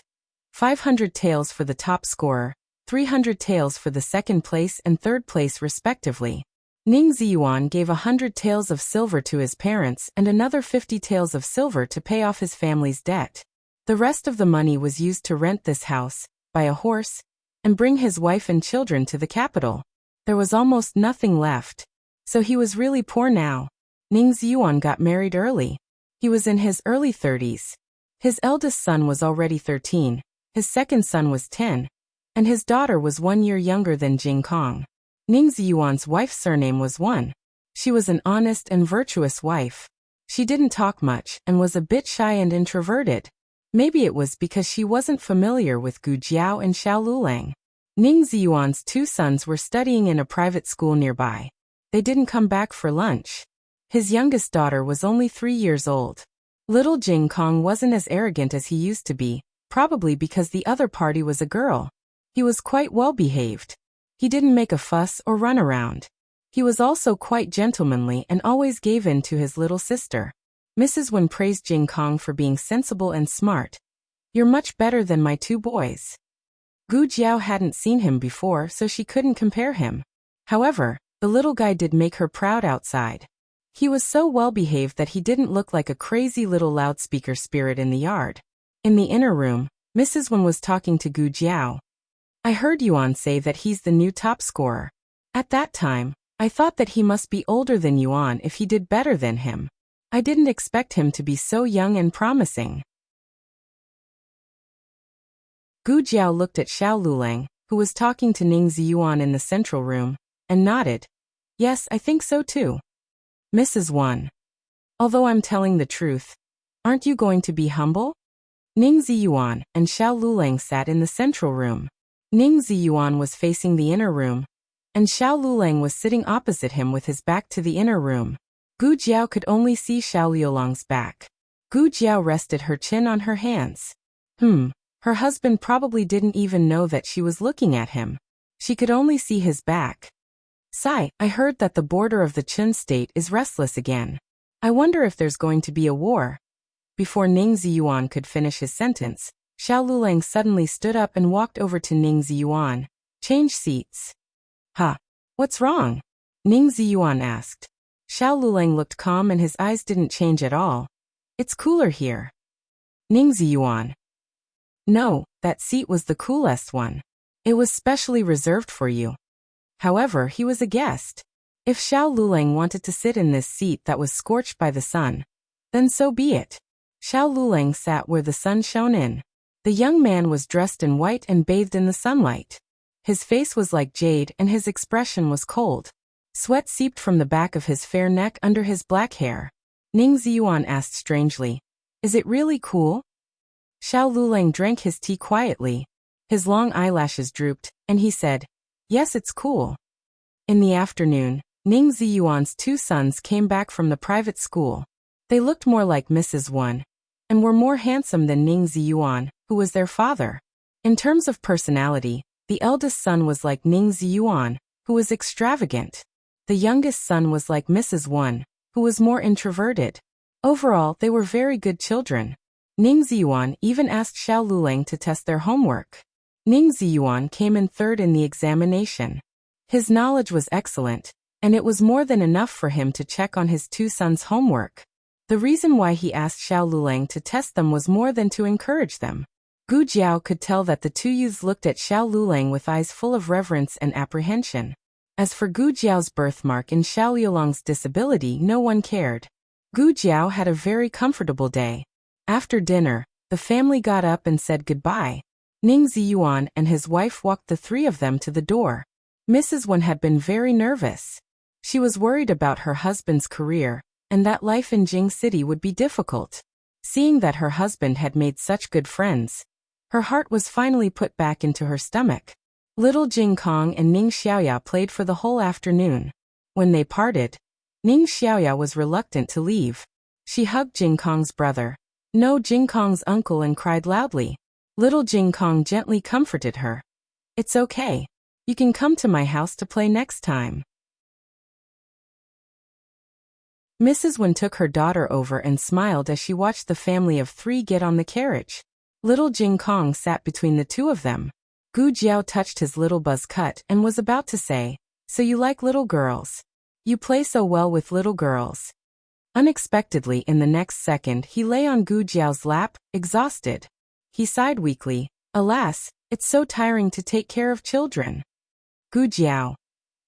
500 taels for the top scorer, 300 taels for the second place and third place respectively. Ning Ziyuan gave 100 taels of silver to his parents and another 50 taels of silver to pay off his family's debt. The rest of the money was used to rent this house, buy a horse, and bring his wife and children to the capital. There was almost nothing left. So he was really poor now. Ning Ziyuan got married early. He was in his early 30s. His eldest son was already 13, his second son was 10, and his daughter was 1 year younger than Jing Kong. Ning Ziyuan's wife's surname was Wan. She was an honest and virtuous wife. She didn't talk much and was a bit shy and introverted. Maybe it was because she wasn't familiar with Gu Jiao and Xiao Lulang. Ning Ziyuan's two sons were studying in a private school nearby. They didn't come back for lunch. His youngest daughter was only 3 years old. Little Jing Kong wasn't as arrogant as he used to be, probably because the other party was a girl. He was quite well behaved. He didn't make a fuss or run around. He was also quite gentlemanly and always gave in to his little sister. Mrs. Wen praised Jing Kong for being sensible and smart. "You're much better than my two boys." Gu Jiao hadn't seen him before, so she couldn't compare him. However, the little guy did make her proud outside. He was so well behaved that he didn't look like a crazy little loudspeaker spirit in the yard. In the inner room, Mrs. Wen was talking to Gu Jiao. "I heard Yuan say that he's the new top scorer. At that time, I thought that he must be older than Yuan if he did better than him. I didn't expect him to be so young and promising." Gu Jiao looked at Xiao Lulang, who was talking to Ning Ziyuan in the central room, and nodded. "Yes, I think so too." Mrs. Wan. "Although I'm telling the truth, aren't you going to be humble?" Ning Ziyuan and Xiao Lulang sat in the central room. Ning Ziyuan was facing the inner room, and Xiao Lulang was sitting opposite him with his back to the inner room. Gu Jiao could only see Xiao Liulang's back. Gu Jiao rested her chin on her hands. Her husband probably didn't even know that she was looking at him. She could only see his back. "Sigh, I heard that the border of the Chun state is restless again. I wonder if there's going to be a war." Before Ning Ziyuan could finish his sentence, Xiao Lulang suddenly stood up and walked over to Ning Ziyuan. "Change seats." "Huh? What's wrong?" Ning Ziyuan asked. Xiao Lulang looked calm and his eyes didn't change at all. "It's cooler here." Ning Ziyuan. "No, that seat was the coolest one. It was specially reserved for you." However, he was a guest. If Xiao Lulang wanted to sit in this seat that was scorched by the sun, then so be it. Xiao Lulang sat where the sun shone in. The young man was dressed in white and bathed in the sunlight. His face was like jade and his expression was cold. Sweat seeped from the back of his fair neck under his black hair. Ning Ziyuan asked strangely, "Is it really cool?" Xiao Lulang drank his tea quietly. His long eyelashes drooped, and he said, "Yes, it's cool." In the afternoon, Ning Ziyuan's two sons came back from the private school. They looked more like Mrs. Wan, and were more handsome than Ning Ziyuan, who was their father. In terms of personality, the eldest son was like Ning Ziyuan, who was extravagant. The youngest son was like Mrs. Wan, who was more introverted. Overall, they were very good children. Ning Ziyuan even asked Xiao Lulang to test their homework. Ning Ziyuan came in third in the examination. His knowledge was excellent, and it was more than enough for him to check on his two sons' homework. The reason why he asked Xiao Lulang to test them was more than to encourage them. Gu Jiao could tell that the two youths looked at Xiao Lulang with eyes full of reverence and apprehension. As for Gu Jiao's birthmark and Xiao Liulang's disability, no one cared. Gu Jiao had a very comfortable day. After dinner, the family got up and said goodbye. Ning Ziyuan and his wife walked the three of them to the door. Mrs. Wan had been very nervous. She was worried about her husband's career, and that life in Jing City would be difficult. Seeing that her husband had made such good friends, her heart was finally put back into her stomach. Little Jing Kong and Ning Xiaoya played for the whole afternoon. When they parted, Ning Xiaoya was reluctant to leave. She hugged Jing Kong's brother, no Jing Kong's uncle, and cried loudly. Little Jing Kong gently comforted her. "It's okay. You can come to my house to play next time." Mrs. Wen took her daughter over and smiled as she watched the family of three get on the carriage. Little Jing Kong sat between the two of them. Gu Jiao touched his little buzz cut and was about to say, "So you like little girls? You play so well with little girls." Unexpectedly, in the next second, he lay on Gu Jiao's lap, exhausted. He sighed weakly. "Alas, it's so tiring to take care of children." Gu Jiao.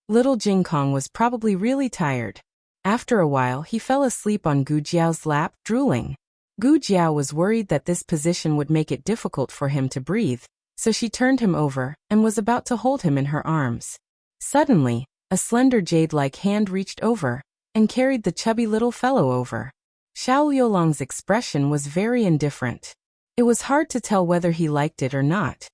Little Jing Kong was probably really tired. After a while, he fell asleep on Gu Jiao's lap, drooling. Gu Jiao was worried that this position would make it difficult for him to breathe, so she turned him over and was about to hold him in her arms. Suddenly, a slender jade-like hand reached over and carried the chubby little fellow over. Xiao Liulang's expression was very indifferent. It was hard to tell whether he liked it or not.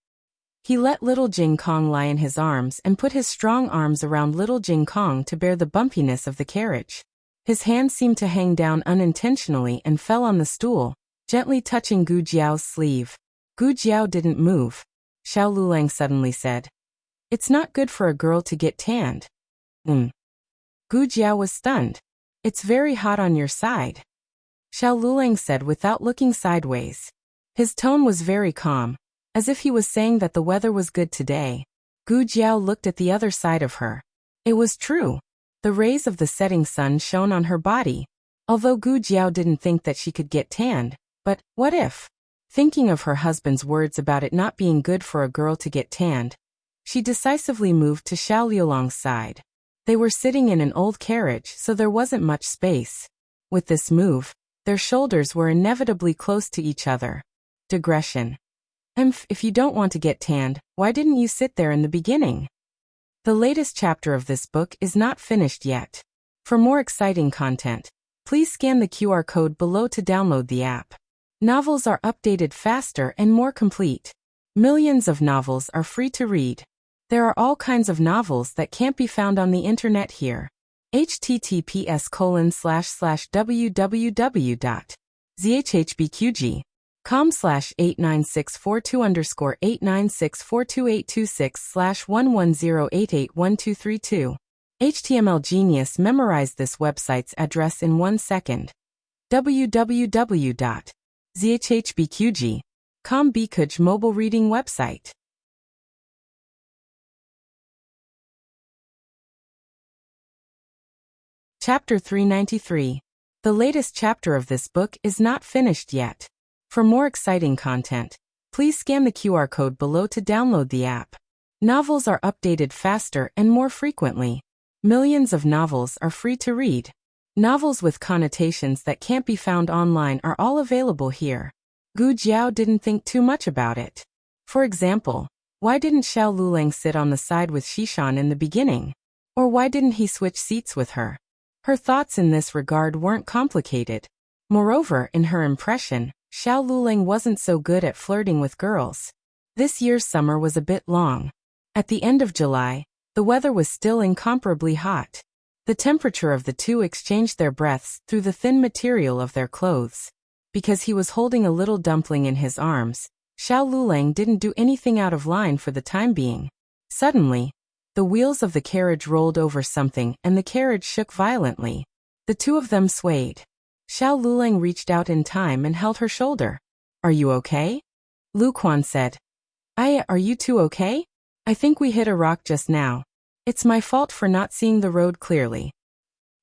He let little Jing Kong lie in his arms and put his strong arms around little Jing Kong to bear the bumpiness of the carriage. His hand seemed to hang down unintentionally and fell on the stool, gently touching Gu Jiao's sleeve. Gu Jiao didn't move. Xiao Lulang suddenly said, "It's not good for a girl to get tanned." Gu Jiao was stunned. "It's very hot on your side," Xiao Lulang said without looking sideways. His tone was very calm, as if he was saying that the weather was good today. Gu Jiao looked at the other side of her. It was true. The rays of the setting sun shone on her body. Although Gu Jiao didn't think that she could get tanned, but what if? Thinking of her husband's words about it not being good for a girl to get tanned, she decisively moved to Xiao Liulang's side. They were sitting in an old carriage, so there wasn't much space. With this move, their shoulders were inevitably close to each other. Digression. If you don't want to get tanned, why didn't you sit there in the beginning? The latest chapter of this book is not finished yet. For more exciting content, please scan the QR code below to download the app. Novels are updated faster and more complete. Millions of novels are free to read. There are all kinds of novels that can't be found on the internet here. https://www.zhbqg.com/89642_896422826/110881232. HTML Genius memorized this website's address in 1 second. www.zhbqg.com Bikuj mobile reading website. Chapter 393. The latest chapter of this book is not finished yet. For more exciting content, please scan the QR code below to download the app. Novels are updated faster and more frequently. Millions of novels are free to read. Novels with connotations that can't be found online are all available here. Gu Jiao didn't think too much about it. For example, why didn't Xiao Lulang sit on the side with Xishan in the beginning? Or why didn't he switch seats with her? Her thoughts in this regard weren't complicated. Moreover, in her impression, Xiao Lulang wasn't so good at flirting with girls. This year's summer was a bit long. At the end of July, the weather was still incomparably hot. The temperature of the two exchanged their breaths through the thin material of their clothes. Because he was holding a little dumpling in his arms, Xiao Lulang didn't do anything out of line for the time being. Suddenly, the wheels of the carriage rolled over something and the carriage shook violently. The two of them swayed. Xiao Lulang reached out in time and held her shoulder. "Are you okay?" Lu Quan said. Are you two okay? I think we hit a rock just now. It's my fault for not seeing the road clearly."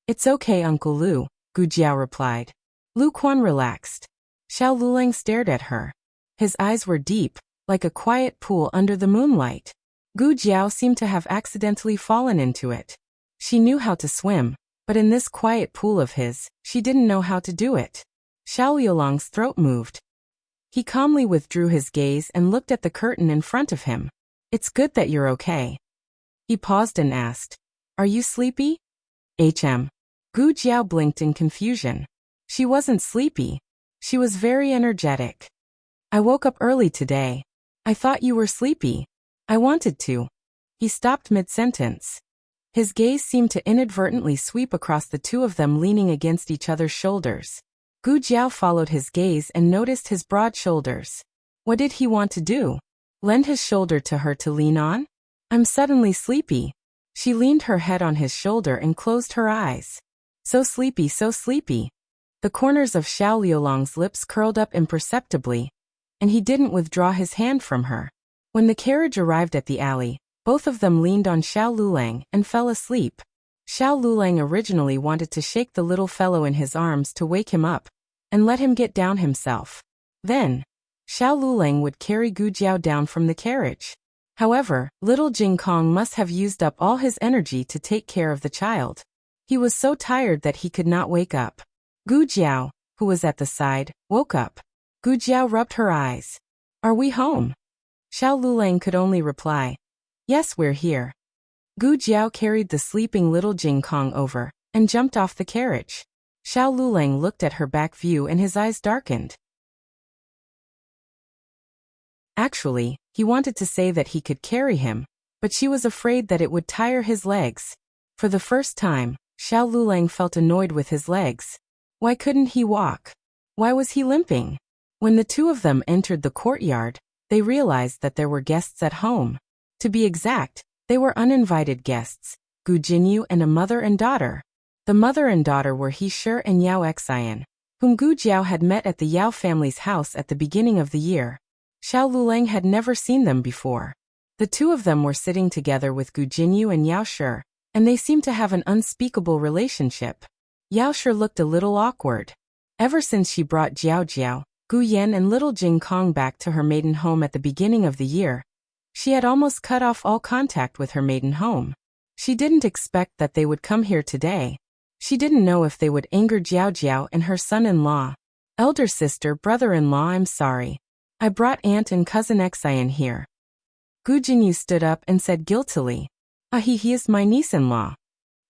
"It's okay, Uncle Lu," Gu Jiao replied. Lu Quan relaxed. Xiao Lulang stared at her. His eyes were deep, like a quiet pool under the moonlight. Gu Jiao seemed to have accidentally fallen into it. She knew how to swim, but in this quiet pool of his, she didn't know how to do it. Xiao Liulang's throat moved. He calmly withdrew his gaze and looked at the curtain in front of him. "It's good that you're okay." He paused and asked, "Are you sleepy?" Gu Jiao blinked in confusion. She wasn't sleepy. She was very energetic. "I woke up early today. I thought you were sleepy. I wanted to." He stopped mid-sentence. His gaze seemed to inadvertently sweep across the two of them leaning against each other's shoulders. Gu Jiao followed his gaze and noticed his broad shoulders. What did he want to do? Lend his shoulder to her to lean on? "I'm suddenly sleepy." She leaned her head on his shoulder and closed her eyes. So sleepy, so sleepy. The corners of Xiao Liulang's lips curled up imperceptibly, and he didn't withdraw his hand from her. When the carriage arrived at the alley, both of them leaned on Xiao Lulang and fell asleep. Xiao Lulang originally wanted to shake the little fellow in his arms to wake him up and let him get down himself. Then, Xiao Lulang would carry Gu Jiao down from the carriage. However, little Jing Kong must have used up all his energy to take care of the child. He was so tired that he could not wake up. Gu Jiao, who was at the side, woke up. Gu Jiao rubbed her eyes. "Are we home?" Xiao Lulang could only reply, "Yes, we're here." Gu Jiao carried the sleeping little Jing Kong over and jumped off the carriage. Xiao Lulang looked at her back view and his eyes darkened. Actually, he wanted to say that he could carry him, but she was afraid that it would tire his legs. For the first time, Xiao Lulang felt annoyed with his legs. Why couldn't he walk? Why was he limping? When the two of them entered the courtyard, they realized that there were guests at home. To be exact, they were uninvited guests, Gu Jinyu and a mother and daughter. The mother and daughter were He Shi and Yao Xian, whom Gu Jiao had met at the Yao family's house at the beginning of the year. Xiao Lulang had never seen them before. The two of them were sitting together with Gu Jinyu and Yao Shi, and they seemed to have an unspeakable relationship. Yao Shi looked a little awkward. Ever since she brought Jiao Jiao, Gu Yan and little Jing Kong back to her maiden home at the beginning of the year, she had almost cut off all contact with her maiden home. She didn't expect that they would come here today. She didn't know if they would anger Jiao Jiao and her son-in-law. Elder sister, brother-in-law, I'm sorry. I brought aunt and cousin Xian here. Gu Jinyu stood up and said guiltily, he is my niece-in-law.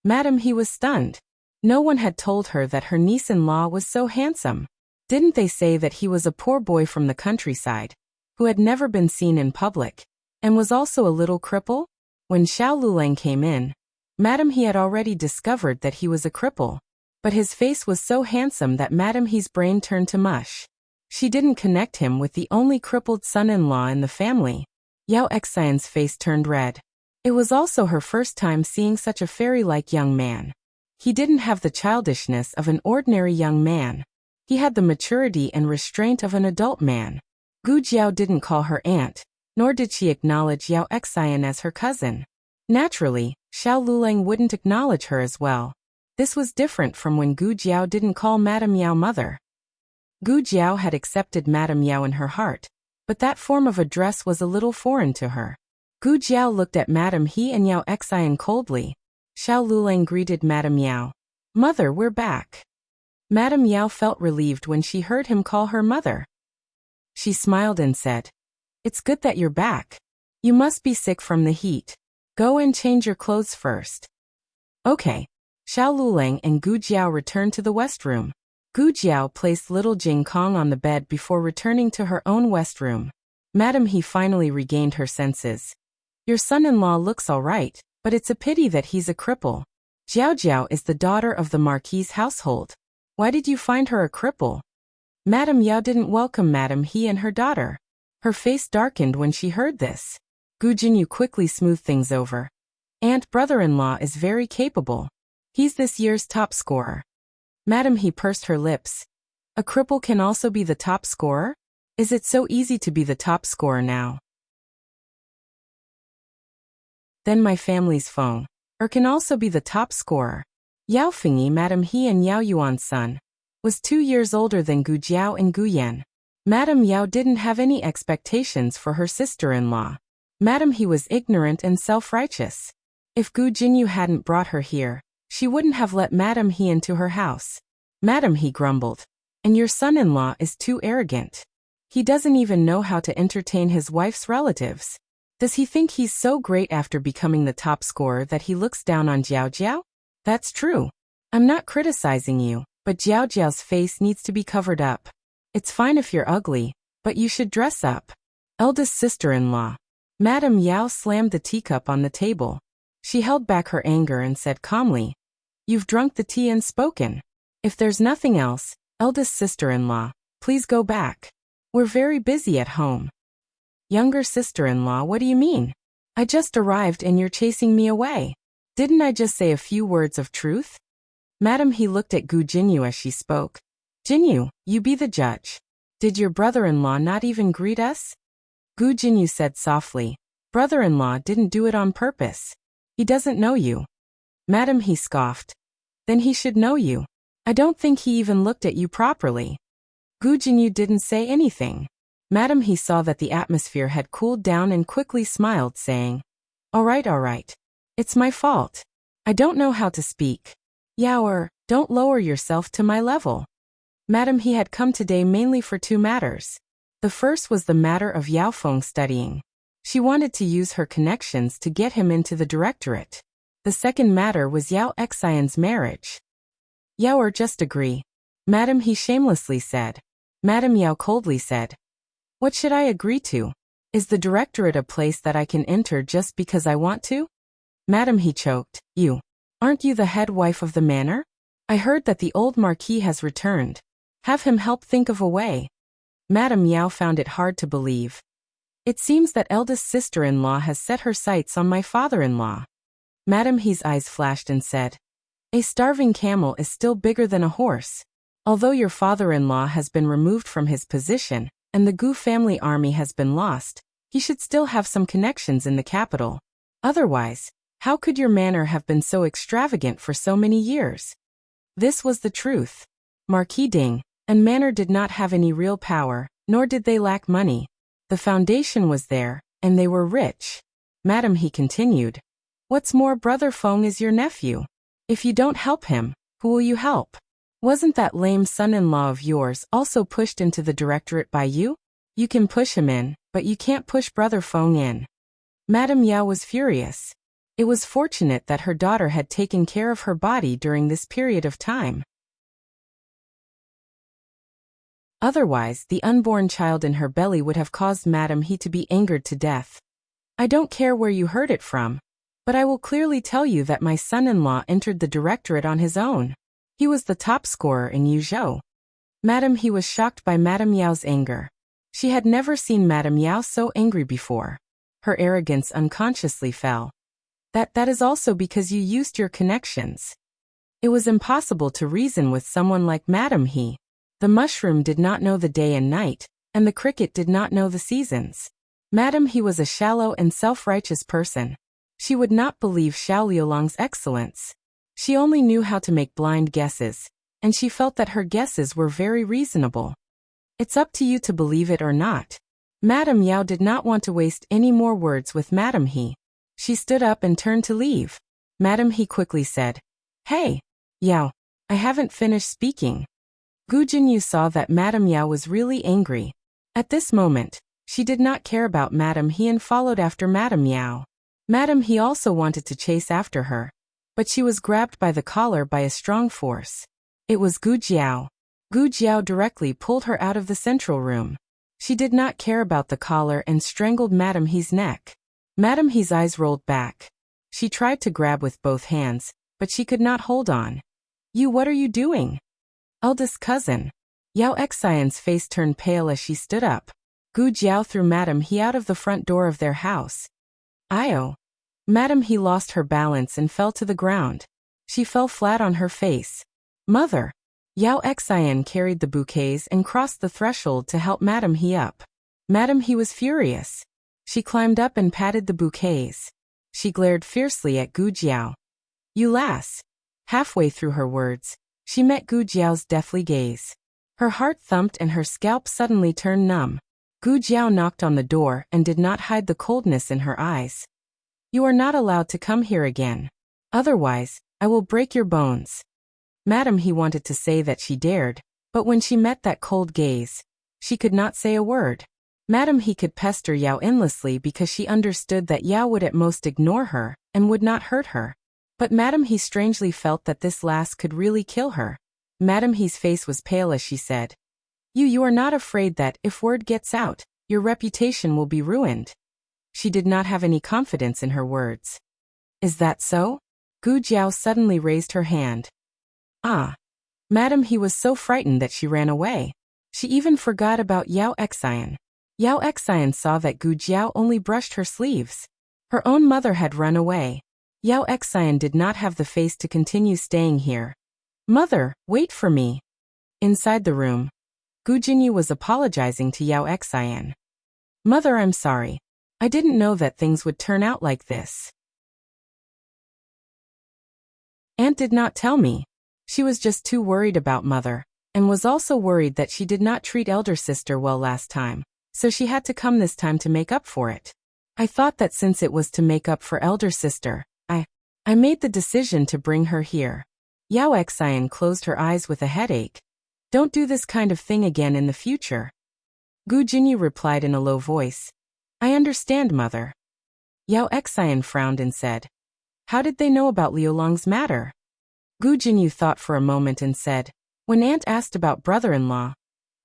Madam, he was stunned. No one had told her that her niece-in-law was so handsome. Didn't they say that he was a poor boy from the countryside, who had never been seen in public, and was also a little cripple? When Xiao Lulang came in, Madam He had already discovered that he was a cripple, but his face was so handsome that Madam He's brain turned to mush. She didn't connect him with the only crippled son-in-law in the family. Yao Xian's face turned red. It was also her first time seeing such a fairy-like young man. He didn't have the childishness of an ordinary young man. He had the maturity and restraint of an adult man. Gu Jiao didn't call her aunt, nor did she acknowledge Yao Xian as her cousin. Naturally, Xiao Lulang wouldn't acknowledge her as well. This was different from when Gu Jiao didn't call Madame Yao mother. Gu Jiao had accepted Madame Yao in her heart, but that form of address was a little foreign to her. Gu Jiao looked at Madame He and Yao Xian coldly. Xiao Lulang greeted Madame Yao. Mother, we're back. Madame Yao felt relieved when she heard him call her mother. She smiled and said, It's good that you're back. You must be sick from the heat. Go and change your clothes first. Okay. Xiao Lulang and Gu Jiao returned to the west room. Gu Jiao placed little Jing Kong on the bed before returning to her own west room. Madame He finally regained her senses. Your son-in-law looks all right, but it's a pity that he's a cripple. Jiao Jiao is the daughter of the Marquis's household. Why did you find her a cripple? Madame Yao didn't welcome Madame He and her daughter. Her face darkened when she heard this. Gu Jinyu quickly smoothed things over. Aunt, brother-in-law is very capable. He's this year's top scorer. Madame He pursed her lips. A cripple can also be the top scorer? Is it so easy to be the top scorer now? Then my family's phone. Can also be the top scorer. Yao Fengyi, Madame He and Yao Yuan's son, was 2 years older than Gu Jiao and Gu Yan. Madame Yao didn't have any expectations for her sister-in-law. Madame He was ignorant and self-righteous. If Gu Jinyu hadn't brought her here, she wouldn't have let Madame He into her house. Madame He grumbled. And your son-in-law is too arrogant. He doesn't even know how to entertain his wife's relatives. Does he think he's so great after becoming the top scorer that he looks down on Jiao Jiao? That's true. I'm not criticizing you, but Jiao Jiao's face needs to be covered up. It's fine if you're ugly, but you should dress up. Eldest sister-in-law. Madame Yao slammed the teacup on the table. She held back her anger and said calmly, You've drunk the tea and spoken. If there's nothing else, eldest sister-in-law, please go back. We're very busy at home. Younger sister-in-law, what do you mean? I just arrived and you're chasing me away. Didn't I just say a few words of truth? Madame He looked at Gu Jinyu as she spoke. Jinyu, you be the judge. Did your brother-in-law not even greet us? Gu Jinyu said softly. Brother-in-law didn't do it on purpose. He doesn't know you. Madame He scoffed. Then he should know you. I don't think he even looked at you properly. Gu Jinyu didn't say anything. Madame He saw that the atmosphere had cooled down and quickly smiled, saying, all right. It's my fault. I don't know how to speak. Yao, don't lower yourself to my level. Madame He had come today mainly for 2 matters. The first was the matter of Yao Feng studying. She wanted to use her connections to get him into the directorate. The second matter was Yao Xian's marriage. Yao, just agree. Madame He shamelessly said. Madame Yao coldly said, what should I agree to? Is the directorate a place that I can enter just because I want to? Madam, he choked. Aren't you the head wife of the manor? I heard that the old marquis has returned. Have him help think of a way. Madame Yao found it hard to believe. It seems that eldest sister-in-law has set her sights on my father-in-law. Madame He's eyes flashed and said, a starving camel is still bigger than a horse. Although your father-in-law has been removed from his position, and the Gu family army has been lost, he should still have some connections in the capital. Otherwise, how could your manor have been so extravagant for so many years? This was the truth. Marquis Ding and manor did not have any real power, nor did they lack money. The foundation was there, and they were rich. Madam, he continued. What's more, Brother Feng is your nephew. If you don't help him, who will you help? Wasn't that lame son-in-law of yours also pushed into the directorate by you? You can push him in, but you can't push Brother Feng in. Madame Yao was furious. It was fortunate that her daughter had taken care of her body during this period of time. Otherwise, the unborn child in her belly would have caused Madame He to be angered to death. I don't care where you heard it from, but I will clearly tell you that my son-in-law entered the directorate on his own. He was the top scorer in Yuzhou. Madame He was shocked by Madame Yao's anger. She had never seen Madame Yao so angry before. Her arrogance unconsciously fell. That is also because you used your connections. It was impossible to reason with someone like Madame He. The mushroom did not know the day and night, and the cricket did not know the seasons. Madame He was a shallow and self-righteous person. She would not believe Xiao Liulong's excellence. She only knew how to make blind guesses, and she felt that her guesses were very reasonable. It's up to you to believe it or not. Madame Yao did not want to waste any more words with Madame He. She stood up and turned to leave. Madame He quickly said, Hey, Yao, I haven't finished speaking. Gu Jinyu saw that Madame Yao was really angry. At this moment, she did not care about Madame He and followed after Madame Yao. Madame He also wanted to chase after her, but she was grabbed by the collar by a strong force. It was Gu Jiao. Gu Jiao directly pulled her out of the central room. She did not care about the collar and strangled Madame He's neck. Madame He's eyes rolled back. She tried to grab with both hands, but she could not hold on. What are you doing? Eldest cousin. Yao Xian's face turned pale as she stood up. Gu Jiao threw Madame He out of the front door of their house. Io. Madame He lost her balance and fell to the ground. She fell flat on her face. Mother. Yao Xian carried the bouquets and crossed the threshold to help Madame He up. Madame He was furious. She climbed up and patted the bouquets. She glared fiercely at Gu Jiao. You lass. Halfway through her words, she met Gu Jiao's deathly gaze. Her heart thumped and her scalp suddenly turned numb. Gu Jiao knocked on the door and did not hide the coldness in her eyes. You are not allowed to come here again. Otherwise, I will break your bones. Madame He wanted to say that she dared, but when she met that cold gaze, she could not say a word. Madame He could pester Yao endlessly because she understood that Yao would at most ignore her and would not hurt her. But Madame He strangely felt that this lass could really kill her. Madame He's face was pale as she said, You are not afraid that, if word gets out, your reputation will be ruined? She did not have any confidence in her words. Is that so? Gu Jiao suddenly raised her hand. Ah. Madame He was so frightened that she ran away. She even forgot about Yao Xian. Yao Xian saw that Gu Jiao only brushed her sleeves. Her own mother had run away. Yao Xian did not have the face to continue staying here. Mother, wait for me. Inside the room, Gu Jinyu was apologizing to Yao Xian. Mother, I'm sorry. I didn't know that things would turn out like this. Aunt did not tell me. She was just too worried about Mother, and was also worried that she did not treat elder sister well last time, so she had to come this time to make up for it. I thought that since it was to make up for elder sister, I made the decision to bring her here. Yao Xian closed her eyes with a headache. Don't do this kind of thing again in the future. Gu Jinyu replied in a low voice. I understand, Mother. Yao Xian frowned and said, How did they know about Liulong's matter? Gu Jinyu thought for a moment and said, When Aunt asked about brother-in-law,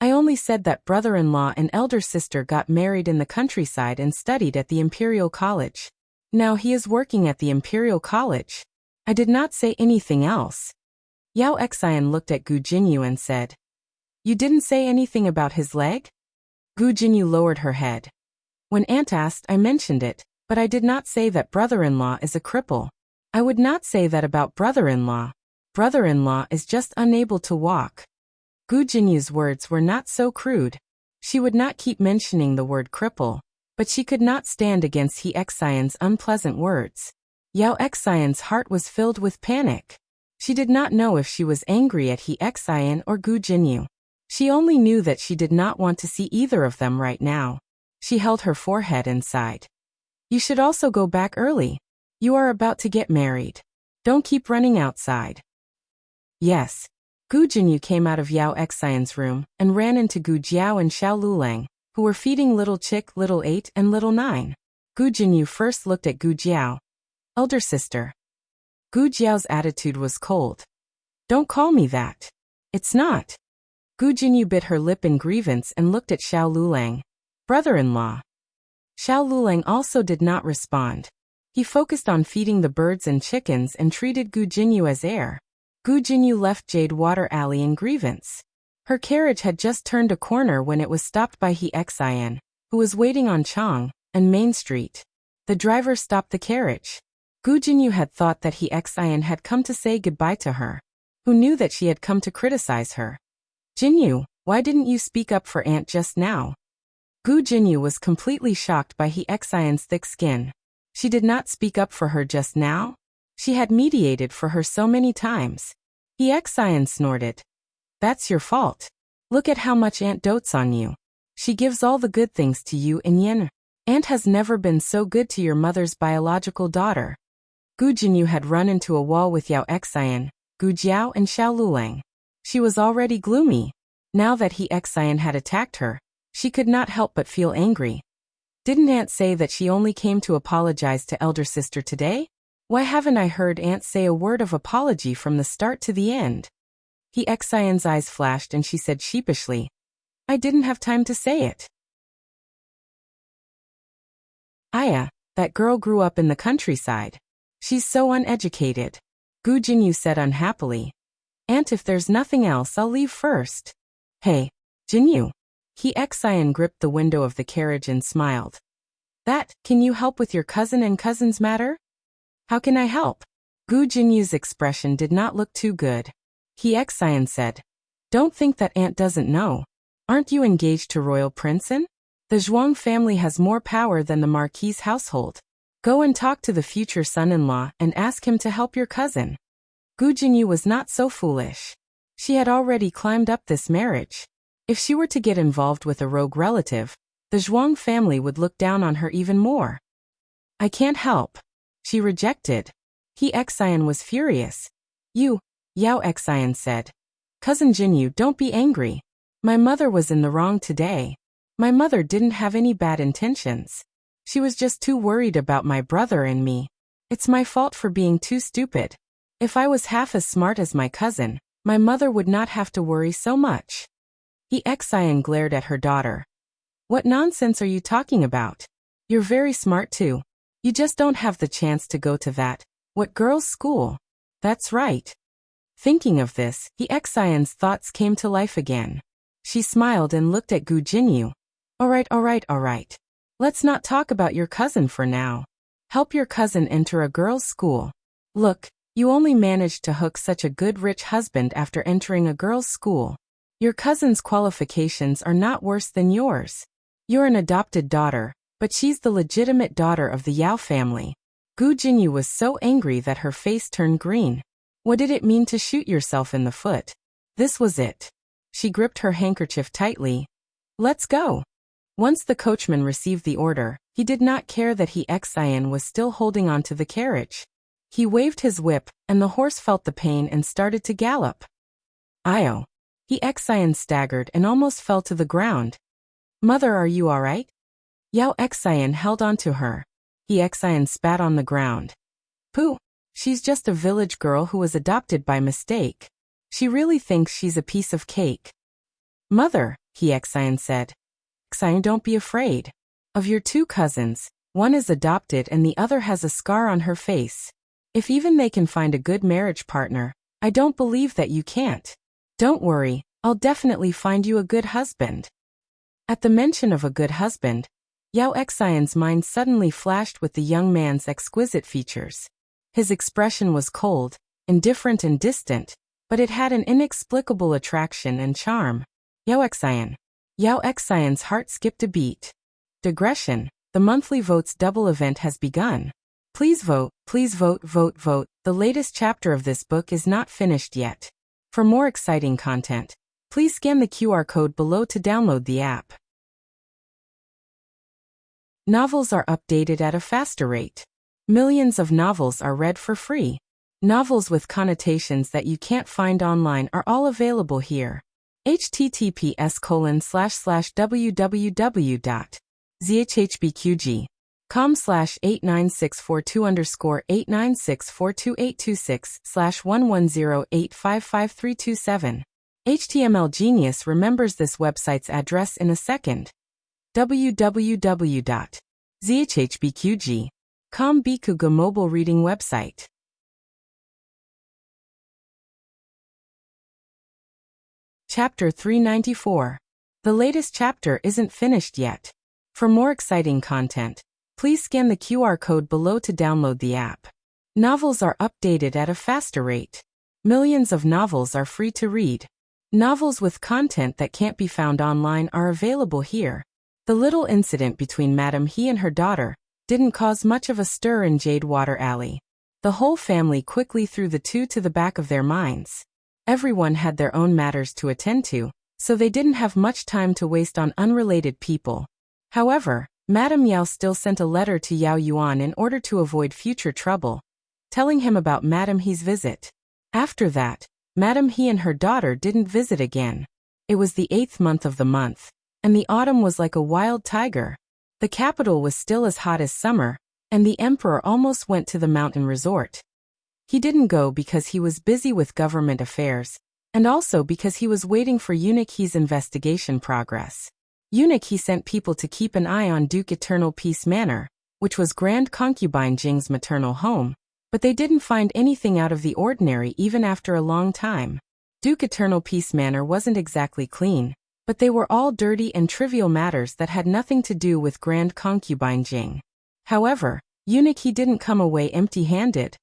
I only said that brother-in-law and elder sister got married in the countryside and studied at the Imperial College. Now he is working at the Imperial College. I did not say anything else. Yao Xian looked at Gu Jinyu and said, "You didn't say anything about his leg?" Gu Jinyu lowered her head. "When Aunt asked, I mentioned it, but I did not say that brother-in-law is a cripple. I would not say that about brother-in-law. Brother-in-law is just unable to walk." Gu Jinyu's words were not so crude. She would not keep mentioning the word cripple, but she could not stand against He Xian's unpleasant words. Yao Xian's heart was filled with panic. She did not know if she was angry at He Xian or Gu Jinyu. She only knew that she did not want to see either of them right now. She held her forehead and sighed. "You should also go back early. You are about to get married. Don't keep running outside." "Yes." Gu Jinyu came out of Yao Xian's room and ran into Gu Jiao and Xiao Lulang, who were feeding little Chick, little 8, and little 9. Gu Jinyu first looked at Gu Jiao. "Elder sister." Gu Jiao's attitude was cold. "Don't call me that. It's not." Gu Jinyu bit her lip in grievance and looked at Xiao Lulang. "Brother-in-law." Xiao Lulang also did not respond. He focused on feeding the birds and chickens and treated Gu Jinyu as heir. Gu Jinyu left Jade Water Alley in grievance. Her carriage had just turned a corner when it was stopped by He Xian, who was waiting on Chang and Main Street. The driver stopped the carriage. Gu Jinyu had thought that He Xian had come to say goodbye to her. Who knew that she had come to criticize her? "Jinyu, why didn't you speak up for Aunt just now?" Gu Jinyu was completely shocked by He Xian's thick skin. She did not speak up for her just now? She had mediated for her so many times. He Xian snorted. "That's your fault. Look at how much Aunt dotes on you. She gives all the good things to you and Yin. Aunt has never been so good to your mother's biological daughter." Gu Jinyu had run into a wall with Yao Xian, Gu Jiao and Xiao Lulang. She was already gloomy. Now that He Xian had attacked her, she could not help but feel angry. Didn't Aunt say that she only came to apologize to elder sister today? Why haven't I heard Aunt say a word of apology from the start to the end? He Xian's eyes flashed and she said sheepishly, "I didn't have time to say it." "Aya, that girl grew up in the countryside. She's so uneducated," Gu Jinyu said unhappily. "Aunt, if there's nothing else, I'll leave first." "Hey, Jinyu." He Xian gripped the window of the carriage and smiled. Can you help with your cousin and cousin's matter?" "How can I help?" Gu Jinyu's expression did not look too good. He Xian said, "Don't think that Aunt doesn't know. Aren't you engaged to Royal Princeton? The Zhuang family has more power than the Marquis' household. Go and talk to the future son-in-law and ask him to help your cousin." Gu Jinyu was not so foolish. She had already climbed up this marriage. If she were to get involved with a rogue relative, the Zhuang family would look down on her even more. "I can't help." She rejected. He Xian was furious. "You," Yao Xian said. "Cousin Jinyu, don't be angry. My mother was in the wrong today. My mother didn't have any bad intentions. She was just too worried about my brother and me. It's my fault for being too stupid. If I was half as smart as my cousin, my mother would not have to worry so much." He Xian glared at her daughter. "What nonsense are you talking about? You're very smart too. You just don't have the chance to go to that, what girls' school?" "That's right." Thinking of this, He Xian's thoughts came to life again. She smiled and looked at Gu Jinyu. All right. Let's not talk about your cousin for now. Help your cousin enter a girls' school. Look, you only managed to hook such a good rich husband after entering a girls' school. Your cousin's qualifications are not worse than yours. You're an adopted daughter, but she's the legitimate daughter of the Yao family." Gu Jinyu was so angry that her face turned green. What did it mean to shoot yourself in the foot? This was it. She gripped her handkerchief tightly. "Let's go." Once the coachman received the order, he did not care that He Xian was still holding on to the carriage. He waved his whip, and the horse felt the pain and started to gallop. "Io." He Xian staggered and almost fell to the ground. "Mother, are you all right?" Yao Xian held on to her. He Xian spat on the ground. "Pooh, she's just a village girl who was adopted by mistake. She really thinks she's a piece of cake." "Mother," Xian said. Xian, don't be afraid. Of your two cousins, one is adopted and the other has a scar on her face. If even they can find a good marriage partner, I don't believe that you can't. Don't worry, I'll definitely find you a good husband. At the mention of a good husband, Yao Xian's mind suddenly flashed with the young man's exquisite features. His expression was cold, indifferent and distant, but it had an inexplicable attraction and charm. Yao Xian's heart skipped a beat. Digression, the monthly votes double event has begun. Please vote, vote. The latest chapter of this book is not finished yet. For more exciting content, please scan the QR code below to download the app. Novels are updated at a faster rate. Millions of novels are read for free. Novels with connotations that you can't find online are all available here. https://www.zhbqg.com/89642_896428226/1108555327. HTML Genius remembers this website's address in a second. www.zhbqg.com Bikuga mobile reading website. Chapter 394. The latest chapter isn't finished yet. For more exciting content, please scan the QR code below to download the app. Novels are updated at a faster rate. Millions of novels are free to read. Novels with content that can't be found online are available here. The little incident between Madame He and her daughter didn't cause much of a stir in Jadewater Alley. The whole family quickly threw the two to the back of their minds. Everyone had their own matters to attend to, so they didn't have much time to waste on unrelated people. However, Madame Yao still sent a letter to Yao Yuan in order to avoid future trouble, telling him about Madame He's visit. After that, Madame He and her daughter didn't visit again. It was the 8th month of the month, and the autumn was like a wild tiger. The capital was still as hot as summer, and the emperor almost went to the mountain resort. He didn't go because he was busy with government affairs, and also because he was waiting for Eunuch He's investigation progress. Eunuch He sent people to keep an eye on Duke Eternal Peace Manor, which was Grand Concubine Jing's maternal home, but they didn't find anything out of the ordinary even after a long time. Duke Eternal Peace Manor wasn't exactly clean, but they were all dirty and trivial matters that had nothing to do with Grand Concubine Jing. However, Eunuch He didn't come away empty-handed.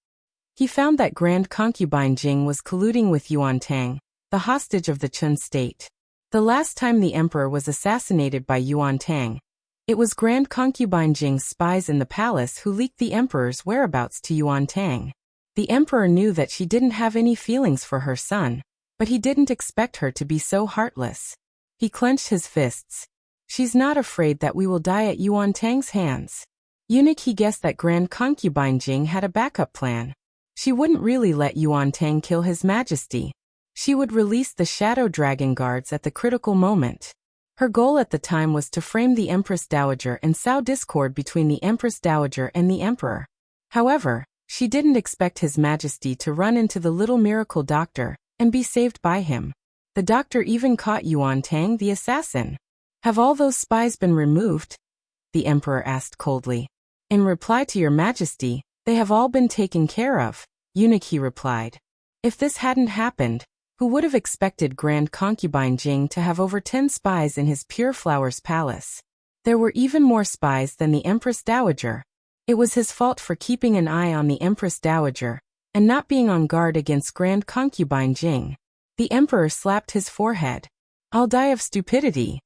He found that Grand Concubine Jing was colluding with Yuan Tang, the hostage of the Chun state. The last time the emperor was assassinated by Yuan Tang, it was Grand Concubine Jing's spies in the palace who leaked the emperor's whereabouts to Yuan Tang. The emperor knew that she didn't have any feelings for her son, but he didn't expect her to be so heartless. He clenched his fists. She's not afraid that we will die at Yuan Tang's hands. Eunuch He guessed that Grand Concubine Jing had a backup plan. She wouldn't really let Yuan Tang kill His Majesty. She would release the Shadow Dragon Guards at the critical moment. Her goal at the time was to frame the Empress Dowager and sow discord between the Empress Dowager and the Emperor. However, she didn't expect His Majesty to run into the little miracle doctor and be saved by him. The doctor even caught Yuan Tang, the assassin. Have all those spies been removed? The Emperor asked coldly. In reply to Your Majesty, they have all been taken care of, Eunuch He replied. If this hadn't happened, who would have expected Grand Concubine Jing to have over 10 spies in his Pure Flowers Palace? There were even more spies than the Empress Dowager. It was his fault for keeping an eye on the Empress Dowager and not being on guard against Grand Concubine Jing. The Emperor slapped his forehead. I'll die of stupidity.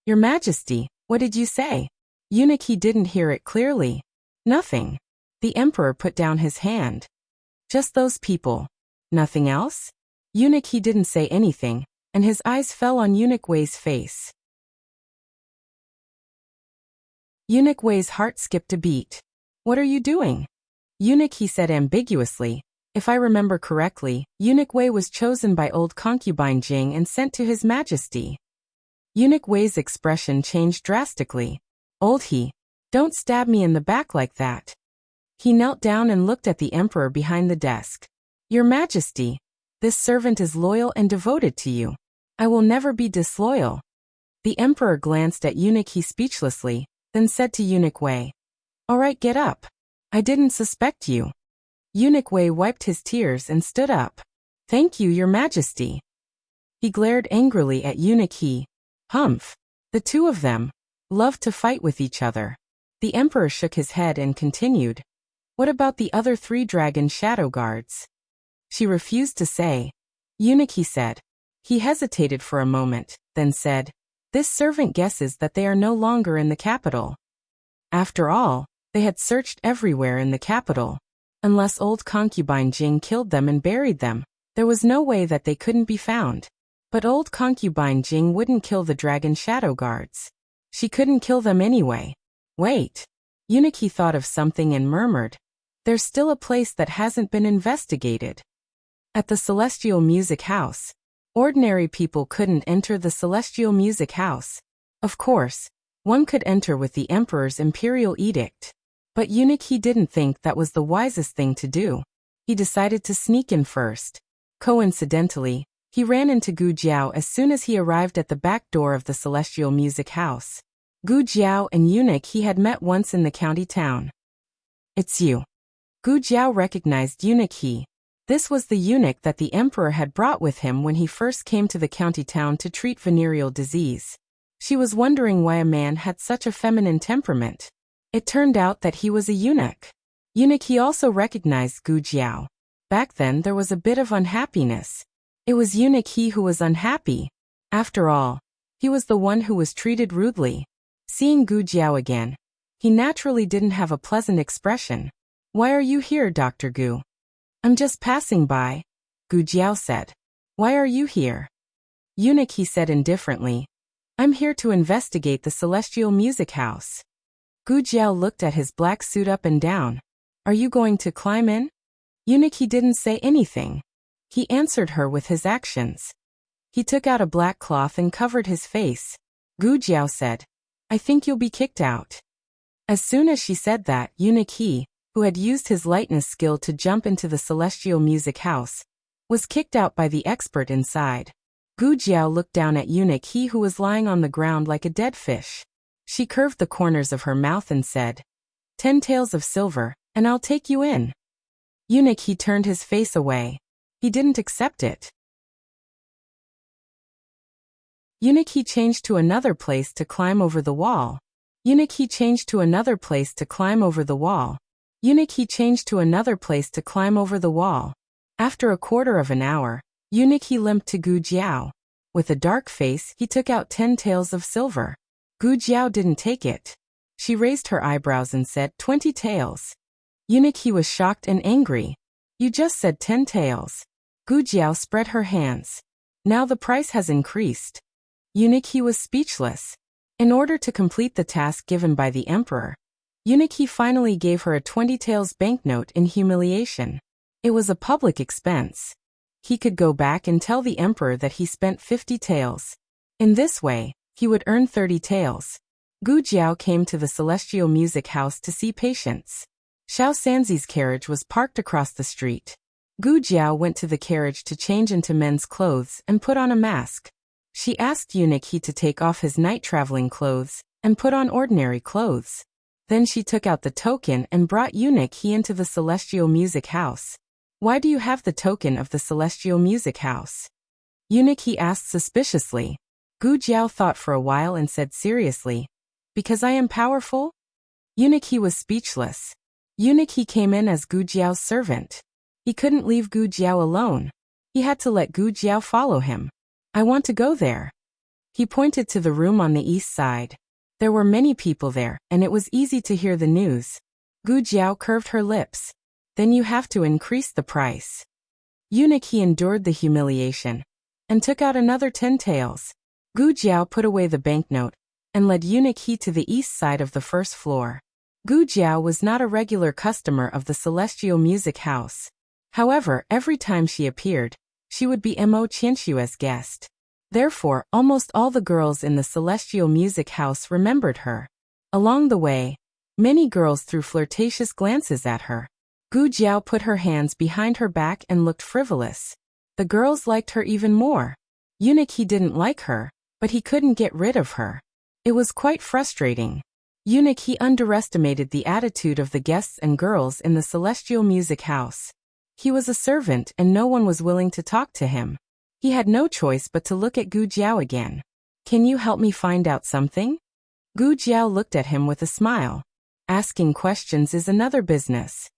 Your Majesty, what did you say? Eunuch He didn't hear it clearly. Nothing. The Emperor put down his hand. Just those people. Nothing else? Eunuch He didn't say anything, and his eyes fell on Eunuch Wei's face. Eunuch Wei's heart skipped a beat. What are you doing? Eunuch He said ambiguously. If I remember correctly, Eunuch Wei was chosen by old concubine Jing and sent to His Majesty. Eunuch Wei's expression changed drastically. Old He, don't stab me in the back like that. He knelt down and looked at the Emperor behind the desk. Your Majesty, this servant is loyal and devoted to you. I will never be disloyal. The emperor glanced at Eunuch He speechlessly, then said to Eunuch Wei, "All right, get up. I didn't suspect you." Eunuch Wei wiped his tears and stood up. "Thank you, Your Majesty." He glared angrily at Eunuch He. Humph. The two of them loved to fight with each other. The emperor shook his head and continued, "What about the other 3 dragon shadow guards?" She refused to say. Eunuch He said. He hesitated for a moment, then said, "This servant guesses that they are no longer in the capital." After all, they had searched everywhere in the capital. Unless old concubine Jing killed them and buried them, there was no way that they couldn't be found. But old concubine Jing wouldn't kill the dragon shadow guards. She couldn't kill them anyway. Wait. Eunuch He thought of something and murmured, "There's still a place that hasn't been investigated." At the Celestial Music House. Ordinary people couldn't enter the Celestial Music House. Of course, one could enter with the Emperor's imperial edict. But Eunuch He didn't think that was the wisest thing to do. He decided to sneak in first. Coincidentally, he ran into Gu Jiao as soon as he arrived at the back door of the Celestial Music House. Gu Jiao and Eunuch He had met once in the county town. "It's you." Gu Jiao recognized Eunuch He. This was the eunuch that the emperor had brought with him when he first came to the county town to treat venereal disease. She was wondering why a man had such a feminine temperament. It turned out that he was a eunuch. Eunuch He also recognized Gu Jiao. Back then there was a bit of unhappiness. It was Eunuch He who was unhappy. After all, he was the one who was treated rudely. Seeing Gu Jiao again, he naturally didn't have a pleasant expression. "Why are you here, Dr. Gu?" "I'm just passing by," Gu Jiao said. "Why are you here?" Eunuch He said indifferently, "I'm here to investigate the Celestial Music House." Gu Jiao looked at his black suit up and down. "Are you going to climb in?" Eunuch He didn't say anything. He answered her with his actions. He took out a black cloth and covered his face. Gu Jiao said, "I think you'll be kicked out." As soon as she said that, Eunuch He, who had used his lightness skill to jump into the Celestial Music House, was kicked out by the expert inside. Gu Jiao looked down at Eunuch He who was lying on the ground like a dead fish. She curved the corners of her mouth and said, 10 taels of silver, and I'll take you in." Eunuch He turned his face away. He didn't accept it. Eunuch He changed to another place to climb over the wall. Eunuch He changed to another place to climb over the wall. Eunuch He changed to another place to climb over the wall. After a quarter of an hour, Eunuch He limped to Gu Jiao. With a dark face, he took out 10 taels of silver. Gu Jiao didn't take it. She raised her eyebrows and said, 20 taels. Eunuch He was shocked and angry. "You just said 10 taels. Gu Jiao spread her hands. "Now the price has increased." Eunuch He was speechless. In order to complete the task given by the emperor, Eunuch He finally gave her a 20 taels banknote in humiliation. It was a public expense. He could go back and tell the emperor that he spent 50 taels. In this way, he would earn 30 taels. Gu Jiao came to the Celestial Music House to see patients. Xiao Sanzi's carriage was parked across the street. Gu Jiao went to the carriage to change into men's clothes and put on a mask. She asked Eunuch He to take off his night traveling clothes and put on ordinary clothes. Then she took out the token and brought Eunuch He into the Celestial Music House. "Why do you have the token of the Celestial Music House?" Eunuch He asked suspiciously. Gu Jiao thought for a while and said seriously, "Because I am powerful?" Eunuch He was speechless. Eunuch He came in as Gu Jiao's servant. He couldn't leave Gu Jiao alone. He had to let Gu Jiao follow him. "I want to go there." He pointed to the room on the east side. There were many people there, and it was easy to hear the news. Gu Jiao curved her lips. "Then you have to increase the price." Eunuch He endured the humiliation and took out another 10 taels. Gu Jiao put away the banknote and led Eunuch He to the east side of the first floor. Gu Jiao was not a regular customer of the Celestial Music House. However, every time she appeared, she would be Mo Qianshue's guest. Therefore, almost all the girls in the Celestial Music House remembered her. Along the way, many girls threw flirtatious glances at her. Gu Jiao put her hands behind her back and looked frivolous. The girls liked her even more. Eunuch He didn't like her. but he couldn't get rid of her. It was quite frustrating. Eunuch, he underestimated the attitude of the guests and girls in the celestial music house. He was a servant and no one was willing to talk to him. He had no choice but to look at Gu Jiao again. Can you help me find out something? Gu Jiao looked at him with a smile. Asking questions is another business.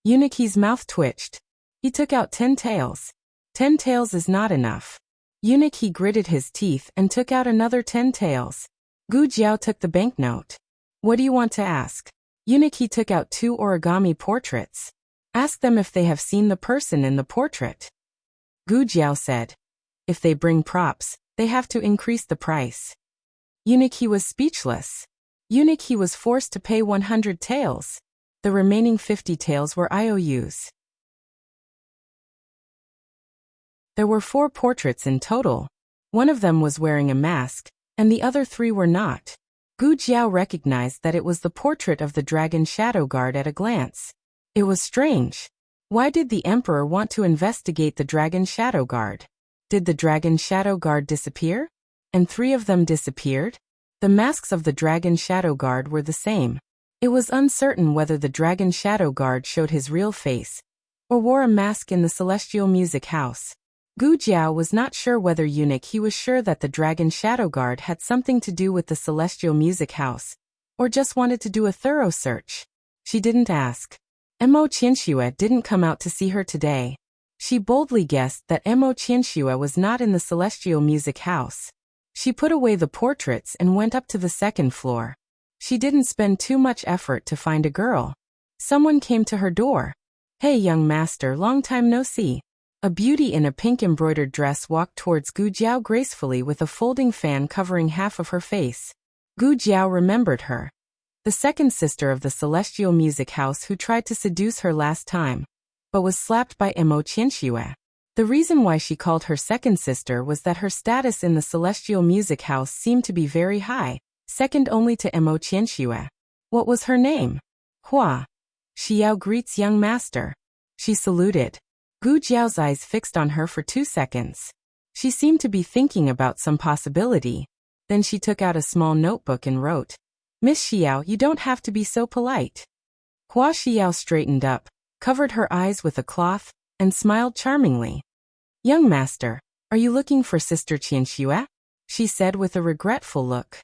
Eunuch's mouth twitched. He took out 10 taels. 10 taels is not enough. Eunuch, he gritted his teeth and took out another 10 taels. Gu Jiao took the banknote. What do you want to ask? Eunuch, he took out 2 origami portraits. Ask them if they have seen the person in the portrait. Gu Jiao said. If they bring props, they have to increase the price. Eunuch, he was speechless. Eunuch, he was forced to pay 100 taels. The remaining 50 taels were IOUs. There were 4 portraits in total. One of them was wearing a mask, and the other 3 were not. Gu Jiao recognized that it was the portrait of the dragon shadow guard at a glance. It was strange. Why did the emperor want to investigate the dragon shadow guard? Did the dragon shadow guard disappear? And 3 of them disappeared? The masks of the dragon shadow guard were the same. It was uncertain whether the dragon shadow guard showed his real face or wore a mask in the celestial music house. Gu Jiao was not sure whether Eunuch, he was sure that the dragon shadow guard had something to do with the celestial music house, or just wanted to do a thorough search. She didn't ask. Mo Qianxue didn't come out to see her today. She boldly guessed that Mo Qianxue was not in the celestial music house. She put away the portraits and went up to the 2nd floor. She didn't spend too much effort to find a girl. Someone came to her door. Hey, young master, long time no see. A beauty in a pink embroidered dress walked towards Gu Jiao gracefully with a folding fan covering half of her face. Gu Jiao remembered her. The 2nd sister of the celestial music house who tried to seduce her last time, but was slapped by Mo Qianxue. The reason why she called her 2nd sister was that her status in the celestial music house seemed to be very high, second only to Mo Qianxue. What was her name? Hua. Xiao greets young master. She saluted. Gu Jiao's eyes fixed on her for 2 seconds. She seemed to be thinking about some possibility. Then she took out a small notebook and wrote, Miss Xiao, you don't have to be so polite. Hua Xiao straightened up, covered her eyes with a cloth, and smiled charmingly. Young master, are you looking for Sister Qianxue? She said with a regretful look.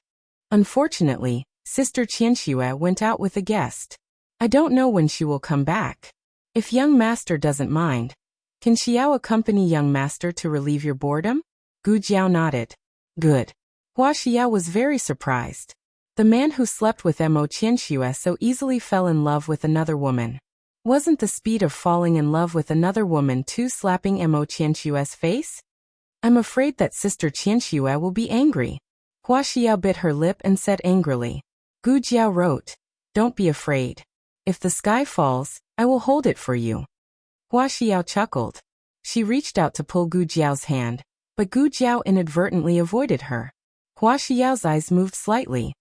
Unfortunately, Sister Qianxue went out with a guest. I don't know when she will come back. If young master doesn't mind, can Xiao accompany young master to relieve your boredom? Gu Jiao nodded. Good. Hua Xiao was very surprised. The man who slept with Mo Qianxue so easily fell in love with another woman. Wasn't the speed of falling in love with another woman too slapping Mo Qianxue's face? I'm afraid that Sister Qianxue will be angry. Hua Xiao bit her lip and said angrily. Gu Jiao wrote, Don't be afraid. If the sky falls, I will hold it for you. Hua Xiao chuckled. She reached out to pull Gu Jiao's hand, but Gu Jiao inadvertently avoided her. Hua Xiao's eyes moved slightly.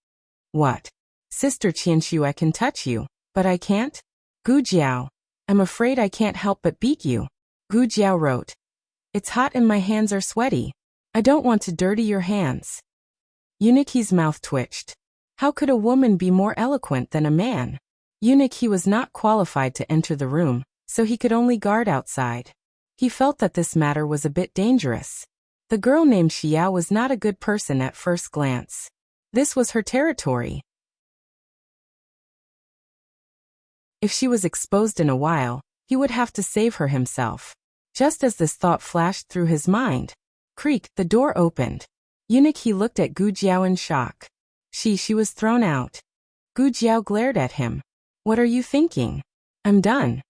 What? Sister Qianxue can touch you, but I can't? Gu Jiao, I'm afraid I can't help but beat you. Gu Jiao wrote. It's hot and my hands are sweaty. I don't want to dirty your hands. Eunuch's mouth twitched. How could a woman be more eloquent than a man? Eunuch, he was not qualified to enter the room, so he could only guard outside. He felt that this matter was a bit dangerous. The girl named Xiao was not a good person at first glance. This was her territory. If she was exposed in a while, he would have to save her himself. Just as this thought flashed through his mind, creak, the door opened. Eunuch, he looked at Gu Jiao in shock. She was thrown out. Gu Jiao glared at him. What are you thinking? I'm done.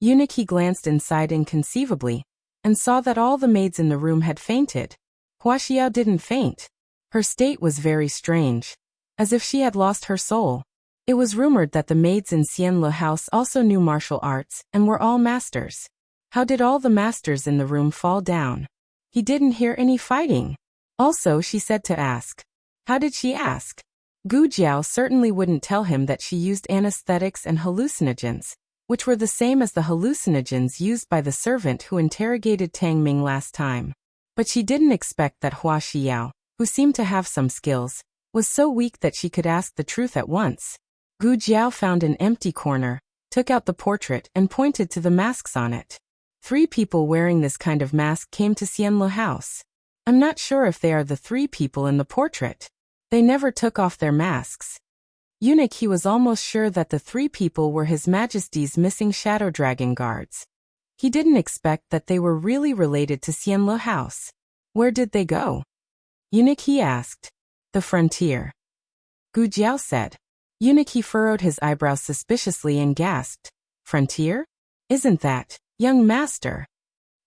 Eunuch, he glanced inside inconceivably, and saw that all the maids in the room had fainted. Hua Xiao didn't faint. Her state was very strange, as if she had lost her soul. It was rumored that the maids in Xianle house also knew martial arts and were all masters. How did all the masters in the room fall down? He didn't hear any fighting. Also, she said to ask. How did she ask? Gu Jiao certainly wouldn't tell him that she used anesthetics and hallucinogens, which were the same as the hallucinogens used by the servant who interrogated Tang Ming last time. But she didn't expect that Hua Xiao, who seemed to have some skills, was so weak that she could ask the truth at once. Gu Jiao found an empty corner, took out the portrait and pointed to the masks on it. 3 people wearing this kind of mask came to Xianlu House. I'm not sure if they are the 3 people in the portrait. They never took off their masks. Eunuch, he was almost sure that the 3 people were His Majesty's missing Shadow Dragon guards. He didn't expect that they were really related to Xianlu House. Where did they go? Eunuch, he asked. The frontier. Gu Jiao said. Eunuch, he furrowed his eyebrows suspiciously and gasped. Frontier? Isn't that, young master?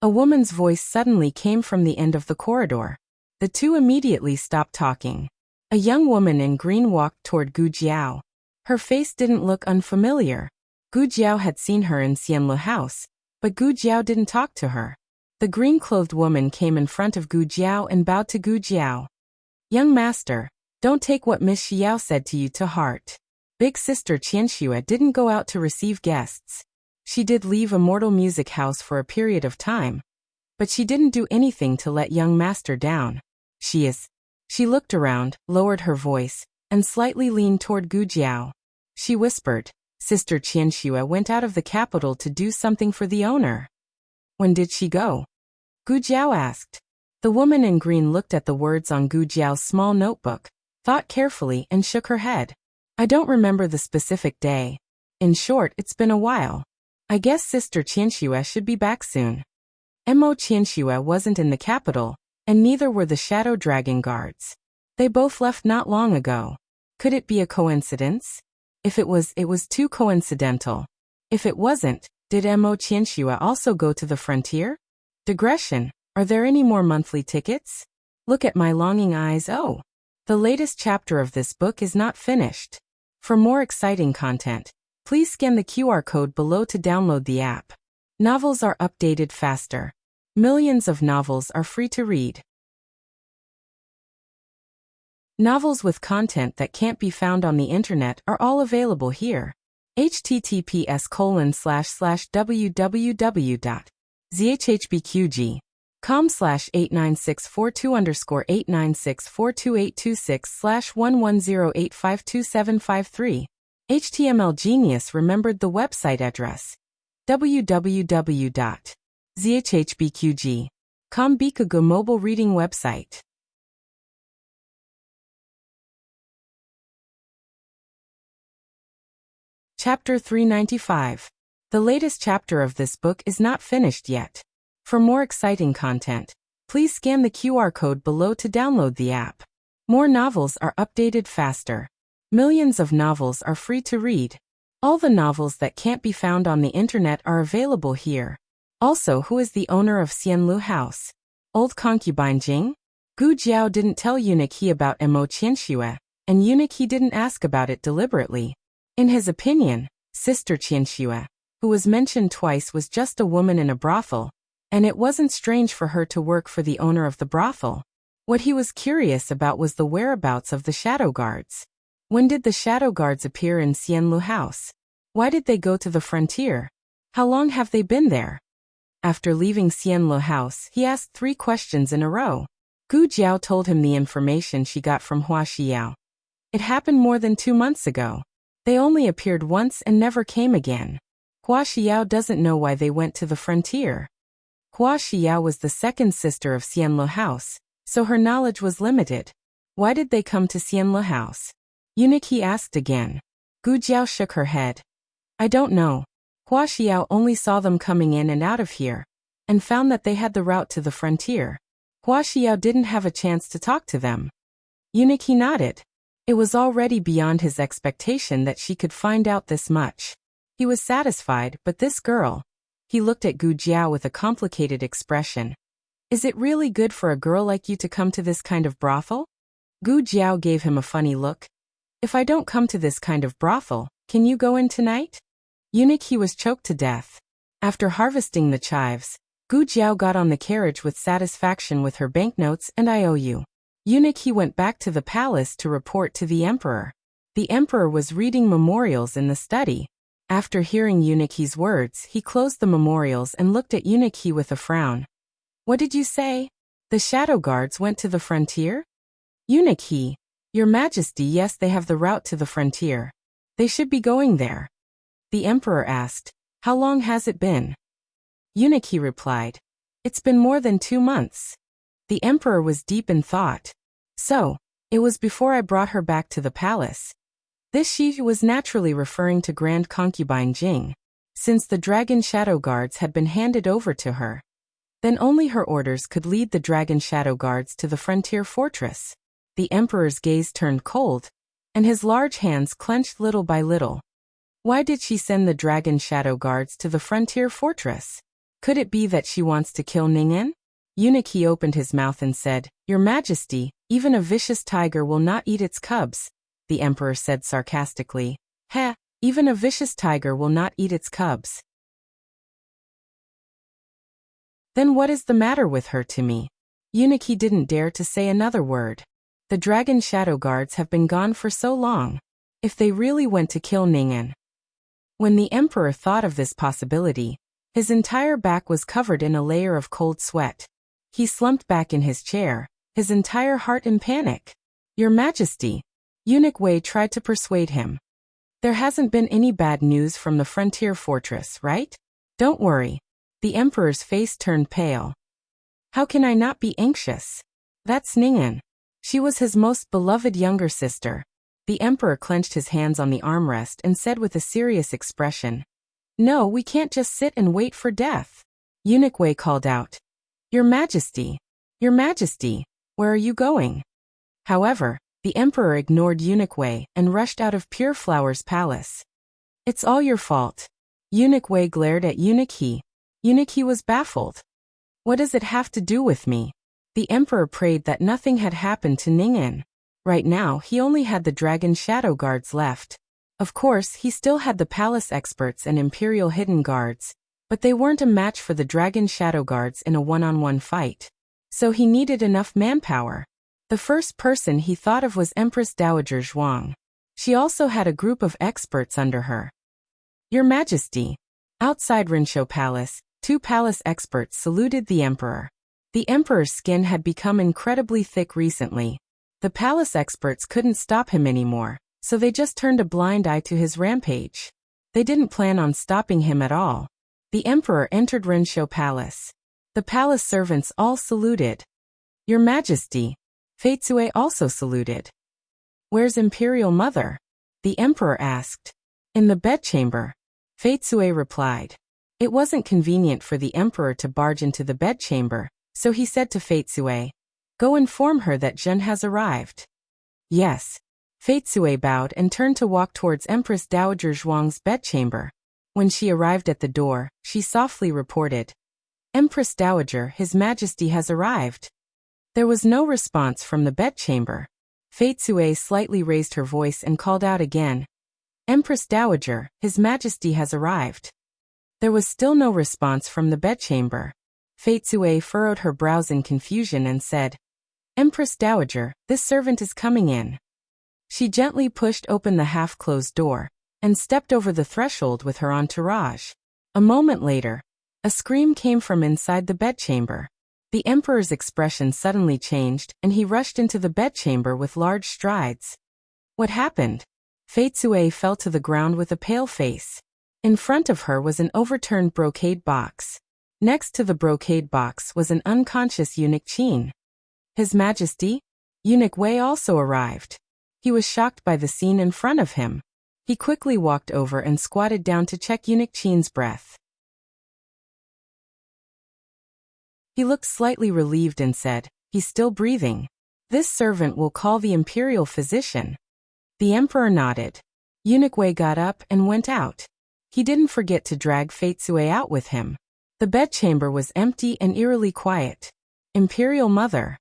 A woman's voice suddenly came from the end of the corridor. The 2 immediately stopped talking. A young woman in green walked toward Gu Jiao. Her face didn't look unfamiliar. Gu Jiao had seen her in Xianlu House, but Gu Jiao didn't talk to her. The green-clothed woman came in front of Gu Jiao and bowed to Gu Jiao. Young master, don't take what Miss Xiao said to you to heart. Big sister Qianxue didn't go out to receive guests. She did leave Immortal Music House for a period of time, but she didn't do anything to let young master down. She looked around, lowered her voice, and slightly leaned toward Gu Jiao. She whispered, Sister Qianxue went out of the capital to do something for the owner. When did she go? Gu Jiao asked. The woman in green looked at the words on Gu Jiao's small notebook, thought carefully and shook her head. I don't remember the specific day. In short, it's been a while. I guess Sister Qianxue should be back soon. Mo Qianxue wasn't in the capital, and neither were the Shadow Dragon guards. They both left not long ago. Could it be a coincidence? If it was too coincidental. If it wasn't, did Mo Qianxue also go to the frontier? Digression, are there any more monthly tickets? Look at my longing eyes, oh. The latest chapter of this book is not finished. For more exciting content, please scan the QR code below to download the app. Novels are updated faster. Millions of novels are free to read. Novels with content that can't be found on the internet are all available here. https://www.zhhbqg.com/89642_8964286/110852753. HTML Genius remembered the website address. www.zhhbqg.com Bikagu mobile reading website. Chapter 395. The latest chapter of this book is not finished yet. For more exciting content, please scan the QR code below to download the app. More novels are updated faster. Millions of novels are free to read. All the novels that can't be found on the internet are available here. Also, who is the owner of Xianlu House? Old concubine Jing? Gu Jiao didn't tell Eunuch He about Mo Qianxue, and Eunuch He didn't ask about it deliberately. In his opinion, Sister Qianxue, who was mentioned twice, was just a woman in a brothel, and it wasn't strange for her to work for the owner of the brothel. What he was curious about was the whereabouts of the shadow guards. When did the shadow guards appear in Xianlu House? Why did they go to the frontier? How long have they been there? After leaving Xianlu House, he asked 3 questions in a row. Gu Jiao told him the information she got from Hua Xiao. It happened more than 2 months ago. They only appeared once and never came again. Hua Xiao doesn't know why they went to the frontier. Hua Xiao was the second sister of Xianlu House, so her knowledge was limited. Why did they come to Xianlu House? Eunuch He asked again. Gu Jiao shook her head. I don't know. Hua Xiao only saw them coming in and out of here, and found that they had the route to the frontier. Hua Xiao didn't have a chance to talk to them. Eunuch He nodded. It was already beyond his expectation that she could find out this much. He was satisfied, but this girl. He looked at Gu Jiao with a complicated expression. Is it really good for a girl like you to come to this kind of brothel? Gu Jiao gave him a funny look. If I don't come to this kind of brothel, can you go in tonight? Eunuch He was choked to death. After harvesting the chives, Gu Jiao got on the carriage with satisfaction with her banknotes and IOU. Eunuch He went back to the palace to report to the emperor. The emperor was reading memorials in the study. After hearing Eunuch He's words, he closed the memorials and looked at Eunuch He with a frown. What did you say? The shadow guards went to the frontier? Eunuch he, Your Majesty, yes, they have the route to the frontier. They should be going there. The emperor asked, How long has it been? Eunuch he replied, It's been more than 2 months. The emperor was deep in thought. So, it was before I brought her back to the palace. This she was naturally referring to Grand Concubine Jing, since the Dragon Shadow Guards had been handed over to her. Then only her orders could lead the Dragon Shadow Guards to the frontier fortress. The emperor's gaze turned cold, and his large hands clenched little by little. Why did she send the Dragon Shadow Guards to the frontier fortress? Could it be that she wants to kill Ningen? Eunuch he opened his mouth and said, Your Majesty, even a vicious tiger will not eat its cubs. The emperor said sarcastically, Heh, even a vicious tiger will not eat its cubs. Then what is the matter with her to me? Eunuch he didn't dare to say another word. The Dragon Shadow Guards have been gone for so long. If they really went to kill Ningen. When the emperor thought of this possibility, his entire back was covered in a layer of cold sweat. He slumped back in his chair, his entire heart in panic. Your Majesty, Eunuch Wei tried to persuade him. There hasn't been any bad news from the frontier fortress, right? Don't worry. The emperor's face turned pale. How can I not be anxious? That's Ningen. She was his most beloved younger sister. The emperor clenched his hands on the armrest and said with a serious expression, No, we can't just sit and wait for death. Eunuch Wei called out, Your Majesty, where are you going? However, the emperor ignored Eunuch Wei and rushed out of Pure Flower's palace. It's all your fault. Eunuch Wei glared at Eunuch He. Eunuch He was baffled. What does it have to do with me? The emperor prayed that nothing had happened to Ningen. Right now he only had the Dragon Shadow Guards left. Of course, he still had the palace experts and Imperial Hidden Guards, but they weren't a match for the Dragon Shadow Guards in a one-on-one fight. So he needed enough manpower. The first person he thought of was Empress Dowager Zhuang. She also had a group of experts under her. Your Majesty. Outside Rinshou Palace, 2 palace experts saluted the emperor. The emperor's skin had become incredibly thick recently. The palace experts couldn't stop him anymore, so they just turned a blind eye to his rampage. They didn't plan on stopping him at all. The emperor entered Rinshou Palace. The palace servants all saluted. Your Majesty. Fei Zui also saluted. Where's Imperial Mother? The emperor asked. In the bedchamber. Fei Zui replied. It wasn't convenient for the emperor to barge into the bedchamber, so he said to Fei Zui, Go inform her that Zhen has arrived. Yes. Fei Zui bowed and turned to walk towards Empress Dowager Zhuang's bedchamber. When she arrived at the door, she softly reported, Empress Dowager, His Majesty has arrived. There was no response from the bedchamber. Fei Zui slightly raised her voice and called out again, Empress Dowager, His Majesty has arrived. There was still no response from the bedchamber. Fei Zui furrowed her brows in confusion and said, Empress Dowager, this servant is coming in. She gently pushed open the half-closed door and stepped over the threshold with her entourage. A moment later, a scream came from inside the bedchamber. The emperor's expression suddenly changed and he rushed into the bedchamber with large strides. What happened? Fei Zui fell to the ground with a pale face. In front of her was an overturned brocade box. Next to the brocade box was an unconscious Eunuch Qin. His Majesty? Eunuch Wei also arrived. He was shocked by the scene in front of him. He quickly walked over and squatted down to check Eunuch Qin's breath. He looked slightly relieved and said, He's still breathing. This servant will call the imperial physician. The emperor nodded. Eunuch Wei got up and went out. He didn't forget to drag Fei Zui out with him. The bedchamber was empty and eerily quiet. Imperial Mother.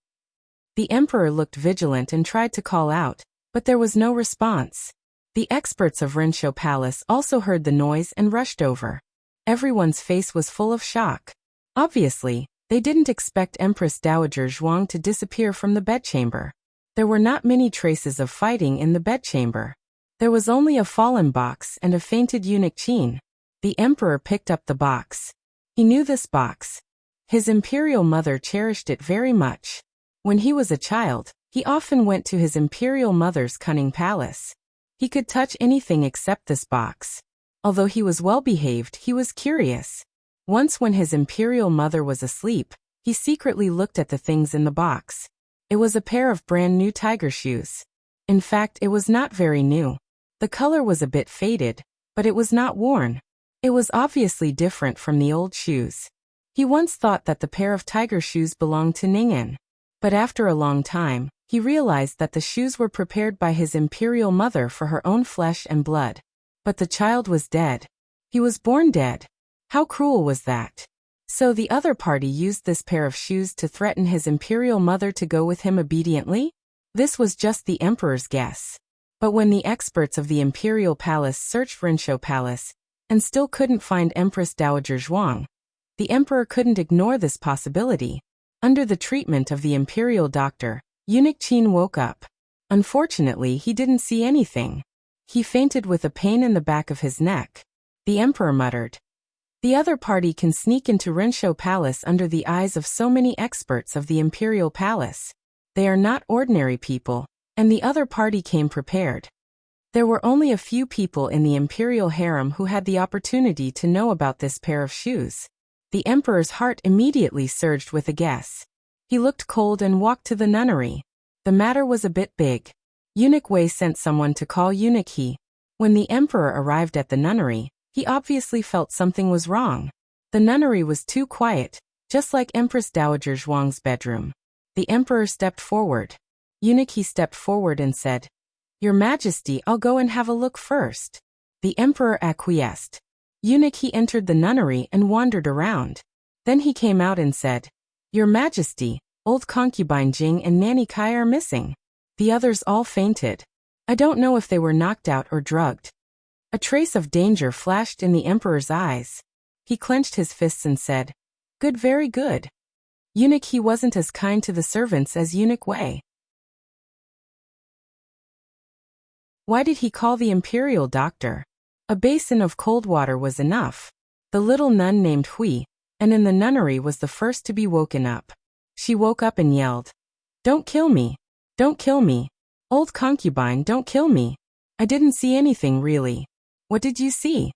The emperor looked vigilant and tried to call out, but there was no response. The experts of Rinshou Palace also heard the noise and rushed over. Everyone's face was full of shock. Obviously, they didn't expect Empress Dowager Zhuang to disappear from the bedchamber. There were not many traces of fighting in the bedchamber. There was only a fallen box and a fainted Eunuch Qin. The emperor picked up the box. He knew this box. His imperial mother cherished it very much. When he was a child, He often went to his imperial mother's cunning palace. He could touch anything except this box. Although he was well behaved, he was curious. Once when his imperial mother was asleep, he secretly looked at the things in the box. It was a pair of brand new tiger shoes. In fact, it was not very new. The color was a bit faded, but it was not worn. It was obviously different from the old shoes. He once thought that the pair of tiger shoes belonged to Ningen. But after a long time, he realized that the shoes were prepared by his imperial mother for her own flesh and blood. But the child was dead. He was born dead. How cruel was that? So the other party used this pair of shoes to threaten his imperial mother to go with him obediently? This was just the emperor's guess. But when the experts of the imperial palace searched Rinshou Palace and still couldn't find Empress Dowager Zhuang, the emperor couldn't ignore this possibility. Under the treatment of the imperial doctor, Eunuch Qin woke up. Unfortunately, he didn't see anything. He fainted with a pain in the back of his neck. The emperor muttered, "The other party can sneak into Rinshou Palace under the eyes of so many experts of the imperial palace. They are not ordinary people, and the other party came prepared." There were only a few people in the imperial harem who had the opportunity to know about this pair of shoes. The emperor's heart immediately surged with a guess. He looked cold and walked to the nunnery. The matter was a bit big. Eunuch Wei sent someone to call Eunuch He. When the emperor arrived at the nunnery, he obviously felt something was wrong. The nunnery was too quiet, just like Empress Dowager Zhuang's bedroom. The emperor stepped forward. Eunuch He stepped forward and said, "Your Majesty, I'll go and have a look first." The emperor acquiesced. Eunuch He entered the nunnery and wandered around. Then he came out and said, "Your Majesty, old concubine Jing and Nanny Kai are missing." The others all fainted. I don't know if they were knocked out or drugged. A trace of danger flashed in the emperor's eyes. He clenched his fists and said, "Good, very good." Eunuch He wasn't as kind to the servants as Eunuch Wei. Why did he call the imperial doctor? A basin of cold water was enough. The little nun named Hui, and in the nunnery was the first to be woken up. She woke up and yelled, "Don't kill me! Don't kill me! Old concubine, don't kill me! I didn't see anything really. What did you see?"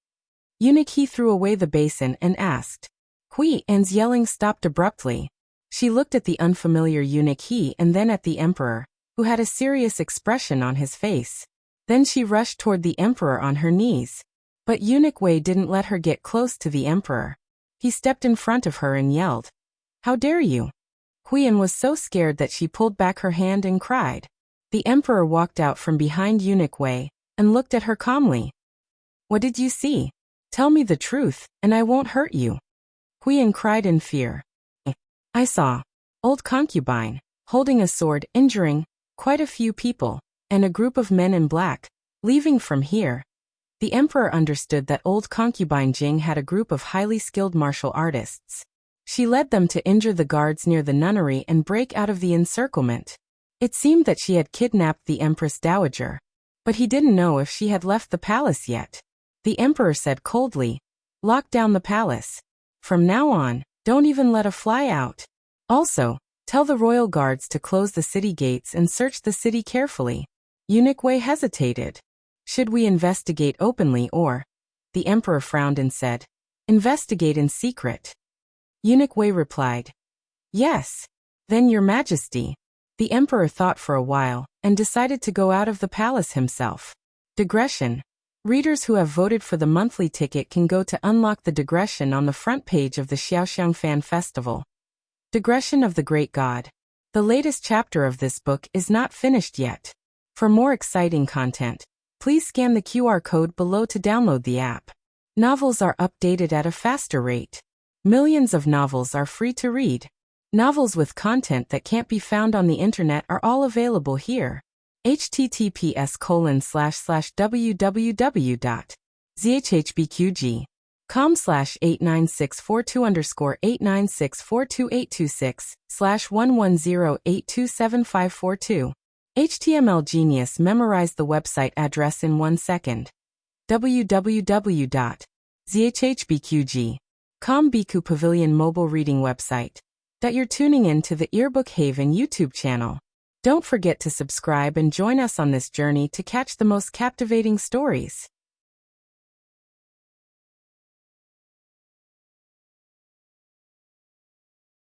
Eunuch He threw away the basin and asked. Hui An's yelling stopped abruptly. She looked at the unfamiliar Eunuch He and then at the emperor, who had a serious expression on his face. Then she rushed toward the emperor on her knees. But Eunuch Wei didn't let her get close to the emperor. He stepped in front of her and yelled, "How dare you!" Huiyan was so scared that she pulled back her hand and cried. The emperor walked out from behind Eunuch Wei and looked at her calmly. "What did you see? Tell me the truth, and I won't hurt you." Huiyan cried in fear. "I saw old concubine holding a sword, injuring quite a few people, and a group of men in black leaving from here." The emperor understood that old concubine Jing had a group of highly skilled martial artists. She led them to injure the guards near the nunnery and break out of the encirclement. It seemed that she had kidnapped the Empress Dowager. But he didn't know if she had left the palace yet. The emperor said coldly, "Lock down the palace. From now on, don't even let a fly out. Also, tell the royal guards to close the city gates and search the city carefully." Eunuch Wei hesitated. "Should we investigate openly or?" The emperor frowned and said, "Investigate in secret." Eunuch Wei replied, "Yes. Then, Your Majesty." The emperor thought for a while and decided to go out of the palace himself. Digression. Readers who have voted for the monthly ticket can go to unlock the digression on the front page of the Xiaoxiang Fan Festival. Digression of the Great God. The latest chapter of this book is not finished yet. For more exciting content, please scan the QR code below to download the app. Novels are updated at a faster rate. Millions of novels are free to read. Novels with content that can't be found on the internet are all available here. https://www.zhhbqg.com/89642_89642_8275542. HTML Genius memorized the website address in 1 second. www.zhhbqg.com Biku Pavilion mobile reading website. That you're tuning in to the Earbook Haven YouTube channel. Don't forget to subscribe and join us on this journey to catch the most captivating stories.